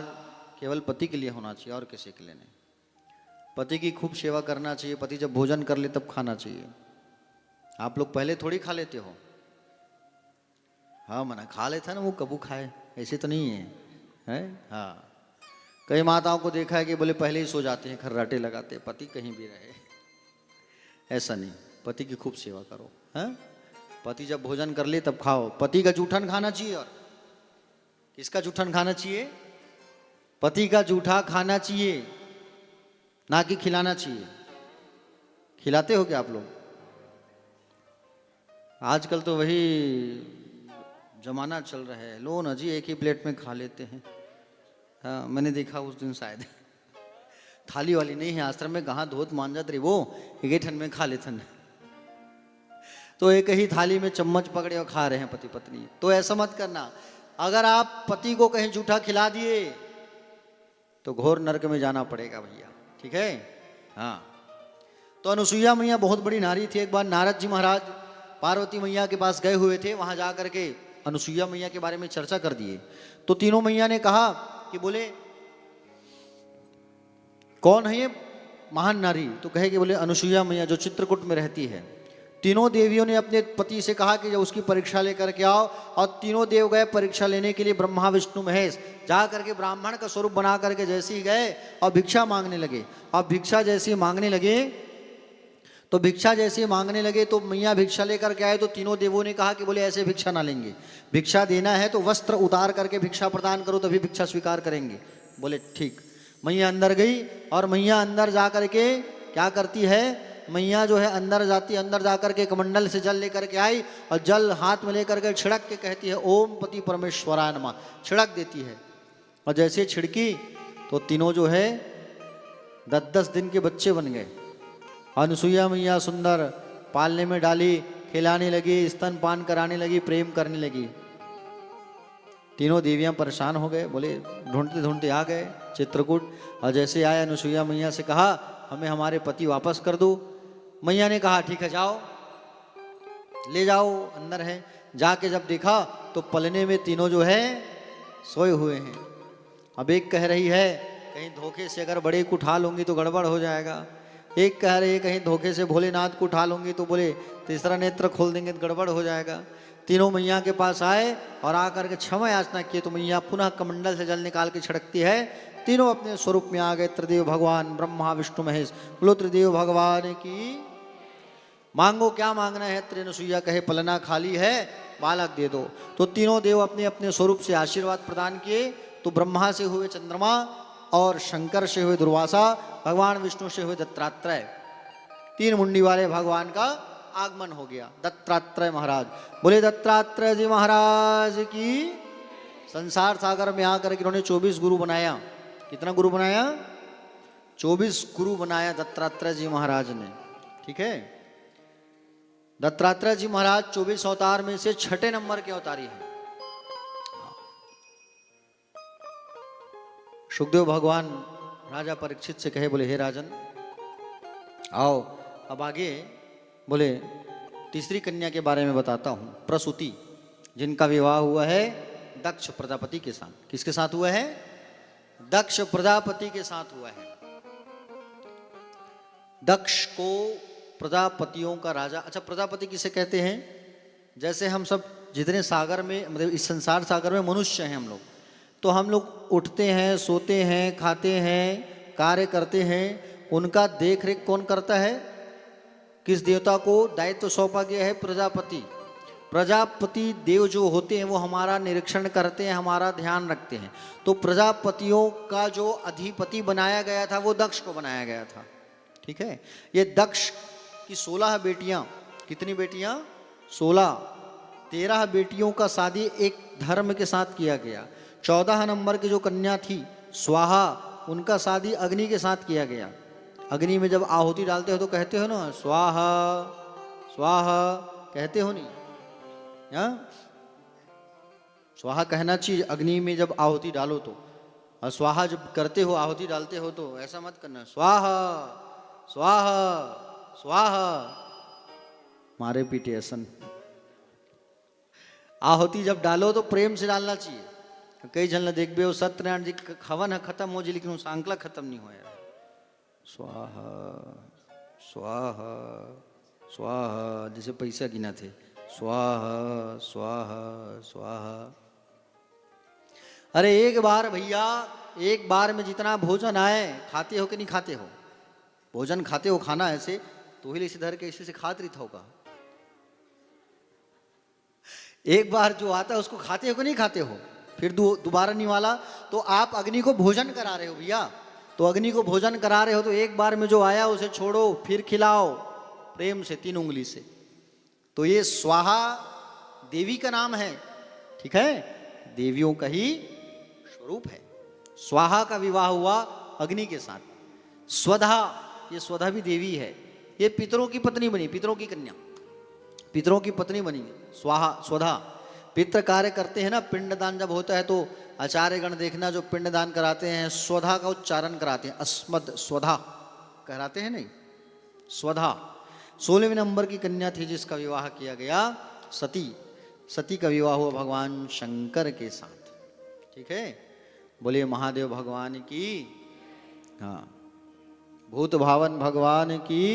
केवल पति के लिए होना चाहिए, और किसी के लिए नहीं। पति की खूब सेवा करना चाहिए। पति जब भोजन कर ले तब खाना चाहिए। आप लोग पहले थोड़ी खा लेते हो, हाँ मना खा लेता ना, वो कबू खाए, ऐसे तो नहीं है। हाँ, कई माताओं को देखा है कि बोले पहले ही सो जाते हैं, खर्राटे लगाते हैं, पति कहीं भी रहे। ऐसा नहीं, पति की खूब सेवा करो। हाँ, पति जब भोजन कर ले तब खाओ। पति का जूठन खाना चाहिए। और किसका जूठन खाना चाहिए? पति का जूठा खाना चाहिए, ना कि खिलाना चाहिए। खिलाते हो क्या आप लोग? आजकल तो वही जमाना चल रहा है, लो ना जी, एक ही प्लेट में खा लेते हैं। हाँ, मैंने देखा उस दिन शायद थाली वाली नहीं है आश्रम में, कहाँ धोत मांजत रही, वो एक ही ठन में खा लेते हैं। तो एक ही थाली में चम्मच पकड़े और खा रहे हैं पति पत्नी। तो ऐसा मत करना। अगर आप पति को कहीं जूठा खिला दिए तो घोर नरक में जाना पड़ेगा भैया, ठीक है। हाँ, तो अनुसुईया मैया बहुत बड़ी नारी थी। एक बार नारद जी महाराज पार्वती मैया के पास गए हुए थे, वहां जा करके अनुसुईया मैया के बारे में चर्चा कर दिए। तो तीनों मैया ने कहा कि बोले कौन है ये महान नारी? तो कहे कि बोले अनुसुईया मैया जो चित्रकूट में रहती है। तीनों देवियों ने अपने पति से कहा कि जब उसकी परीक्षा लेकर के आओ, और तीनों देव गए परीक्षा लेने के लिए। ब्रह्मा विष्णु महेश जा करके ब्राह्मण का स्वरूप बना करके जैसे ही गए और भिक्षा मांगने लगे। और भिक्षा जैसे ही मांगने लगे तो मैया भिक्षा लेकर के आए। तो तीनों देवों ने कहा कि बोले ऐसे भिक्षा ना लेंगे, भिक्षा देना है तो वस्त्र उतार करके भिक्षा प्रदान करो तभी भिक्षा स्वीकार करेंगे। बोले ठीक। मैया अंदर गई और मैया अंदर जा करके क्या करती है, मैया जो है अंदर जाती, अंदर जाकर के कमंडल से जल लेकर के आई और जल हाथ में लेकर के छिड़क के कहती है ओम पति परमेश्वराय नमः, छिड़क देती है। और जैसे छिड़की तो तीनों जो है 10-10 दिन के बच्चे बन गए। अनुसुईया मैया सुंदर पालने में डाली, खिलाने लगी, स्तनपान कराने लगी, प्रेम करने लगी। तीनों देवियां परेशान हो गए, बोले ढूंढते ढूंढते आ गए चित्रकूट। और जैसे आए अनुसुईया मैया से कहा हमें हमारे पति वापस कर दो। मैया ने कहा ठीक है जाओ, ले जाओ, अंदर है। जाके जब देखा तो पलने में तीनों जो है सोए हुए हैं। अब एक कह रही है कहीं धोखे से अगर बड़े को उठा लूंगी तो गड़बड़ हो जाएगा। एक कह रही है कहीं धोखे से भोलेनाथ को उठा लूंगी तो बोले तीसरा नेत्र खोल देंगे तो गड़बड़ हो जाएगा। तीनों मैया के पास आए और आकर के क्षमा याचना किए तो मैया पुनः कमंडल से जल निकाल के छिड़कती है। तीनों अपने स्वरूप में आ गए। त्रिदेव भगवान ब्रह्मा विष्णु महेश। बोलो त्रिदेव भगवान की। मांगो क्या मांगना है? त्रिनुसुईया कहे पलना खाली है, बालक दे दो। तो तीनों देव अपने अपने स्वरूप से आशीर्वाद प्रदान किए। तो ब्रह्मा से हुए चंद्रमा, और शंकर से हुए दुर्वासा, भगवान विष्णु से हुए दत्तात्रेय। 3 मुंडी वाले भगवान का आगमन हो गया। दत्तात्रेय महाराज। बोले दत्तात्रेय जी महाराज की। संसार सागर में आकर के उन्होंने 24 गुरु बनाया। कितना गुरु बनाया? 24 गुरु बनाया दत्तात्रेय जी महाराज ने, ठीक है। दत्तात्रेय जी महाराज 24 अवतार में से 6ठे नंबर के अवतारी हैं। सुखदेव भगवान राजा परीक्षित से कहे, बोले हे राजन आओ अब आगे। बोले तीसरी कन्या के बारे में बताता हूं, प्रसूति, जिनका विवाह हुआ है दक्ष प्रजापति के साथ। किसके साथ हुआ है? दक्ष प्रजापति के साथ हुआ है। दक्ष को प्रजापतियों का राजा। अच्छा, प्रजापति किसे कहते हैं? जैसे हम सब जितने सागर में, मतलब इस संसार सागर में मनुष्य हैं हम लोग, तो हम लोग उठते हैं, सोते हैं, खाते हैं, कार्य करते हैं। उनका देख रेख कौन करता है? किस देवता को दायित्व सौंपा गया है? प्रजापति। प्रजापति देव जो होते हैं वो हमारा निरीक्षण करते हैं, हमारा ध्यान रखते हैं। तो प्रजापतियों का जो अधिपति बनाया गया था वो दक्ष को बनाया गया था, ठीक है। ये दक्ष की 16 बेटियां। कितनी बेटियां? 16। 13 बेटियों का शादी एक धर्म के साथ किया गया। 14 नंबर की जो कन्या थी स्वाहा, उनका शादी अग्नि के साथ किया गया। अग्नि में जब आहुति डालते हो तो कहते हो ना स्वाहा स्वाहा, कहते हो नहीं? हाँ, स्वाहा कहना चाहिए अग्नि में जब आहुति डालो तो। और स्वाहा जब करते हो, आहुति डालते हो तो ऐसा मत करना स्वाहा स्वाहा स्वाहा, मारे पीटे असन। आहुति जब डालो तो प्रेम से डालना चाहिए। कई जन देख बे सत्यनारायण जी हवन है खत्म हो जी, लेकिन वो सांकला खत्म नहीं हो। स्वाहा स्वाहा स्वाहा, जैसे पैसा गिना थे, स्वाहा स्वाहा स्वाहा। अरे एक बार भैया, एक बार में जितना भोजन आए, खाते हो कि नहीं खाते हो? भोजन खाते हो, खाना ऐसे तो ही इसे धर के इसी से खात रही था होगा। एक बार जो आता है उसको खाते हो कि नहीं खाते हो? फिर दोबारा नहीं वाला। तो आप अग्नि को भोजन करा रहे हो भैया, तो अग्नि को भोजन करा रहे हो तो एक बार में जो आया उसे छोड़ो, फिर खिलाओ प्रेम से 3 उंगली से। तो ये स्वाहा देवी का नाम है, ठीक है, देवियों का ही स्वरूप है। स्वाहा का विवाह हुआ अग्नि के साथ। स्वधा, ये स्वधा भी देवी है। ये पितरों की पत्नी बनी, पितरों की कन्या, पितरों की पत्नी बनी स्वाहा स्वधा। पितृ कार्य करते हैं ना, पिंडदान जब होता है तो आचार्यगण देखना जो पिंडदान कराते हैं स्वधा का उच्चारण कराते हैं, अस्मद स्वधा कराते हैं नहीं, स्वधा। 16वें नंबर की कन्या थी जिसका विवाह किया गया, सती। सती का विवाह हुआ भगवान शंकर के साथ। ठीक है, बोलिए महादेव भगवान की, हाँ, भूत भावन भगवान की।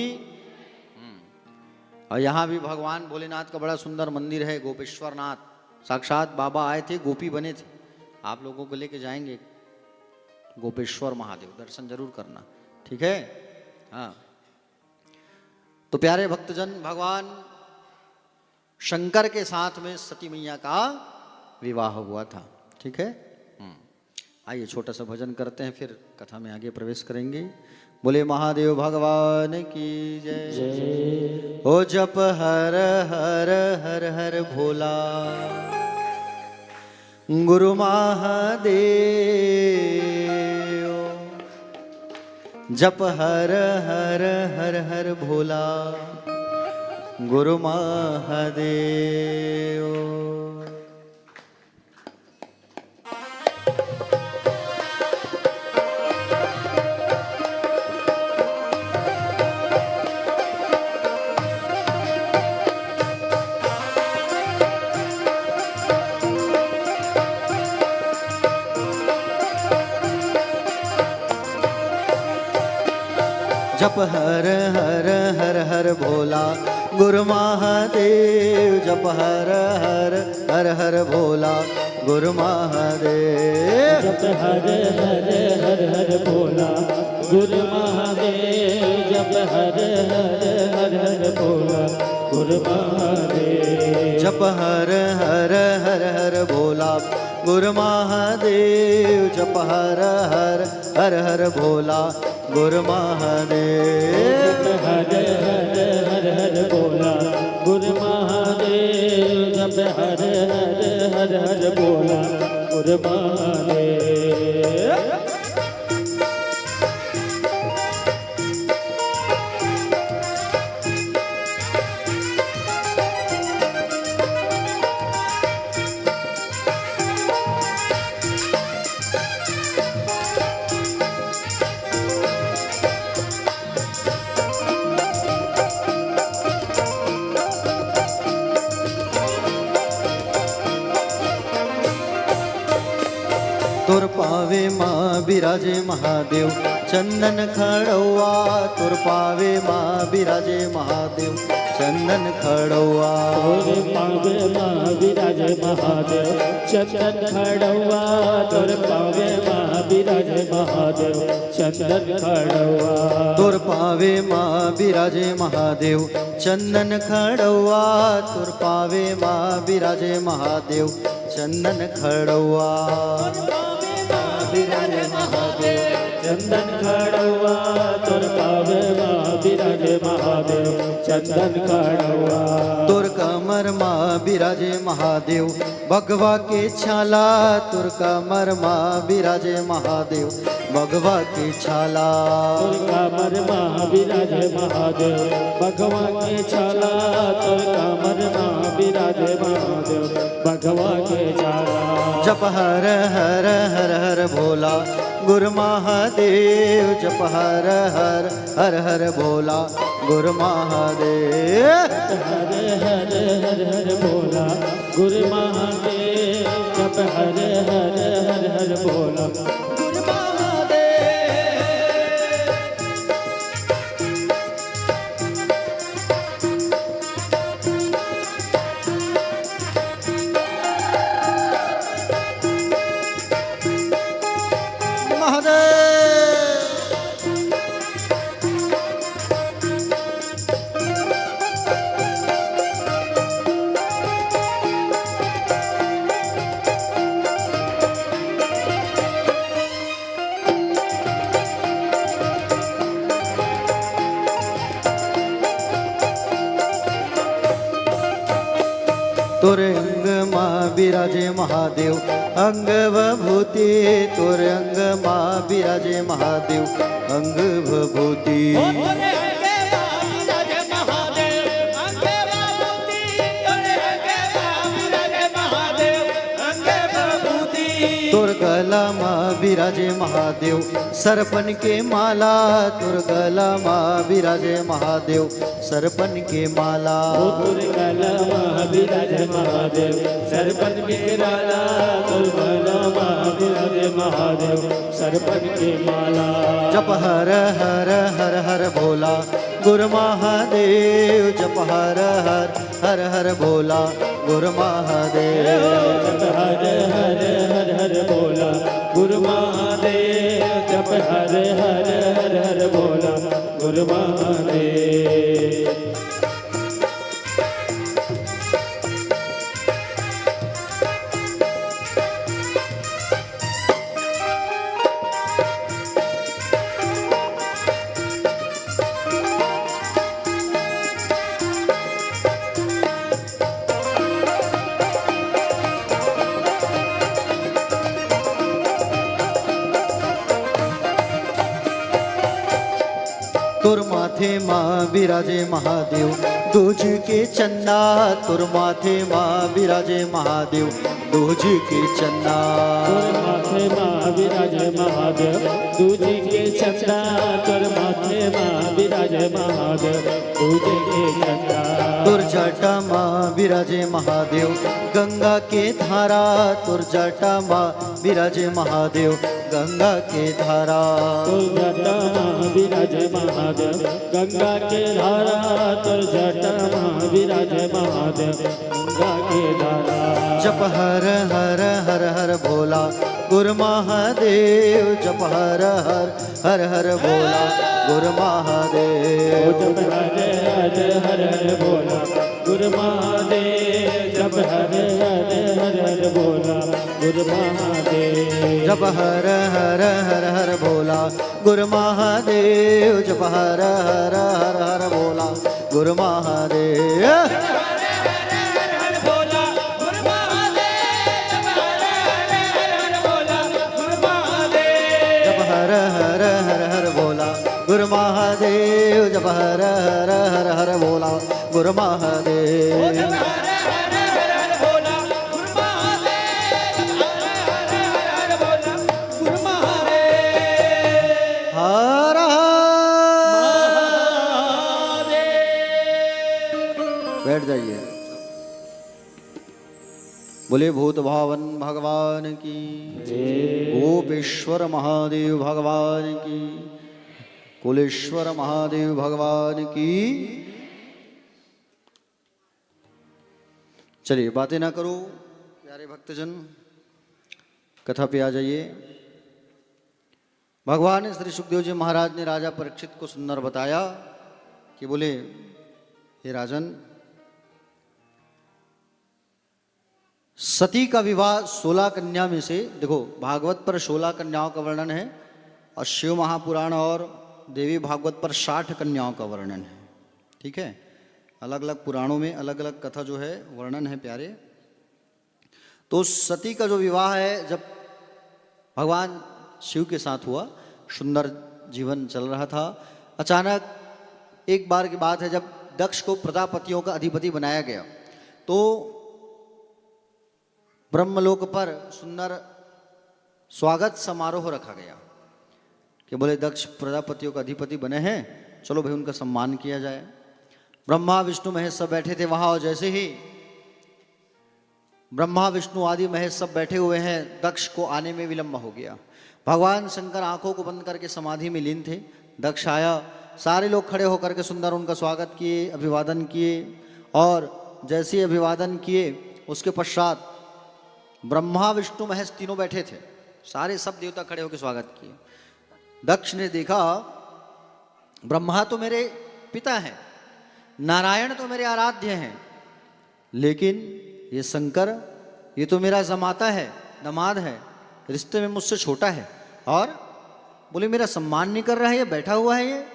और यहाँ भी भगवान भोलेनाथ का बड़ा सुंदर मंदिर है, गोपेश्वर नाथ, साक्षात बाबा आए थे, गोपी बने थे। आप लोगों को लेके जाएंगे गोपेश्वर महादेव, दर्शन जरूर करना। ठीक है, हाँ। तो प्यारे भक्तजन, भगवान शंकर के साथ में सती मैया का विवाह हुआ था। ठीक है, आइए छोटा सा भजन करते हैं, फिर कथा में आगे प्रवेश करेंगे। बोले महादेव भगवान की जय। ओ जप हर हर हर हर भोला गुरु महादेव, जप हर हर हर हर भोला गुरु महादेव। जप हर हर हर हर भोला गुरु महादेव, जप हर हर हर हर भोला गुरु महादेव, जप हर हर हर हर भोला गुरु महादेव, जप हर हर हर हर भोला गुरु महादेव, जप हर हर हर हर भोला गुरु महादेव, जप हर हर हर हर भोला गुरु महादेव, जप हर हर हर हर भोला गुरु महादेव, जप हर हर हर हर भोला गुरु महादेव। तुर पावे माँ बिराजे महादेव चंदन खड़ौआ, तुर पावे माँ बिराजे महादेव चंदन खड़ौआ, तुर पावे माँ बिराजे महादेव चंदन खड़ौआ, तुर पावे माँ बिराजे महादेव चंदन खड़ौआ, तुर पावे माँ बिराजे महादेव चंदन खड़ौआ, तुर पावे माँ बिराजे महादेव चंदन खड़ौआ, बिराजे महादेव चंदन खड़ौआ, तुर पावे माँ बिराजे महादेव चंदन खड़ौआ, तुर कमर माँ बिराजे महादेव भगवा के छाला, तुर कमर माँ बिराजे महादेव भगवा के छाला, तुर कमर माँ बिराजे महादेव भगवा के छाला, तुर कमर माँ बिराजे महादेव भगवा के छाला, जप हर हर हर हर भोला गुरु महादेव, जप हर हर हर हर भोला गुरु महादेव, हर हर हर हर भोला गुरु महादेव, जप हर हर हर हर भोला गुरु महादेव। तोरे अंग माँ बिराजे महादेव अंग विभूति, तोरे अंग माँ बिराजे महादेव अंग विभूति, महादेव विराजे महादेव सरपन के माला तुर गला माँ विराजे महादेव सरपन के माला तुरगला महाविराज महादेव सरपन के माला तुरगला महाविराज महादेव सरपन के माला जप हर हर हर हर भोला गुरु महादेव जप हर हर हर हर भोला गुरु महादेव जप हर हर हर हर भोला गुरु महादेव जप हर हर हर हर भोला गुरु महादेव तुर माथे माँ विराजे महादेव दूज के चंदा तुर माथे माँ विराजे महादेव दूज के चंदा तुर माथे माँ विराजे महादेव दूज के चंदा तुर माथे माँ विराजे महादेव दूज के चंदा तुर जटा माँ विराजे महादेव गंगा के धारा तुर जटा माँ विराजे महादेव गंगा के धारा तुर जटा माँ विराजे महादेव गंगा के धारा तुर जटा माँ विराजे महादेव गंगा के धारा जप हर हर हर हर भोला गुरु महादेव जप हर हर हर हर भोला गुरु महादेव जप हर हर हर हर भोला गुरु महादेव जप हर हर हर हर भोला गुरु महादेव जप हर हर हर हर भोला गुरु महादेव जप हर हर हर हर भोला गुरु महादेव हर हर हर हर भोला गुरु महादेव जप हर हर हर हर भोला गुरु महादेव हर बैठ जाइए। बोले भूत भावन भगवान की गोपेश्वर महादेव भगवान की कुलेश्वर महादेव भगवान की। चलिए बातें ना करो प्यारे भक्तजन, कथा पे आ जाइए। भगवान श्री सुखदेव जी महाराज ने राजा परीक्षित को सुंदर बताया कि बोले हे राजन, सती का विवाह 16 कन्या में से, देखो भागवत पर 16 कन्याओं का वर्णन है और शिव महापुराण और देवी भागवत पर 60 कन्याओं का वर्णन है। ठीक है, अलग अलग पुराणों में अलग अलग कथा जो है वर्णन है प्यारे। तो सती का जो विवाह है जब भगवान शिव के साथ हुआ, सुंदर जीवन चल रहा था। अचानक एक बार की बात है जब दक्ष को प्रजापतियों का अधिपति बनाया गया तो ब्रह्मलोक पर सुंदर स्वागत समारोह रखा गया कि बोले दक्ष प्रजापतियों का अधिपति बने हैं, चलो भाई उनका सम्मान किया जाए। ब्रह्मा विष्णु महेश सब बैठे थे वहां और जैसे ही ब्रह्मा विष्णु आदि महेश सब बैठे हुए हैं, दक्ष को आने में विलंब हो गया। भगवान शंकर आंखों को बंद करके समाधि में लीन थे। दक्ष आया, सारे लोग खड़े होकर के सुंदर उनका स्वागत किए, अभिवादन किए और जैसे ही अभिवादन किए उसके पश्चात ब्रह्मा विष्णु महेश तीनों बैठे थे, सारे सब देवता खड़े होकर स्वागत किए। दक्ष ने देखा ब्रह्मा तो मेरे पिता हैं, नारायण तो मेरे आराध्य हैं, लेकिन ये शंकर ये तो मेरा जमाता है, दामाद है, रिश्ते में मुझसे छोटा है और बोले मेरा सम्मान नहीं कर रहा है, ये बैठा हुआ है। ये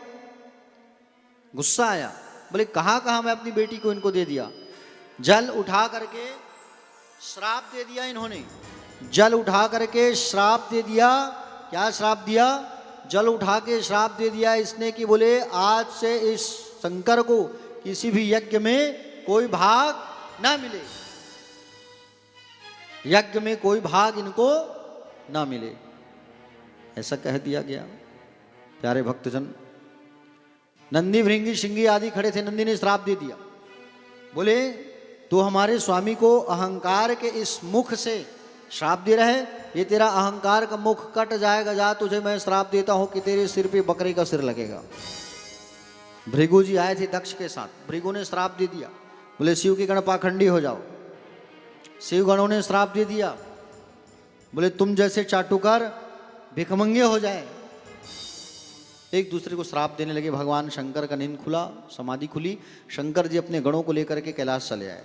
गुस्सा आया, बोले कहाँ कहाँ मैं अपनी बेटी को इनको दे दिया। जल उठा करके श्राप दे दिया इन्होंने, जल उठा करके श्राप दे दिया। क्या श्राप दिया? जल उठा के श्राप दे दिया इसने कि बोले आज से इस शंकर को किसी भी यज्ञ में कोई भाग ना मिले, यज्ञ में कोई भाग इनको ना मिले। ऐसा कह दिया गया। प्यारे भक्तजन, नंदी भृंगी शिंगी आदि खड़े थे। नंदी ने श्राप दे दिया, बोले तू हमारे स्वामी को अहंकार के इस मुख से श्राप दे रहा है, ये तेरा अहंकार का मुख कट जाएगा, जा तुझे मैं श्राप देता हूं कि तेरे सिर पे बकरे का सिर लगेगा। भृगु जी आए थे दक्ष के साथ, भृगु ने श्राप दे दिया, बोले शिव के गण पाखंडी हो जाओ। शिव गणों ने श्राप दे दिया, बोले तुम जैसे चाटुकार भिखमंगे हो जाए। एक दूसरे को श्राप देने लगे। भगवान शंकर का नींद खुला, समाधि खुली। शंकर जी अपने गणों को लेकर के कैलाश चले आए।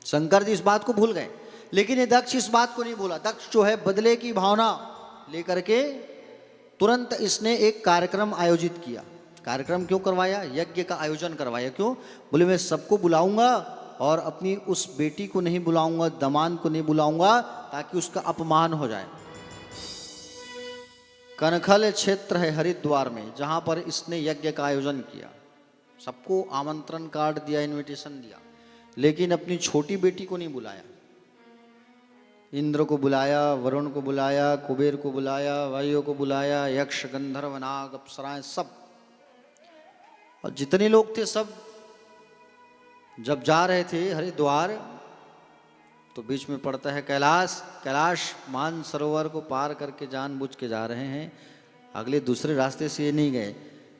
शंकर जी इस बात को भूल गए, लेकिन ये दक्ष इस बात को नहीं भूला। दक्ष जो है बदले की भावना लेकर के तुरंत इसने एक कार्यक्रम आयोजित किया। कार्यक्रम क्यों करवाया? यज्ञ का आयोजन करवाया। क्यों? बोले मैं सबको बुलाऊंगा और अपनी उस बेटी को नहीं बुलाऊंगा, दमान को नहीं बुलाऊंगा, ताकि उसका अपमान हो जाए। कनखल क्षेत्र है हरिद्वार में, जहां पर इसने यज्ञ का आयोजन किया। सबको आमंत्रण कार्ड दिया, इनविटेशन दिया, लेकिन अपनी छोटी बेटी को नहीं बुलाया। इंद्र को बुलाया, वरुण को बुलाया, कुबेर को बुलाया, वायु को बुलाया, यक्ष गंधर्व नाग अप्सराएं सब, और जितने लोग थे सब जब जा रहे थे हरिद्वार, तो बीच में पड़ता है कैलाश। कैलाश मान सरोवर को पार करके जानबूझ के जा रहे हैं, अगले दूसरे रास्ते से ये नहीं गए।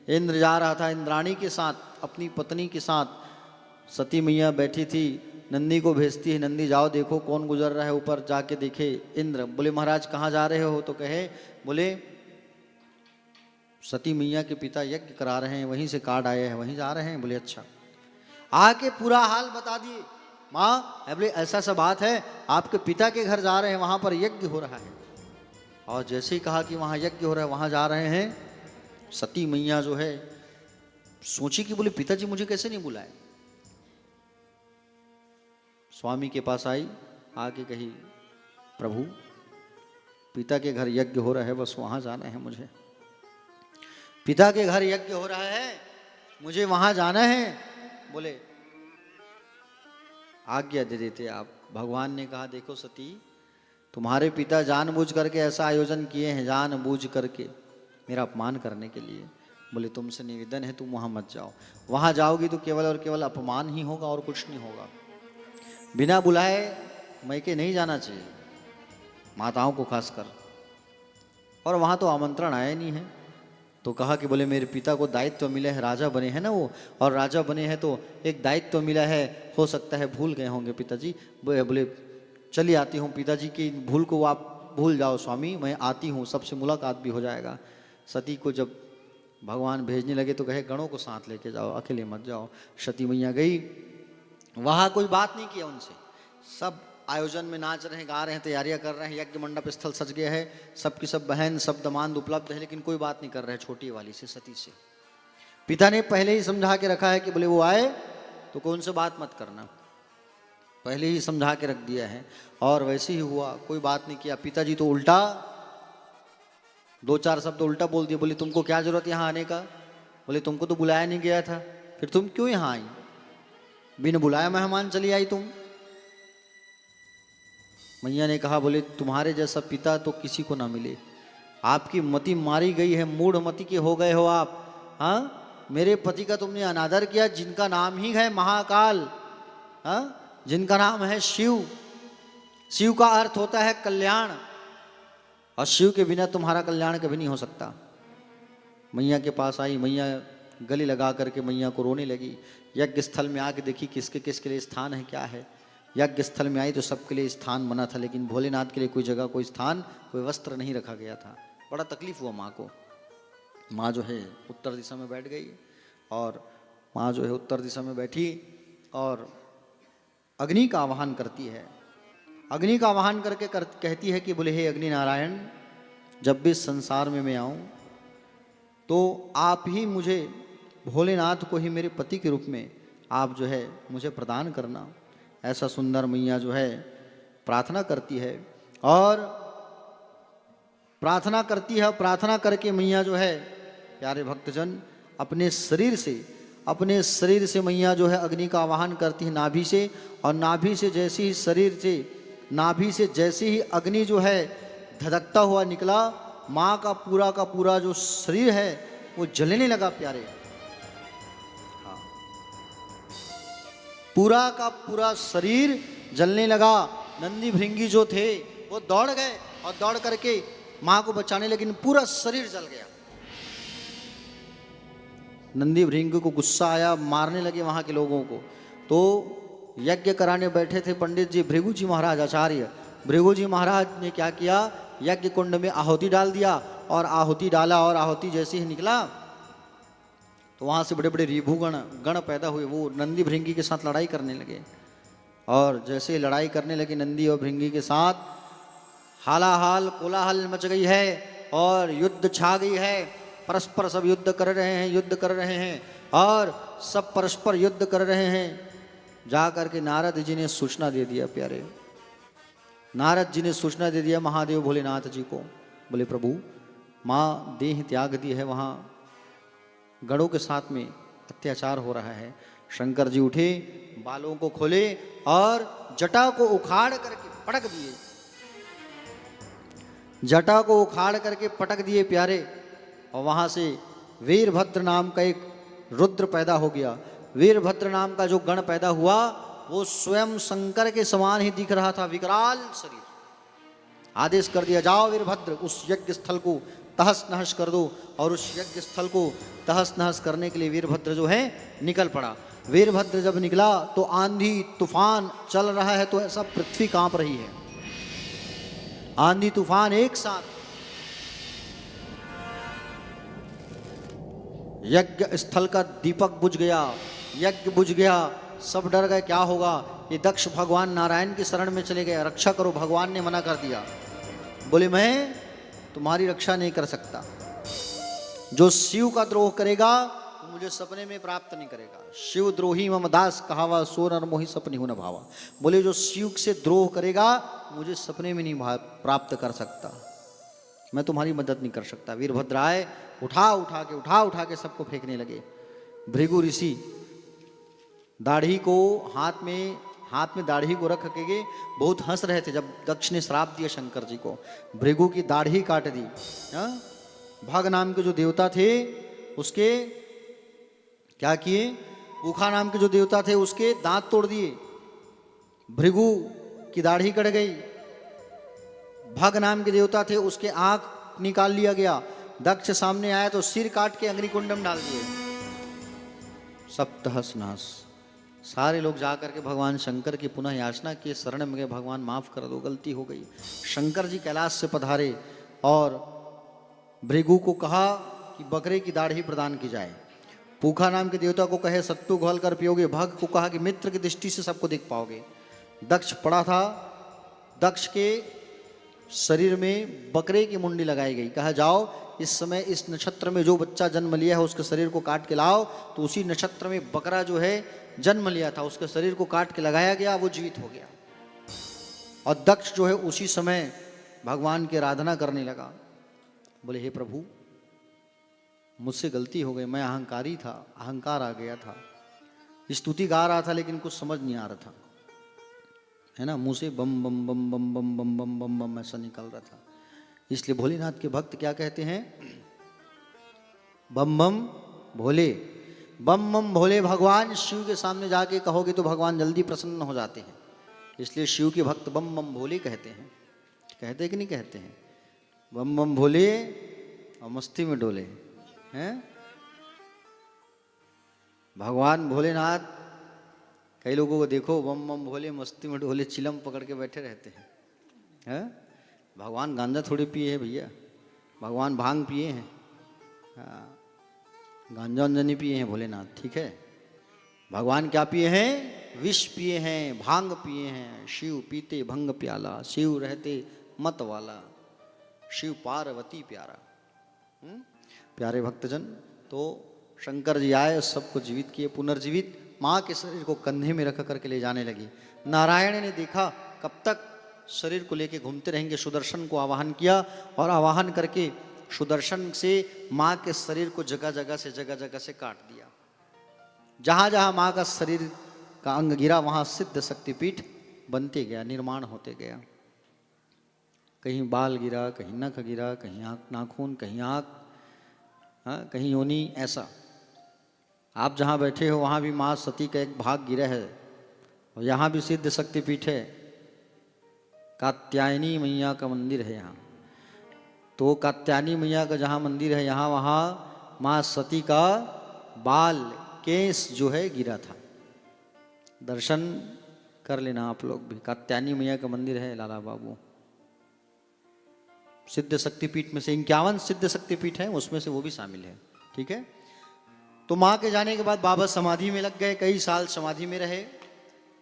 इंद्र जा रहा था इंद्राणी के साथ, अपनी पत्नी के साथ। सती मैया बैठी थी, नंदी को भेजती है, नंदी जाओ देखो कौन गुजर रहा है, ऊपर जाके देखे। इंद्र बोले महाराज कहाँ जा रहे हो? तो कहे, बोले सती मैया के पिता यज्ञ करा रहे हैं, वहीं से कार्ड आए हैं, वहीं जा रहे हैं। बोले अच्छा। आके पूरा हाल बता दिए। माँ बोले ऐसा सा बात है, आपके पिता के घर जा रहे हैं, वहां पर यज्ञ हो रहा है। और जैसे ही कहा कि वहां यज्ञ हो रहा है, वहां जा रहे हैं, सती मैया जो है सोची कि बोले पिताजी मुझे कैसे नहीं बुलाए। स्वामी के पास आई, आके कही प्रभु पिता के घर यज्ञ हो रहा है, बस वहां जाना है मुझे। पिता के घर यज्ञ हो रहा है, मुझे वहां जाना है। बोले आज्ञा दे देते आप। भगवान ने कहा देखो सती, तुम्हारे पिता जानबूझ करके ऐसा आयोजन किए हैं, जानबूझ करके मेरा अपमान करने के लिए। बोले तुमसे निवेदन है तुम वहां मत जाओ, वहां जाओगी तो केवल और केवल अपमान ही होगा और कुछ नहीं होगा। बिना बुलाए मैके नहीं जाना चाहिए, माताओं को खासकर। और वहां तो आमंत्रण आया नहीं है। तो कहा कि बोले मेरे पिता को दायित्व मिला है, राजा बने हैं ना वो, और राजा बने हैं तो एक दायित्व मिला है, हो सकता है भूल गए होंगे पिताजी। बोले चली आती हूँ, पिताजी की भूल को आप भूल जाओ स्वामी, मैं आती हूँ, सबसे मुलाकात भी हो जाएगा। सती को जब भगवान भेजने लगे तो कहे गणों को साथ लेके जाओ, अकेले मत जाओ। सती मैया गई, वहाँ कोई बात नहीं किया उनसे। सब आयोजन में नाच रहे हैं, गा रहे हैं, तैयारियां कर रहे हैं, यज्ञ मंडप स्थल सज गया है, सबकी सब बहन सब दमांद उपलब्ध है, लेकिन कोई बात नहीं कर रहे हैं छोटी वाली से, सती से। पिता ने पहले ही समझा के रखा है कि बोले वो आए तो कोई उनसे बात मत करना, पहले ही समझा के रख दिया है। और वैसे ही हुआ, कोई बात नहीं किया। पिताजी तो उल्टा दो चार शब्द उल्टा बोल दिए। बोले तुमको क्या जरूरत यहाँ आने का? बोले तुमको तो बुलाया नहीं गया था, फिर तुम क्यों यहाँ आई? बिन बुलाया मेहमान चली आई तुम। मैया ने कहा बोले तुम्हारे जैसा पिता तो किसी को ना मिले, आपकी मति मारी गई है, मूढ़ मति के हो गए हो आप। हाँ, मेरे पति का तुमने अनादर किया, जिनका नाम ही है महाकाल, हाँ, जिनका नाम है शिव। शिव का अर्थ होता है कल्याण, और शिव के बिना तुम्हारा कल्याण कभी नहीं हो सकता। मैया के पास आई, मैया गले लगा करके मैया को रोने लगी। यज्ञ स्थल में आके देखी किसके किसके लिए स्थान है, क्या है। यज्ञ स्थल में आई तो सबके लिए स्थान बना था, लेकिन भोलेनाथ के लिए कोई जगह, कोई स्थान, कोई वस्त्र नहीं रखा गया था। बड़ा तकलीफ हुआ माँ को। माँ जो है उत्तर दिशा में बैठ गई, और माँ जो है उत्तर दिशा में बैठी और अग्नि का आवाहन करती है। अग्नि का आवाहन करके कहती है कि बोले हे अग्नि नारायण, जब भी इस संसार में मैं आऊँ तो आप ही मुझे, भोलेनाथ को ही मेरे पति के रूप में आप जो है मुझे प्रदान करना। ऐसा सुंदर मैया जो है प्रार्थना करती है, और प्रार्थना करती है। प्रार्थना करके मैया जो है, प्यारे भक्तजन, अपने शरीर से मैया जो है अग्नि का आवाहन करती है नाभि से, और नाभि से जैसे ही शरीर से, नाभि से जैसे ही अग्नि जो है धधकता हुआ निकला, माँ का पूरा जो शरीर है वो जलने लगा प्यारे। हाँ, पूरा का पूरा शरीर जलने लगा। नंदी भृंगी जो थे वो दौड़ गए और दौड़ करके माँ को बचाने, लेकिन पूरा शरीर जल गया। नंदी भृंगी को गुस्सा आया, मारने लगे वहां के लोगों को। तो यज्ञ कराने बैठे थे पंडित जी भृगु जी महाराज आचार्य। भृगु जी महाराज ने क्या किया, यज्ञ कुंड में आहुति डाल दिया, और आहुति डाला और आहुति जैसे ही निकला तो वहां से बड़े बड़े रिभुगण गण पैदा हुए। वो नंदी भृंगी के साथ लड़ाई करने लगे, और जैसे लड़ाई करने लगे नंदी और भृंगी के साथ, हालाहाल कोलाहल मच गई है और युद्ध छा गई है। परस्पर सब युद्ध कर रहे हैं और सब परस्पर युद्ध कर रहे हैं। जा करके नारद जी ने सूचना दे दिया प्यारे। नारद जी ने सूचना दे दिया महादेव भोलेनाथ जी को। बोले प्रभु, माँ देह त्याग दी है, वहाँ गणों के साथ में अत्याचार हो रहा है। शंकर जी उठे, बालों को खोले और जटा को उखाड़ करके पटक दिए। जटा को उखाड़ करके पटक दिए प्यारे, और वहां से वीरभद्र नाम का एक रुद्र पैदा हो गया। वीरभद्र नाम का जो गण पैदा हुआ वो स्वयं शंकर के समान ही दिख रहा था, विकराल शरीर। आदेश कर दिया, जाओ वीरभद्र उस यज्ञ स्थल को तहस नहस कर दो। और उस यज्ञ स्थल को तहस नहस करने के लिए वीरभद्र जो है निकल पड़ा। वीरभद्र जब निकला तो आंधी तूफान चल रहा है, तो ऐसा पृथ्वी कांप रही है। आंधी तूफान एक साथ। यज्ञ स्थल का दीपक बुझ गया, यज्ञ बुझ गया, सब डर गए क्या होगा। ये दक्ष भगवान नारायण की शरण में चले गए, रक्षा करो। भगवान ने मना कर दिया, बोले मैं तुम्हारी रक्षा नहीं कर सकता। जो शिव का द्रोह करेगा वो मुझे सपने में प्राप्त नहीं करेगा। शिव द्रोही मम दास कहावा, सो नर मोहि सपनी हो न भावा। बोले जो शिव से द्रोह करेगा मुझे सपने में नहीं प्राप्त कर सकता, मैं तुम्हारी मदद नहीं कर सकता। वीरभद्र आए, उठा के सबको फेंकने लगे। भृगु ऋषि दाढ़ी को हाथ में दाढ़ी को रख के बहुत हंस रहे थे जब दक्ष ने श्राप दिया शंकर जी को। भृगु की दाढ़ी काट दी। भग नाम के जो देवता थे उसके क्या किए, ऊखा नाम के जो देवता थे उसके दांत तोड़ दिए। भृगु की दाढ़ी कट गई। भग नाम के देवता थे उसके आंख निकाल लिया गया। दक्ष सामने आया तो सिर काट के अग्निकुंडम डाल दिए। सब तहस नहस। सारे लोग जा करके भगवान शंकर की पुनः याचना किए, शरण में गए, भगवान माफ कर दो, गलती हो गई। शंकर जी कैलाश से पधारे और भृगु को कहा कि बकरे की दाढ़ी प्रदान की जाए। पूखा नाम के देवता को कहे सत्तू घोल कर पियोगे। भग को कहा कि मित्र की दृष्टि से सबको देख पाओगे। दक्ष पड़ा था, दक्ष के शरीर में बकरे की मुंडी लगाई गई। कहा जाओ इस समय इस नक्षत्र में जो बच्चा जन्म लिया है उसके शरीर को काट के लाओ। तो उसी नक्षत्र में बकरा जो है जन्म लिया था, उसके शरीर को काट के लगाया गया, वो जीवित हो गया। और दक्ष जो है उसी समय भगवान की आराधना करने लगा। बोले हे प्रभु, मुझसे गलती हो गई, मैं अहंकारी था, अहंकार आ गया था। स्तुति गा रहा था लेकिन कुछ समझ नहीं आ रहा था, है ना, मुंह से बम बम बम बम बम बम बम बम बम ऐसा निकल रहा था। इसलिए भोलेनाथ के भक्त क्या कहते हैं, बम बम भोले, बम बम भोले। भगवान शिव के सामने जाके कहोगे तो भगवान जल्दी प्रसन्न हो जाते हैं। इसलिए शिव के भक्त बम बम भोले कहते हैं। कहते कि नहीं कहते हैं, बम बम भोले और मस्ती में डोले हैं। भगवान भोलेनाथ, कई लोगों को देखो बम बम भोले मस्ती में डोले चिलम पकड़ के बैठे रहते हैं। भगवान गांजा थोड़ी पिए हैं भैया, भगवान भांग पिए हैं। हाँ, गांजा वांजा नहीं पिए हैं भोलेनाथ, ठीक है। भगवान क्या पिए हैं, विष पिए हैं, भांग पिए हैं। शिव पीते भंग प्याला, शिव रहते मत वाला, शिव पार्वती प्यारा। प्यारे भक्तजन, तो शंकर जी आए, सबको जीवित किए, पुनर्जीवित। माँ के शरीर को कंधे में रख करके ले जाने लगी। नारायण ने देखा कब तक शरीर को लेके घूमते रहेंगे, सुदर्शन को आवाहन किया और आवाहन करके सुदर्शन से माँ के शरीर को जगह जगह से काट दिया। जहाँ जहाँ माँ का शरीर का अंग गिरा वहाँ सिद्ध शक्तिपीठ बनते गया, निर्माण होते गया। कहीं बाल गिरा, कहीं नख गिरा, कहीं आँख नाखून, कहीं आँख, हाँ, कहीं योनि, ऐसा। आप जहाँ बैठे हो वहाँ भी माँ सती का एक भाग गिरा है। और यहाँ भी सिद्ध शक्तिपीठ है, कात्यायनी मैया का मंदिर है यहाँ। तो कात्यायनी मैया का जहाँ मंदिर है यहाँ वहाँ माँ सती का बाल केस जो है गिरा था। दर्शन कर लेना आप लोग भी। कात्यायनी मैया का मंदिर है लाला बाबू। सिद्ध शक्तिपीठ में से 51 सिद्ध शक्तिपीठ है, उसमें से वो भी शामिल है। ठीक है। तो माँ के जाने के बाद बाबा समाधि में लग गए, कई साल समाधि में रहे।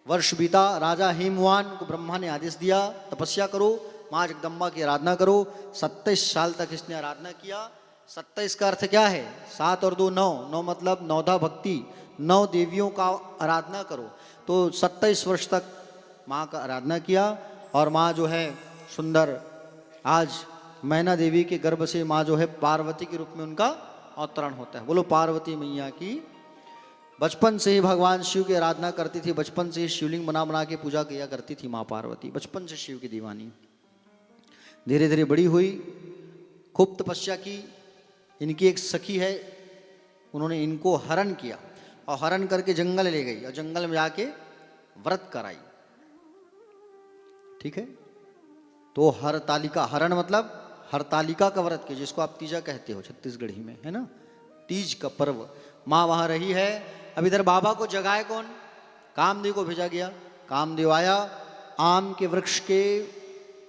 वर्ष बीता, राजा हेमवान को ब्रह्मा ने आदेश दिया तपस्या करो, माँ जगदम्बा की आराधना करो। 27 साल तक इसने आराधना किया। 27 का अर्थ क्या है? 7 और 2 9, 9 मतलब नवधा भक्ति, 9 देवियों का आराधना करो। तो 27 वर्ष तक माँ का आराधना किया। और माँ जो है सुंदर, आज मैना देवी के गर्भ से माँ जो है पार्वती के रूप में उनका अवतरण होता है। बोलो पार्वती मैया की। बचपन से ही भगवान शिव की आराधना करती थी, बचपन से ही शिवलिंग बना बना के पूजा किया करती थी माँ पार्वती, बचपन से शिव की दीवानी। धीरे धीरे बड़ी हुई, खूब तपस्या की। इनकी एक सखी है, उन्होंने इनको हरण किया और हरण करके जंगल ले गई और जंगल में जाके व्रत कराई। ठीक है। तो हरतालिका, हरण मतलब हरतालिका का व्रत किया, जिसको आप तीजा कहते हो छत्तीसगढ़ी में, है ना, तीज का पर्व। माँ वहाँ रही है। अब इधर बाबा को जगाए कौन? कामदेव को भेजा गया। कामदेव आया, आम के वृक्ष के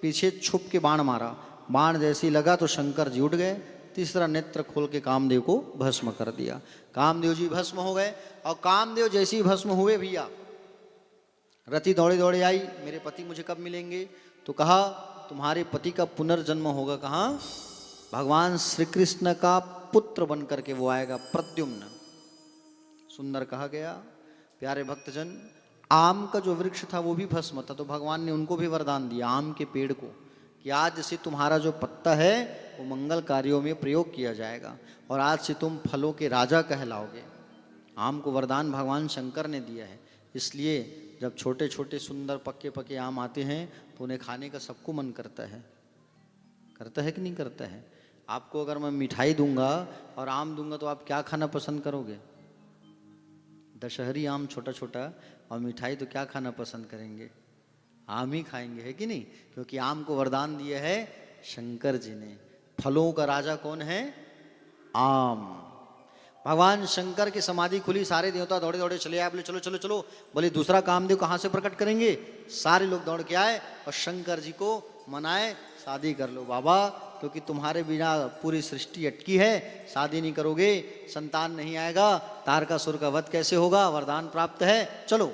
पीछे छुप के बाण मारा। बाण जैसी लगा तो शंकर जी उठ गए, तीसरा नेत्र खोल के कामदेव को भस्म कर दिया। कामदेव जी भस्म हो गए। और कामदेव जैसे ही भस्म हुए भैया, रति दौड़े दौड़े आई, मेरे पति मुझे कब मिलेंगे? तो कहा तुम्हारे पति का पुनर्जन्म होगा। कहाँ? भगवान श्री कृष्ण का पुत्र बन करके वो आएगा, प्रद्युम्न। सुंदर कहा गया। प्यारे भक्तजन, आम का जो वृक्ष था वो भी भस्म था, तो भगवान ने उनको भी वरदान दिया, आम के पेड़ को, कि आज से तुम्हारा जो पत्ता है वो मंगल कार्यों में प्रयोग किया जाएगा और आज से तुम फलों के राजा कहलाओगे। आम को वरदान भगवान शंकर ने दिया है। इसलिए जब छोटे छोटे सुंदर पक्के पक्के आम आते हैं तो उन्हें खाने का सबको मन करता है कि नहीं करता है? आपको अगर मैं मिठाई दूंगा और आम दूंगा तो आप क्या खाना पसंद करोगे? दशहरी आम छोटा छोटा और मिठाई तो क्या खाना पसंद करेंगे? आम ही खाएंगे, है कि नहीं? क्योंकि आम को वरदान दिया है शंकर जी ने। फलों का राजा कौन है? आम। भगवान शंकर की समाधि खुली, सारे देवता दौड़े दौड़े चले आए, बोले चलो चलो चलो। बोले दूसरा कामदेव कहाँ से प्रकट करेंगे? सारे लोग दौड़ के आए और शंकर जी को मनाए, शादी कर लो बाबा, क्योंकि तुम्हारे बिना पूरी सृष्टि अटकी है, शादी नहीं करोगे संतान नहीं आएगा, तारकासुर का वध कैसे होगा, वरदान प्राप्त है, चलो।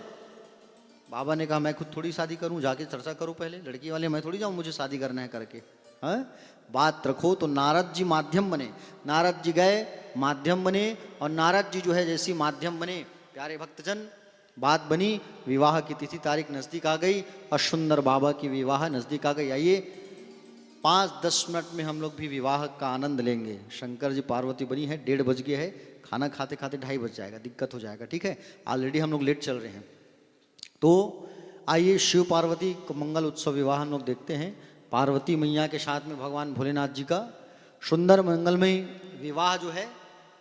बाबा ने कहा मैं खुद थोड़ी शादी करूं, जाके चर्चा करूं पहले, लड़की वाले मैं थोड़ी जाऊं, मुझे शादी करना है करके। है बात रखो। तो नारद जी माध्यम बने, नारद जी गए माध्यम बने, और नारद जी जो है जैसी माध्यम बने, प्यारे भक्तजन बात बनी, विवाह की तिथि तारीख नज़दीक आ गई और सुंदर बाबा की विवाह नज़दीक आ गई। आइए 5-10 मिनट में हम लोग भी विवाह का आनंद लेंगे। शंकर जी पार्वती बनी है, 1:30 बज गए है, खाना खाते खाते 2:30 बज जाएगा, दिक्कत हो जाएगा। ठीक है, ऑलरेडी हम लोग लेट चल रहे हैं। तो आइए शिव पार्वती को मंगल उत्सव विवाह हम लोग देखते हैं। पार्वती मैया के साथ में भगवान भोलेनाथ जी का सुंदर मंगलमय विवाह जो है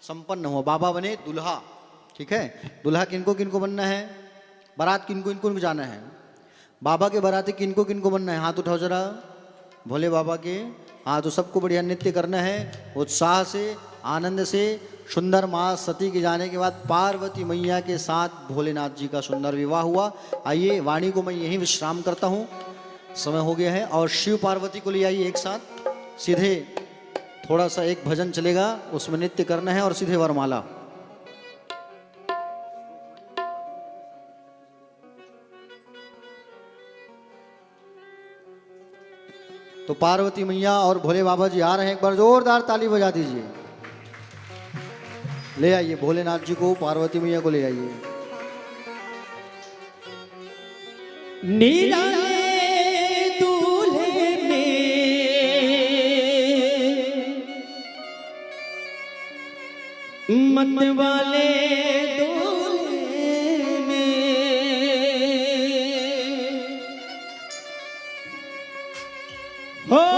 संपन्न हुआ। बाबा बने दूल्हा। ठीक है, दूल्हा किनको किनको बनना है? बारात किनको किनको जाना है? बाबा के बाराती किनको किनको बनना है? हाथ उठाओ जरा। भोले बाबा के। हाँ, तो सबको बढ़िया नृत्य करना है, उत्साह से आनंद से। सुंदर माँ सती के जाने के बाद पार्वती मैया के साथ भोलेनाथ जी का सुंदर विवाह हुआ। आइए वाणी को मैं यहीं विश्राम करता हूँ, समय हो गया है। और शिव पार्वती को ले आइए एक साथ, सीधे थोड़ा सा एक भजन चलेगा, उसमें नृत्य करना है और सीधे वरमाला। तो पार्वती मैया और भोले बाबा जी आ रहे हैं, एक बार जोरदार ताली बजा दीजिए। ले आइए भोलेनाथ जी को, पार्वती मैया को ले आइए। निराले दूल्हे में मत वाले दूल्हे में हो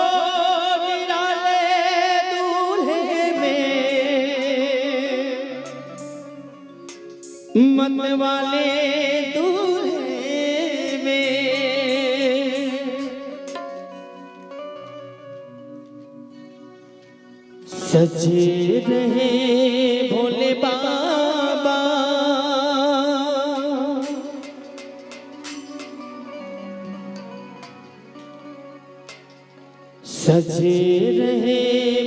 मत वाले दूल्हे में सजे रहे भोले बाबा, सजे रहे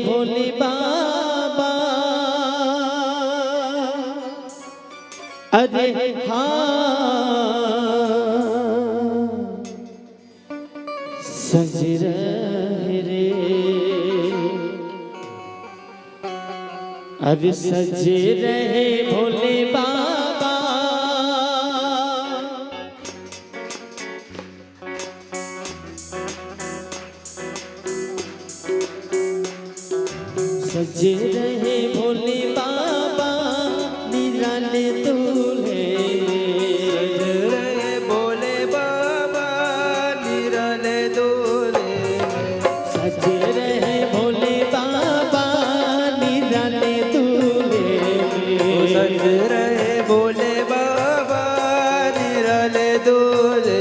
भोले बाबा। अरे हाँ सज रहे रे, अरे सजे रहे भोले बाबा। सजे रहे भोले बाबा निराले दूल्हे, भोले बाबा निराले दूल्हे, सजे रहे भोले बाबा निराले दूल्हे, सज रहे भोले बाबा निराले दूल्हे,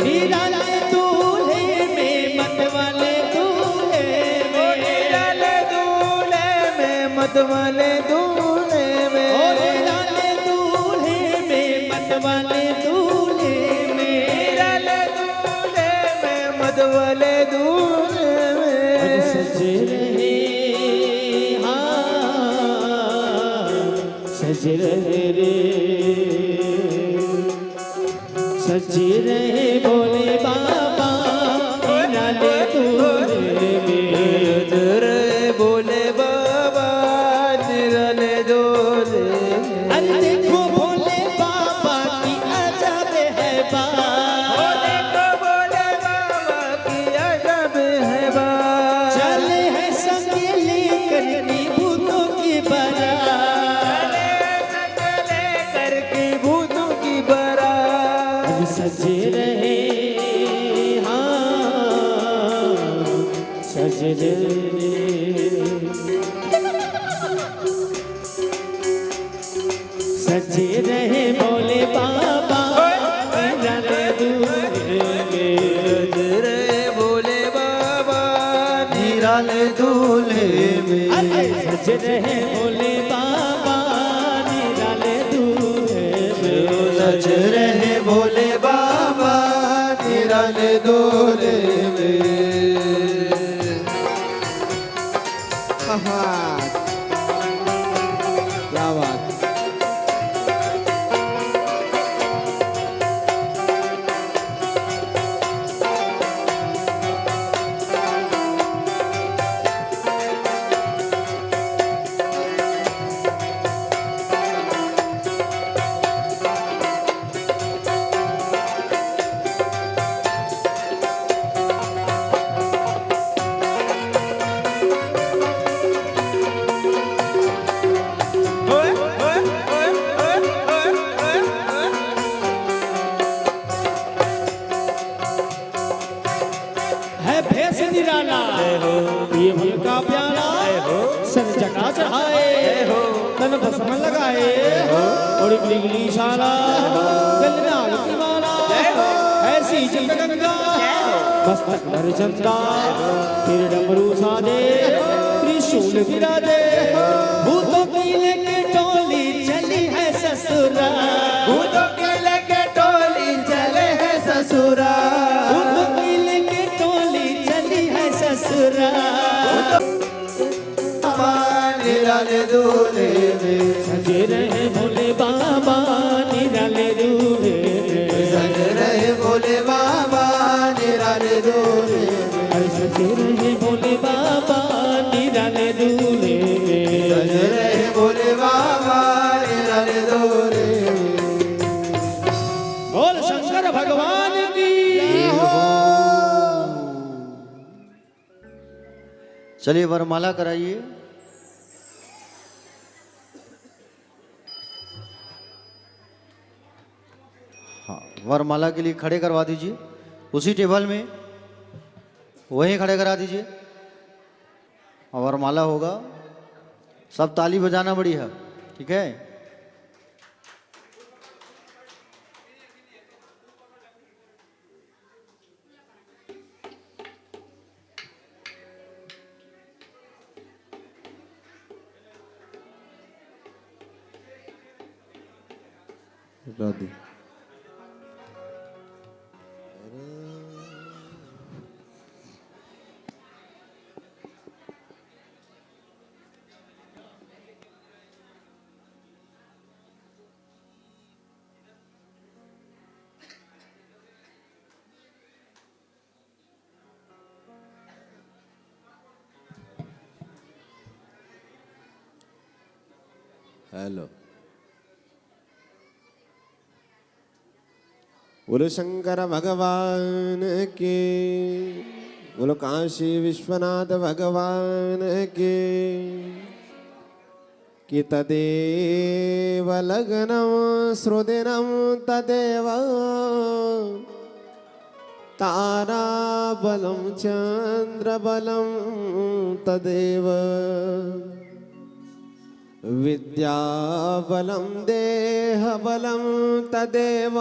निराले दूल्हे में मत वाले दूल्हे में, निराले दूल्हे में मत वाले दूल्हे में, ओ निराले दूल्हे में मत वाले दूल्हे में, निराले दूल्हे में मत वाले दूल्हे में, सजे रहे हाँ सजे रहे रे, सजे रहे भोले बाबा निराले दूल्हे में। सज रहे भोले बाबा निराले दूल्हे में। अरे देखो भोले बाबा की अजब है बात, देखो भोले बाबा की अजब है बात, चले हैं संग लेकर की भूतों की बारात, चले करके भूतों की बारात, अब सजे रहे हाँ सजे रहे, सजे रहे भोले बाबा निराले दूल्हे में। सज रहे भोले बाबा निराले दूल्हे में अरे सज रहे भोले बाबा निराले दूल्हे में, सज रहे भोले बाबा निराले दूल्हे में। क्या बात। है भेष निराला ये भलका प्याला, सर जटा चढ़ाए तन भस्म लगाए, और बिगली शाला गल में आग की माला, ऐसी जग गंगा मस्तक भर चंदा, फिर डमरू साजे त्रिशूल विराजे, भूतों की लेके टोली चली है ससुरा, भूतों की लेके टोली चले है ससुरा, भूतों की लेके टोली चली है ससुरा। निराले दूल्हे में सजे रहे भोले बाबा निराले दूल्हे में, सज रहे भोले बाबा निराले दूल्हे में अरे सजे रहे भोले बाबा निराले दूल्हे में, सज रहे भोले बाबा निराले दूल्हे में। बोल शंकर भगवान की। चलिए वरमाला कराइए। हाँ वरमाला के लिए खड़े करवा दीजिए उसी टेबल में, वहीं खड़े करा दीजिए। और वरमाला होगा, सब ताली बजाना बढ़िया, ठीक है। राधे। हेलो। बोलो शंकर भगवान के, बोलो काशी विश्वनाथ भगवान के। कि तदेव लग्नं श्रुदिनं तदेव ताराबलं चंद्रबलं तदेव विद्याबलं देहबलं तदेव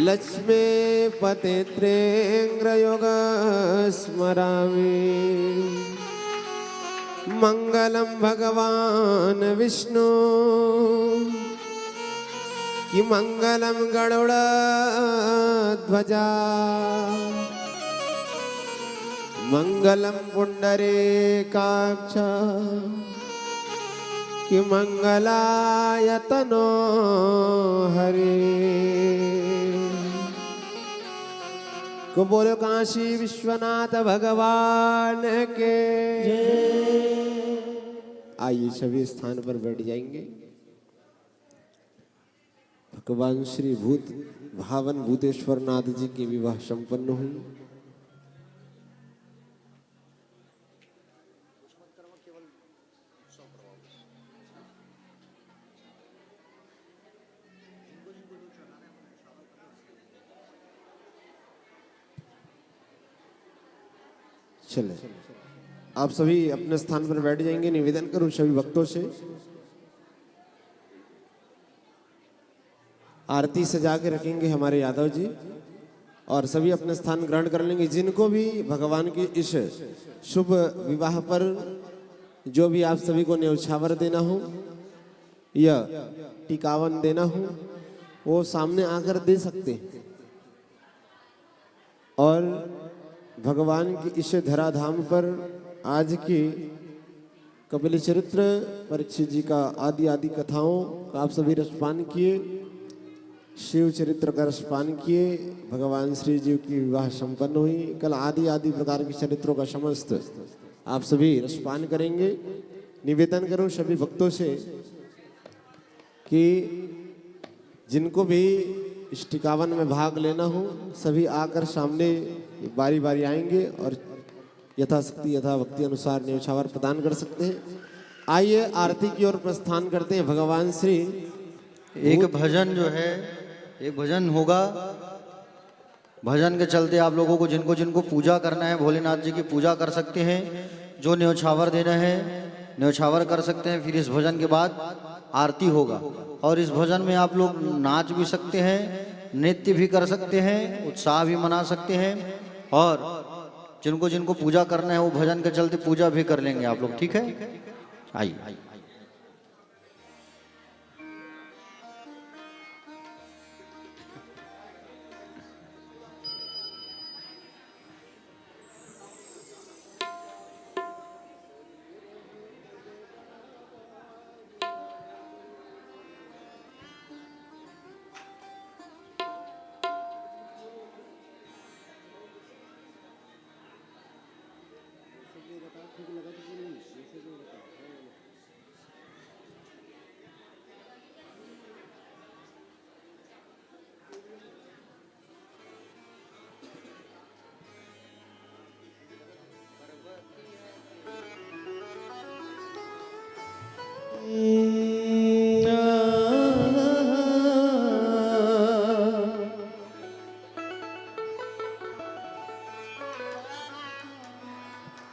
लक्ष्मीपतित्रेन्द्रयोग स्मरामि। मंगलम भगवान विष्णु कि मंगलम गरुड़ ध्वजा मंगलम पुंडरीकाक्ष कि मंगलायतनो हरि। को बोलो काशी विश्वनाथ भगवान के। आइए सभी स्थान पर बैठ जाएंगे। भगवान श्री भूत भावन भूतेश्वर नाथ जी की विवाह संपन्न हुई। चले आप सभी अपने स्थान पर बैठ जाएंगे। निवेदन करूं सभी भक्तों से, आरती सजा के रखेंगे हमारे यादव जी और सभी अपने स्थान ग्रहण कर लेंगे। जिनको भी भगवान की इस शुभ विवाह पर जो भी आप सभी को न्यौछावर देना हो या टिकावन देना हो वो सामने आकर दे सकते हैं। और भगवान की इस धराधाम पर आज की कपिल चरित्र परीक्षित जी का आदि आदि कथाओं का आप सभी रसपान किए, शिव चरित्र का रसपान किए। भगवान श्री जीव की विवाह संपन्न हुई। कल आदि आदि प्रकार के चरित्रों का समस्त आप सभी रसपान करेंगे। निवेदन करूं सभी भक्तों से कि जिनको भी इस टिकावन में भाग लेना हो सभी आकर सामने बारी बारी आएंगे और यथाशक्ति यथा भक्ति अनुसार न्यौछावर प्रदान कर सकते हैं। आइए आरती की ओर प्रस्थान करते हैं। भगवान श्री एक भजन जो है, एक भजन होगा। भजन के चलते आप लोगों को जिनको जिनको पूजा करना है भोलेनाथ जी की पूजा कर सकते हैं। जो न्यौछावर देना है न्यौछावर कर सकते हैं। फिर इस भजन के बाद आरती होगा और इस भजन में आप लोग नाच भी सकते हैं, नृत्य भी कर सकते हैं, उत्साह भी मना सकते हैं। और जिनको जिनको पूजा करना है वो भजन के चलते पूजा भी कर लेंगे आप लोग। ठीक है, आइए।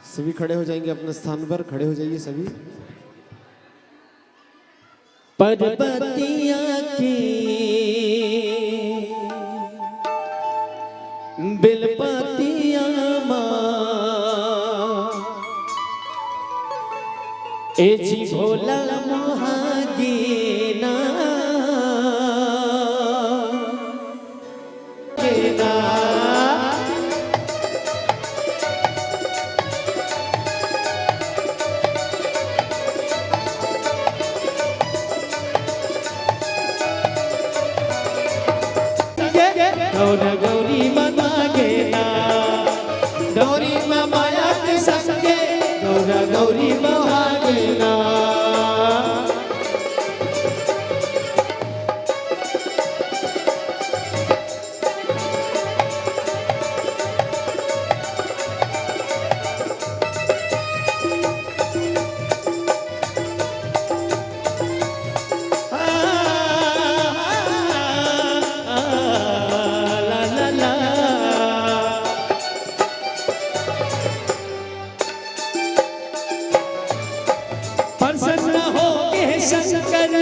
सभी खड़े हो जाएंगे अपने स्थान पर। खड़े हो जाइए सभी। पर्वतिया की बिलपतिया ए जी भोला मोहागी गौर गौरी मांगे ना गौरी माया के संगे गौर गौरी मांगे ना शंकर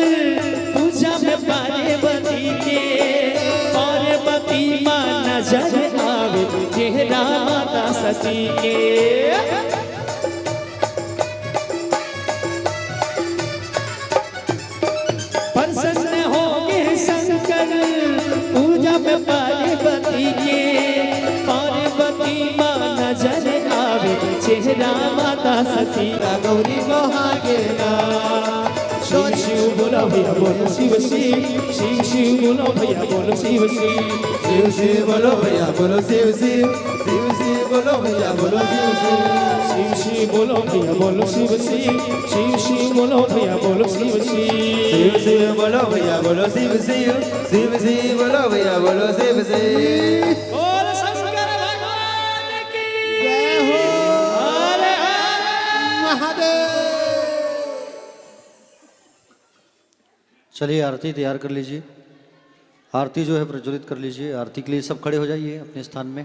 पूजा में पार्वती के पार्वती माँ नजर आवे चेहरा माता सती के प्रसन्न हो गए शंकर पूजा में पार्वती के पार्वती माँ नजर आवे चेहरा माता सती गौरी गोहागे ना शिव शिव बोलो भैया बोलो शिव शिव शिव शिव बोलो भैया बोलो शिव शिव शिव शिव बोलो भैया बोलो शिव शिव शिव शिव बोलो भैया बोलो शिव शिव शिव शिव बोलो भैया बोलो शिव शिव शिव शिव बोलो भैया बोलो शिव शिव शिव शिव बोलो भैया बोलो शिव शिव शिव शिव बोलो भैया बोलो शिव शिव बोल शंकर भगवान की जय हो हरे हरे महादेव। चलिए आरती तैयार कर लीजिए। आरती जो है प्रज्वलित कर लीजिए। आरती के लिए सब खड़े हो जाइए अपने स्थान में।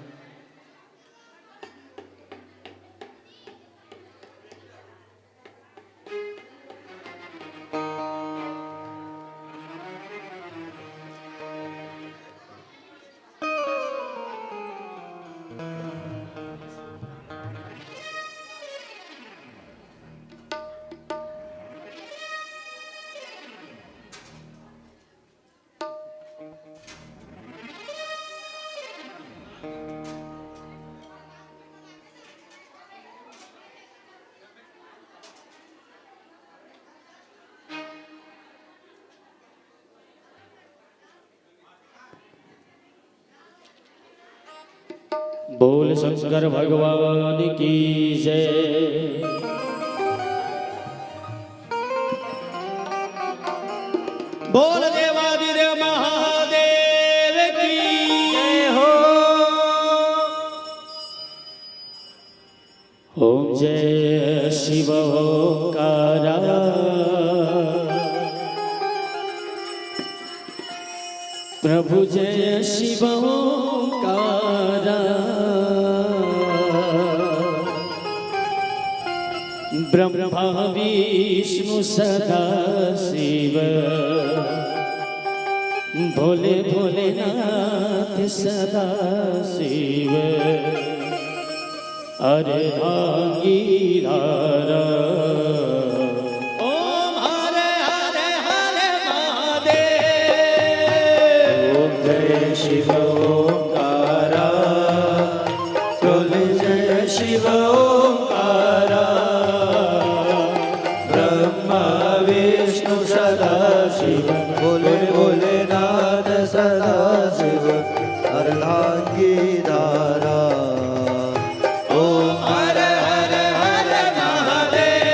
बोल शंकर भगवान की जय। बोल देवादिदेव महादेव की जय हो। ओम जय शिव ओंकारा प्रभु जय शिव ओंकारा ब्रह्मा विष्णु सदा शिव भोले भोलेनाथ सदा शिव अर्धांगीरारा ओम हरे हरे हरे महादेव। ओम जय शिव ओंकारा बोले जय शिव ओंकारा ब्रह्मा विष्णु सदा शिव बोले भोलेनाथ सदा शिव अर्धांगीधारा ओम हरे हरे हरे महादेव।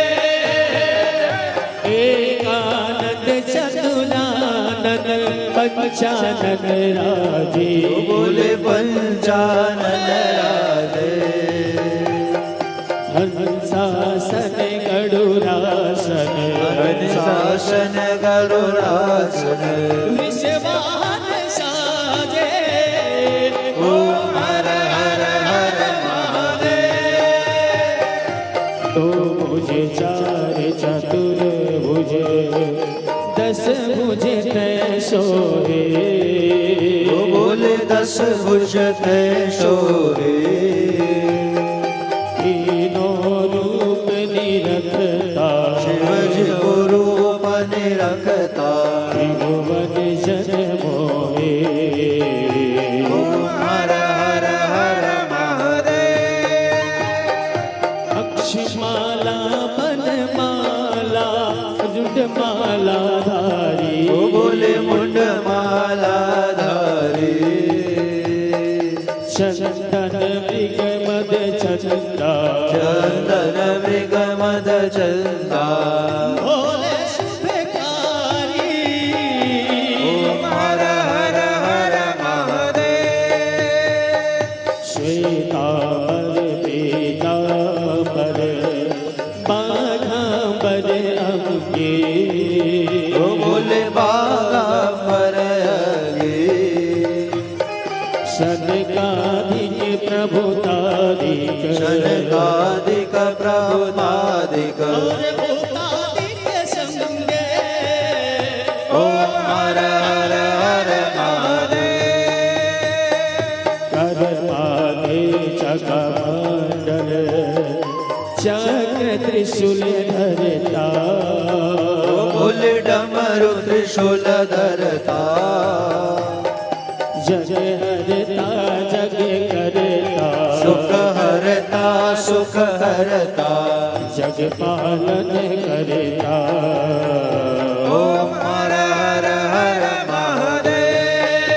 एकानंद चतुरानंद पंचानन राजे बोले पंचानन राजे हंसासन गरुड़ासन हंसासन गरुड़ासन विश्ववाहन साजे ओम हर हर हर महादेव। तो मुझे चार चतुर भुजे 10 भुजे तय सोहे बोले 10 भुज तय सोहे तीनों रूप निरखता शिव जी को रूप निरखता त्रिभुवन जन मोहे ओम हर हर हर महादेव। अक्षमाला बनमाला रुंडमाला धारी बोले मुंड माला धारी प्रभुतादिक शनकादिक प्रभुतादिक भूतादिक संगे ओम हर हर हर महादेव करपादे चकमंडल चक्र त्रिशूल धरता फूल डमरु त्रिशूल धरता जग हरता जग करता सुख हरता सुख हरता जग पालन करता ओम हर हर हर महादेव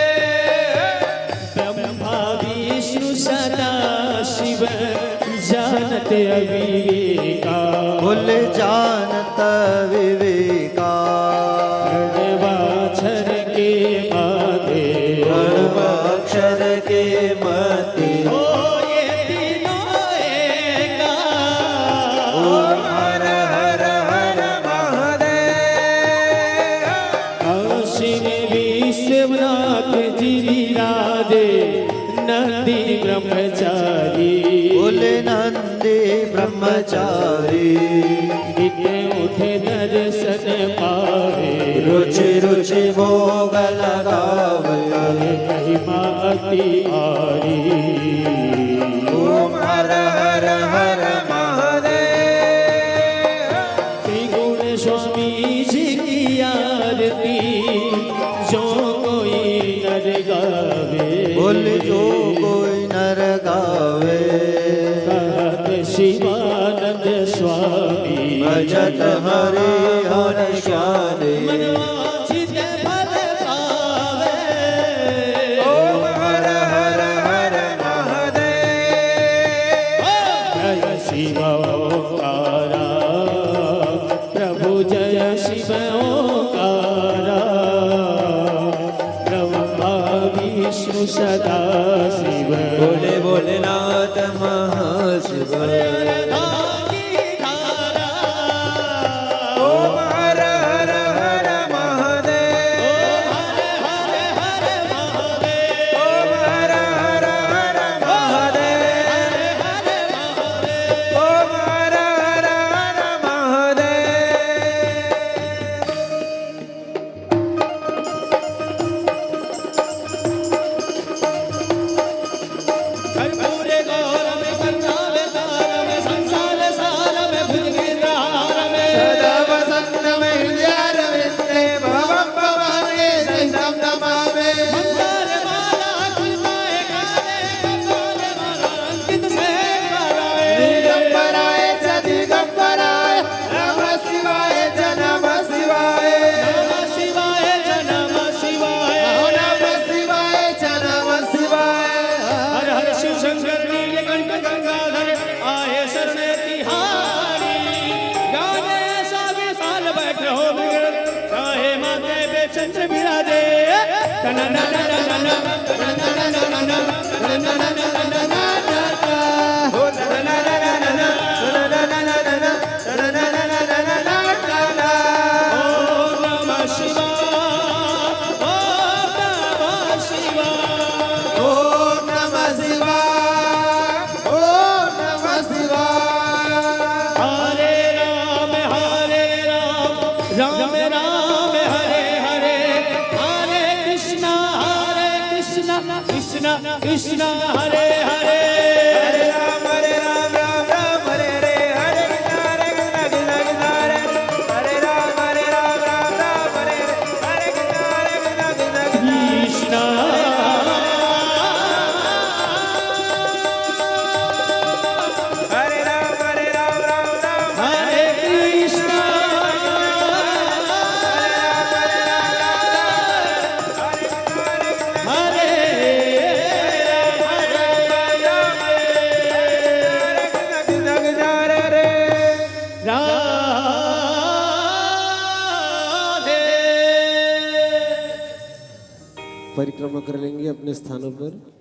ब्रह्मा विष्णु सदा शिव जानत अविवेका भूल जानत विवेका प्रणवाक्षर के माते अक्षर के मति ओ ये तीनों एका ओम हर हर हर महादेव शिव विश्वनाथ जी विराजे नंदी ब्रह्मचारी भूल नंदी ब्रह्मचारी नित्य उठे दर्शन पावे रुचि रुचि भोग लगावे महिमा अति आरी ओम हर हर हर महादेव त्रिगुण स्वामी जी की आरती जो कोई नर गावे भूल जो कोई नर गावे कहत शिवानंद स्वामी भजत हरि हर श्यामे मनवांछित फल पावे ओम हर हर हर महादेव जय शिव ओंकारा प्रभु जय शिव ओंकारा ब्रह्मा विष्णु सदा शिव बोले भोलेनाथ महाशिव ओम हर हर हर महादेव ओम हर हर हर महादेव ओम हर हर हर कर्पूरे गौरम गंगावे तारम संसार सारम भुजगेन्द्रहारम सदा वसंत में हृदयारविंदे भवं भवानी सहितं नमामि मंदार माला कुलमाए गावे कपाल माला अंकित से कराए दिगंबराय च दिगंबराय नमः शिवाय च नमः शिवाय नमः शिवाय च नमः शिवाय नमः शिवाय च नमः शिवाय हर हर शिव शंकर नीलकंठ गंगाधर आए शरण तिहारी गाने ऐसा विशाल बैठ हो बिगड़ चाहे माथे पे चंद्र विराजे टना टना टना टना टना टना टना हो ना ना ना ना ना ना ना ना ना ना ना ओम नमः शिवाय ओम नमः शिवाय ओम नमः शिवाय ओम नमः शिवाय हरे राम राम राम हरे हरे हरे कृष्णा कृष्ण कृष्ण हरे हरे हरे राम राम राम हरे हरे हरे कृष्ण कृष्ण हरे हरे राम राम राम हरे हरे कृष्ण कृष्ण कृष्ण हरे राम राम राम हरे कृष्ण हरे राधे परिक्रमा कर लेंगे अपने स्थानों पर।